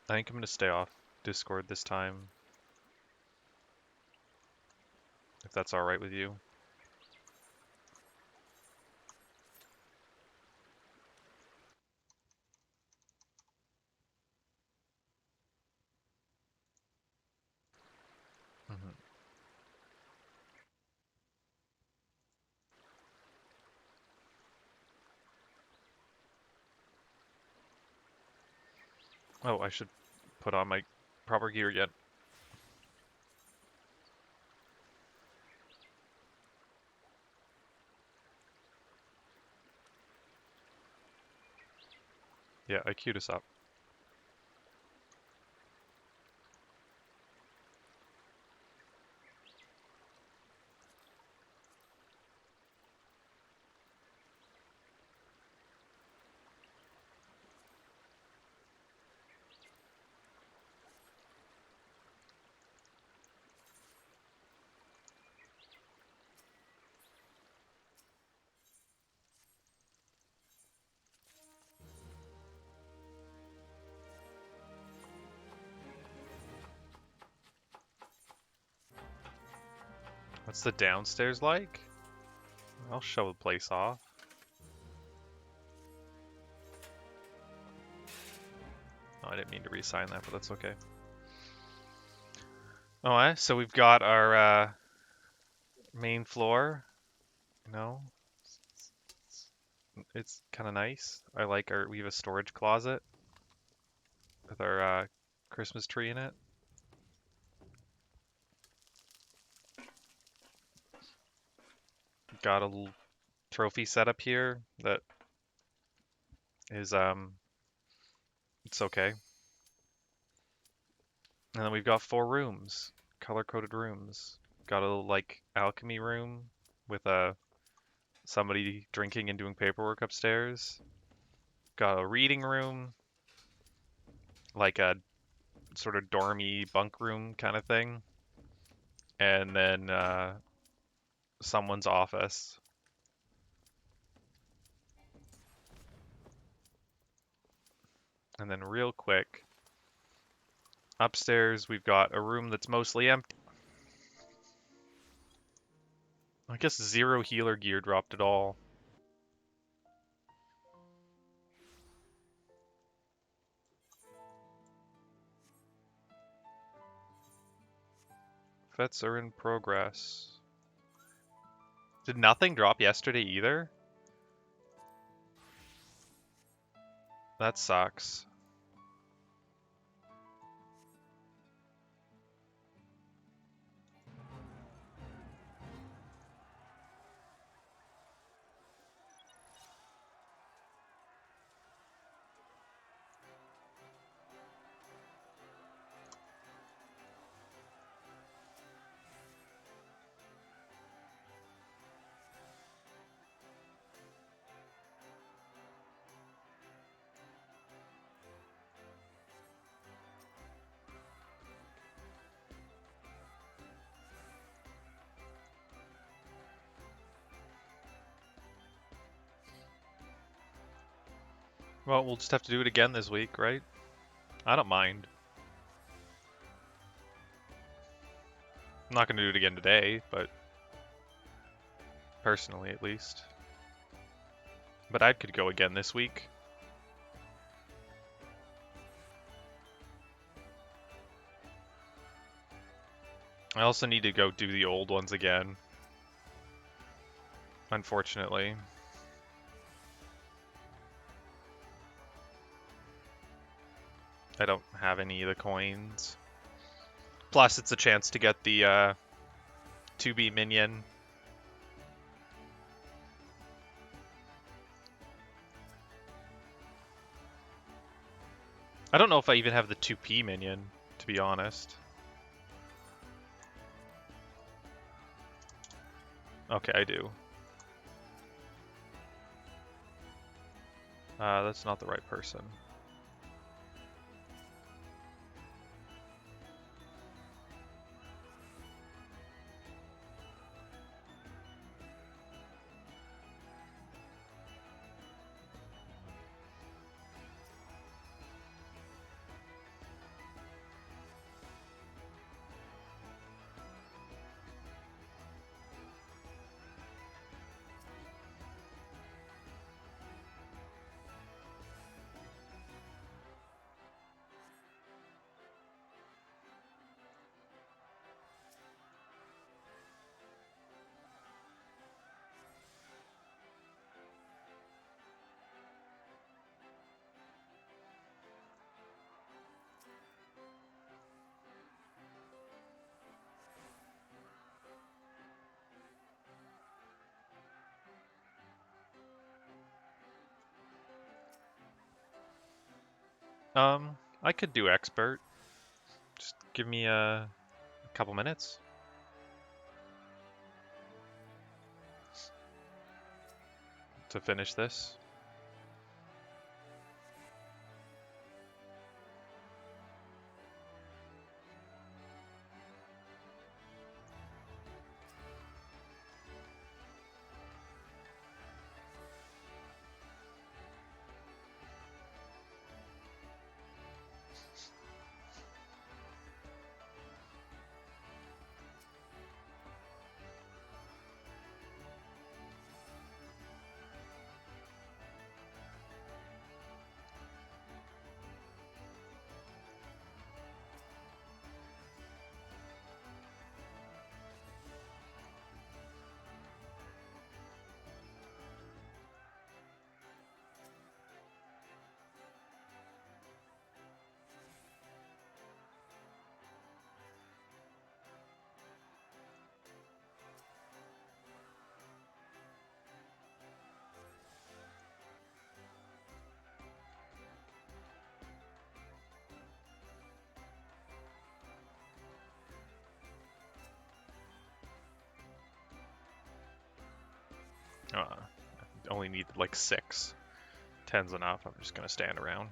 I think I'm gonna stay off Discord this time, if that's alright with you. Mhm. Oh, I should put on my proper gear again. Yeah, I queued us up. What's the downstairs like? I'll show the place off. Oh, I didn't mean to re-sign that, but that's okay. Alright, so we've got our main floor. No, it's kind of nice. I like we have a storage closet with our Christmas tree in it. Got a little trophy setup here that is it's okay. And then we've got 4 rooms, color-coded rooms. Got a little like alchemy room with somebody drinking and doing paperwork upstairs. Got a reading room, like a sort of dormy bunk room kind of thing. And then someone's office. And then real quick, upstairs we've got a room that's mostly empty. I guess 0 healer gear dropped at all. Fets are in progress. Did nothing drop yesterday either? That sucks. Well, we'll just have to do it again this week, right? I don't mind. I'm not going to do it again today, but personally at least. But I could go again this week. I also need to go do the old ones again. Unfortunately. I don't have any of the coins. Plus, it's a chance to get the 2B minion. I don't know if I even have the 2P minion, to be honest. Okay, I do. That's not the right person. I could do expert. Just give me a couple minutes to finish this. Only need like 6. 10's enough. I'm just gonna stand around.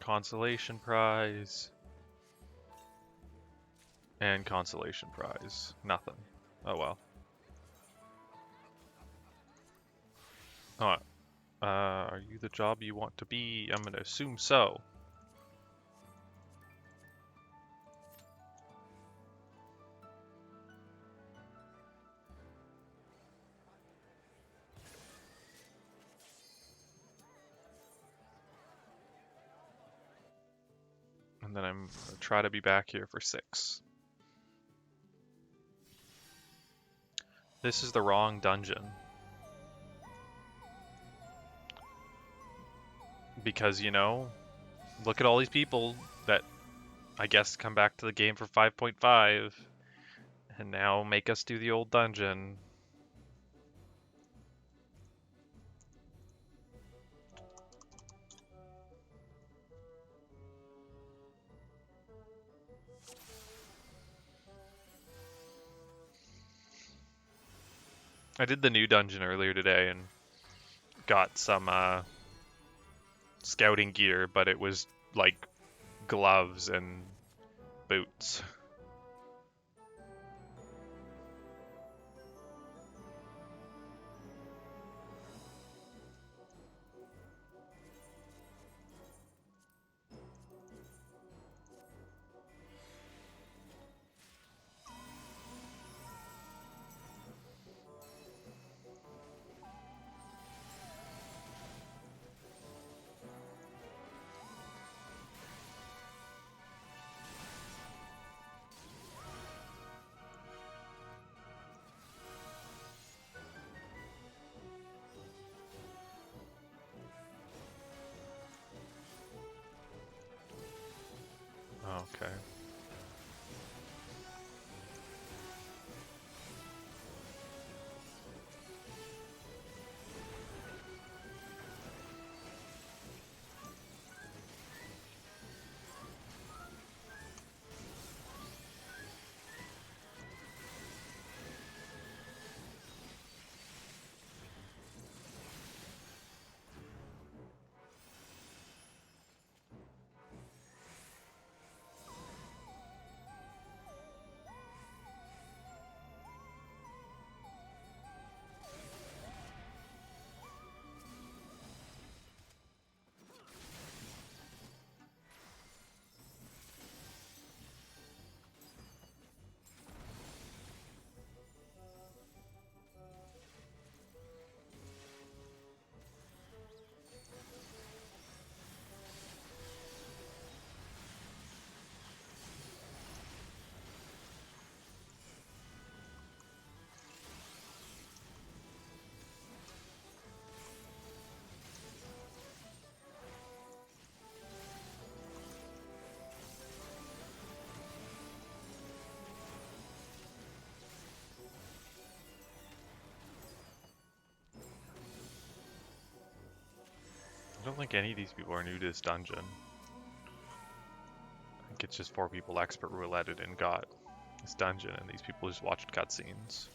Consolation prize. And consolation prize. Nothing. Oh well. Oh, are you the job you want to be? I'm gonna assume so. And then I'm gonna try to be back here for 6. This is the wrong dungeon. Because, you know, look at all these people that I guess come back to the game for 5.5 and now make us do the old dungeon. I did the new dungeon earlier today and got some scouting gear, but it was like gloves and boots. Okay. I don't think any of these people are new to this dungeon. I think it's just 4 people expert rouletted and got this dungeon, and these people just watched cutscenes.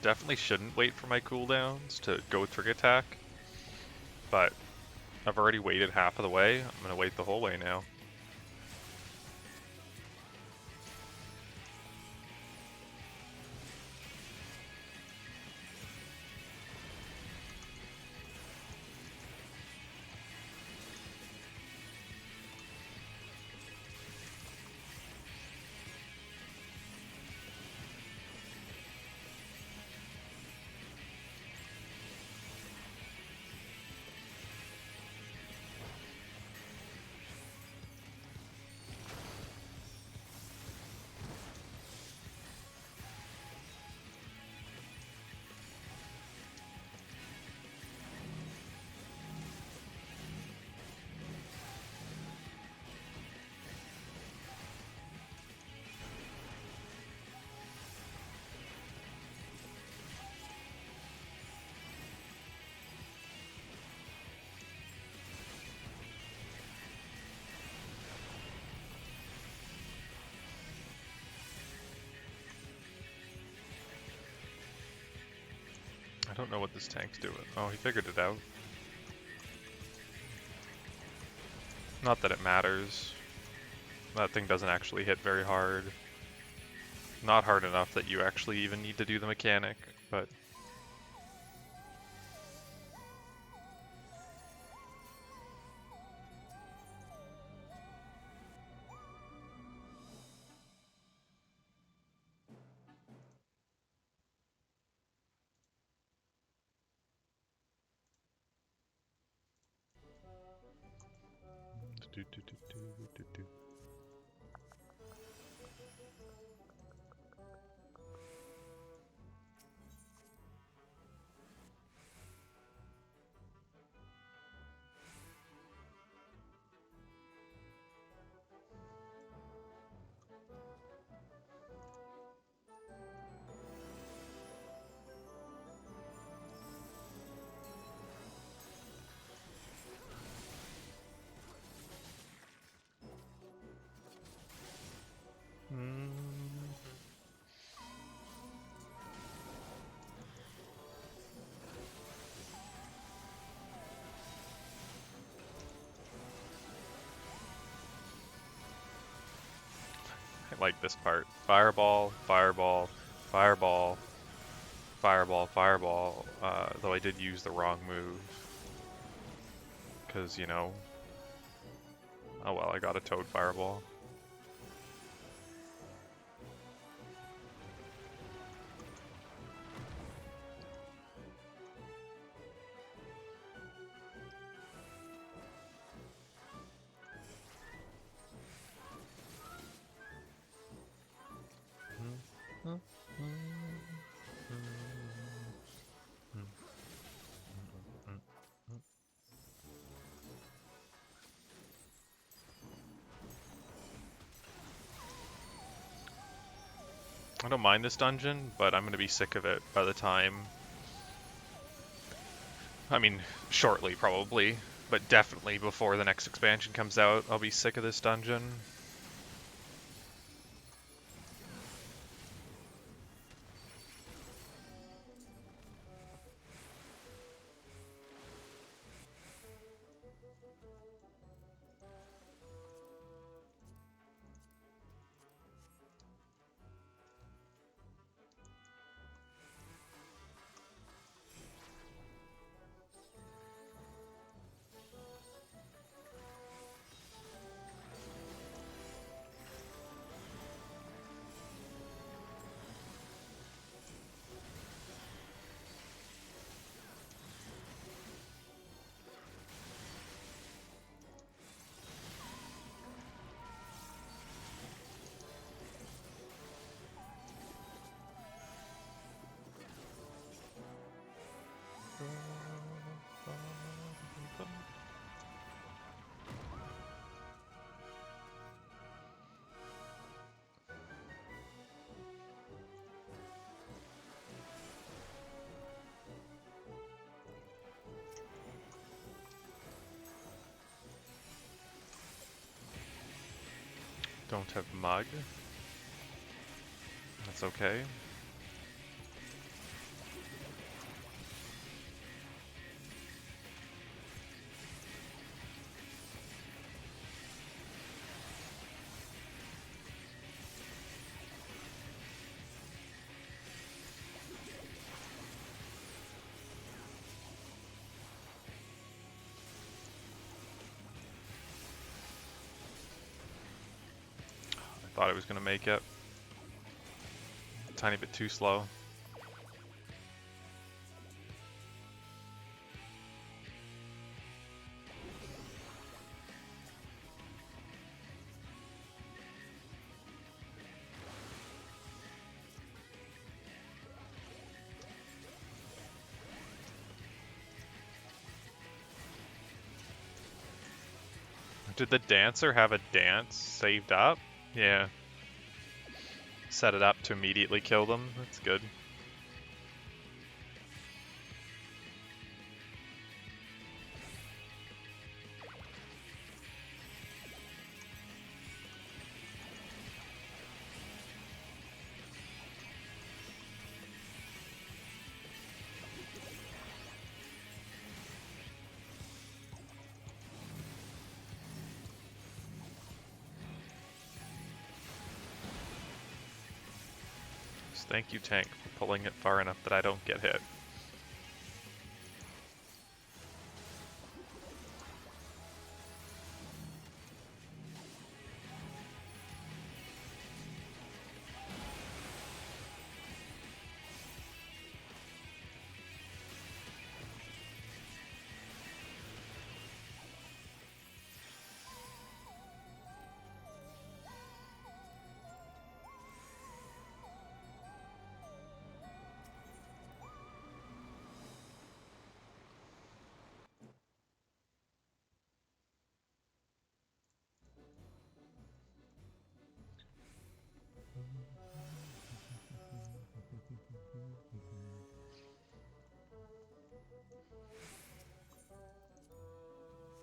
Definitely shouldn't wait for my cooldowns to go trick attack, but I've already waited half of the way. I'm gonna wait the whole way now. I don't know what this tank's doing. Oh, he figured it out. Not that it matters. That thing doesn't actually hit very hard. Not hard enough that you actually even need to do the mechanic, but... I like this part. Fireball, fireball, fireball, fireball, fireball. Though I did use the wrong move. Because, you know... Oh well, I got a Toad Fireball. I don't mind this dungeon, but I'm going to be sick of it by the time... I mean, shortly probably, but definitely before the next expansion comes out, I'll be sick of this dungeon. Don't have Mug. That's okay. Thought I was going to make it. A tiny bit too slow. Did the dancer have a dance saved up? Yeah. Set it up to immediately kill them. That's good. Thank you, tank, for pulling it far enough that I don't get hit.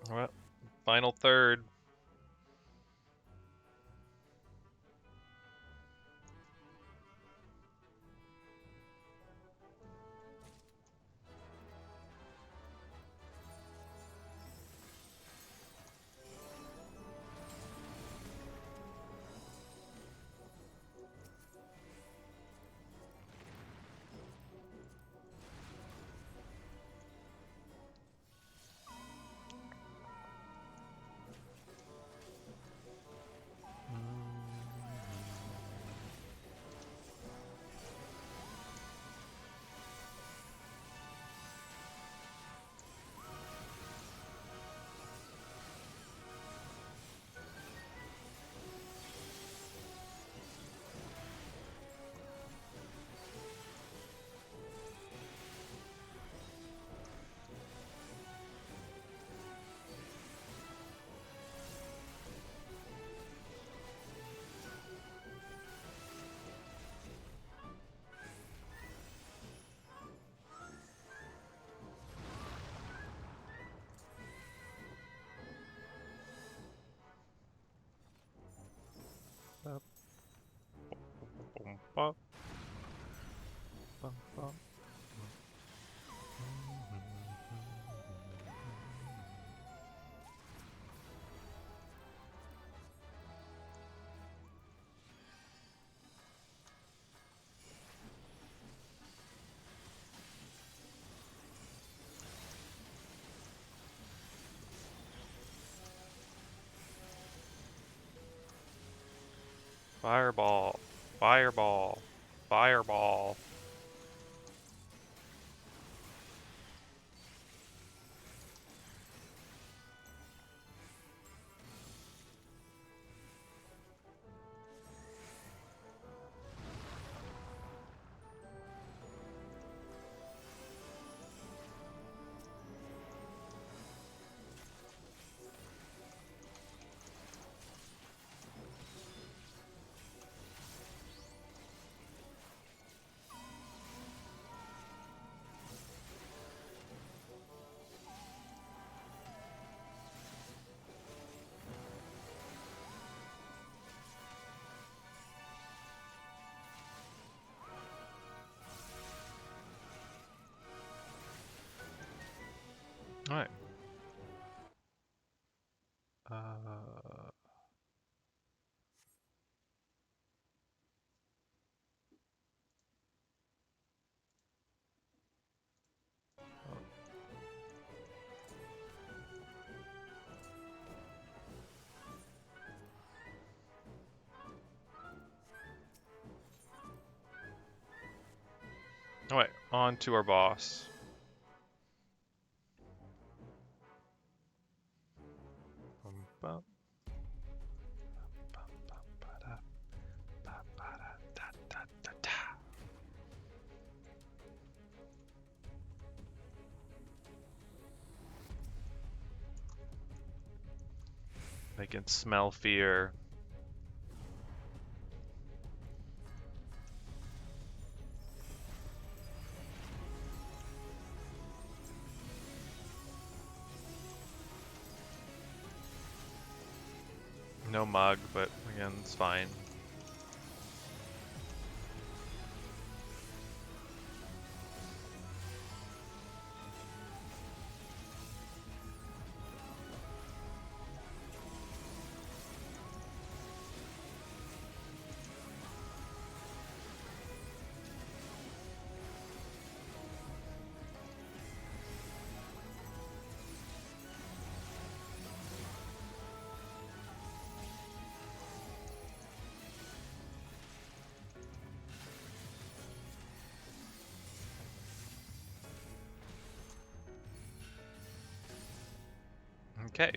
Well, final third. Bum, bum, bum, bum. Fireball, fireball, fireball. All right. Uh, all right. On to our boss. Bum, bum, bum, bum, ba-da, ba, ba-da, da, da, da, da. They can smell fear. No mug, but again, it's fine. Okay.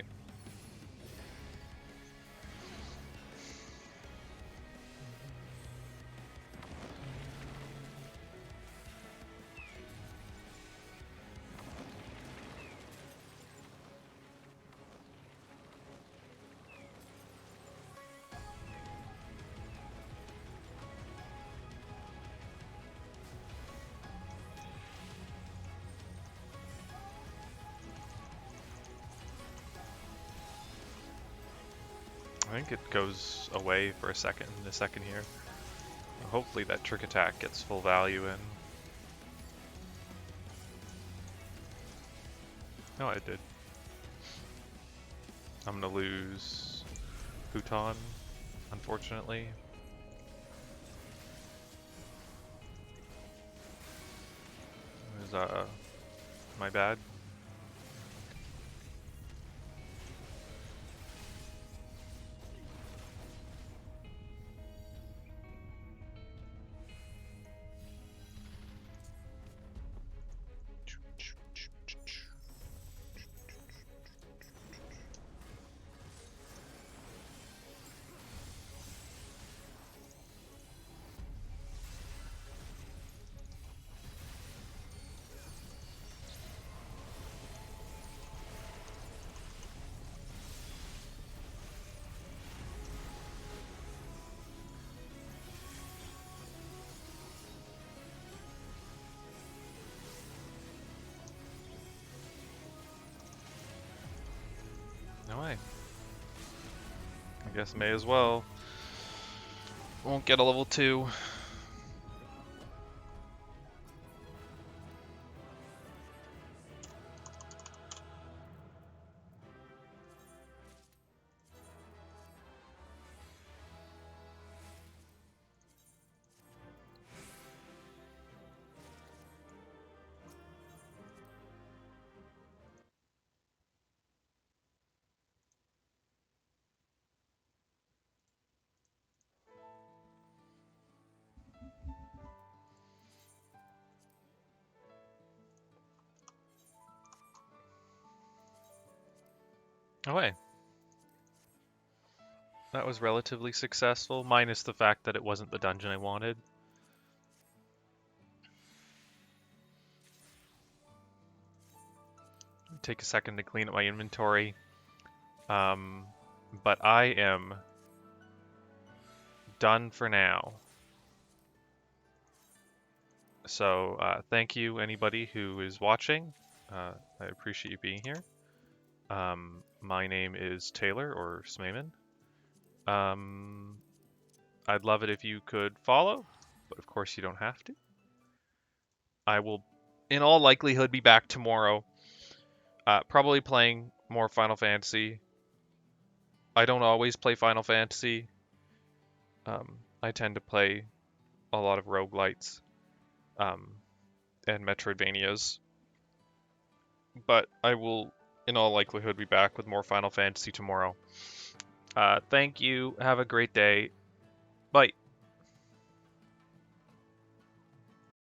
I think it goes away for a second here. Hopefully that trick attack gets full value in. No, I did. I'm gonna lose Huton, unfortunately. Is my bad? No way. I guess may as well. Won't get a level 2. No way. That was relatively successful, minus the fact that it wasn't the dungeon I wanted. Take a second to clean up my inventory. But I am done for now. So thank you, anybody who is watching. I appreciate you being here. My name is Taylor, or Smayman. I'd love it if you could follow, but of course you don't have to. I will, in all likelihood, be back tomorrow. Probably playing more Final Fantasy. I don't always play Final Fantasy. I tend to play a lot of roguelites and Metroidvanias. But I will, in all likelihood, be back with more Final Fantasy tomorrow. Thank you. Have a great day. Bye.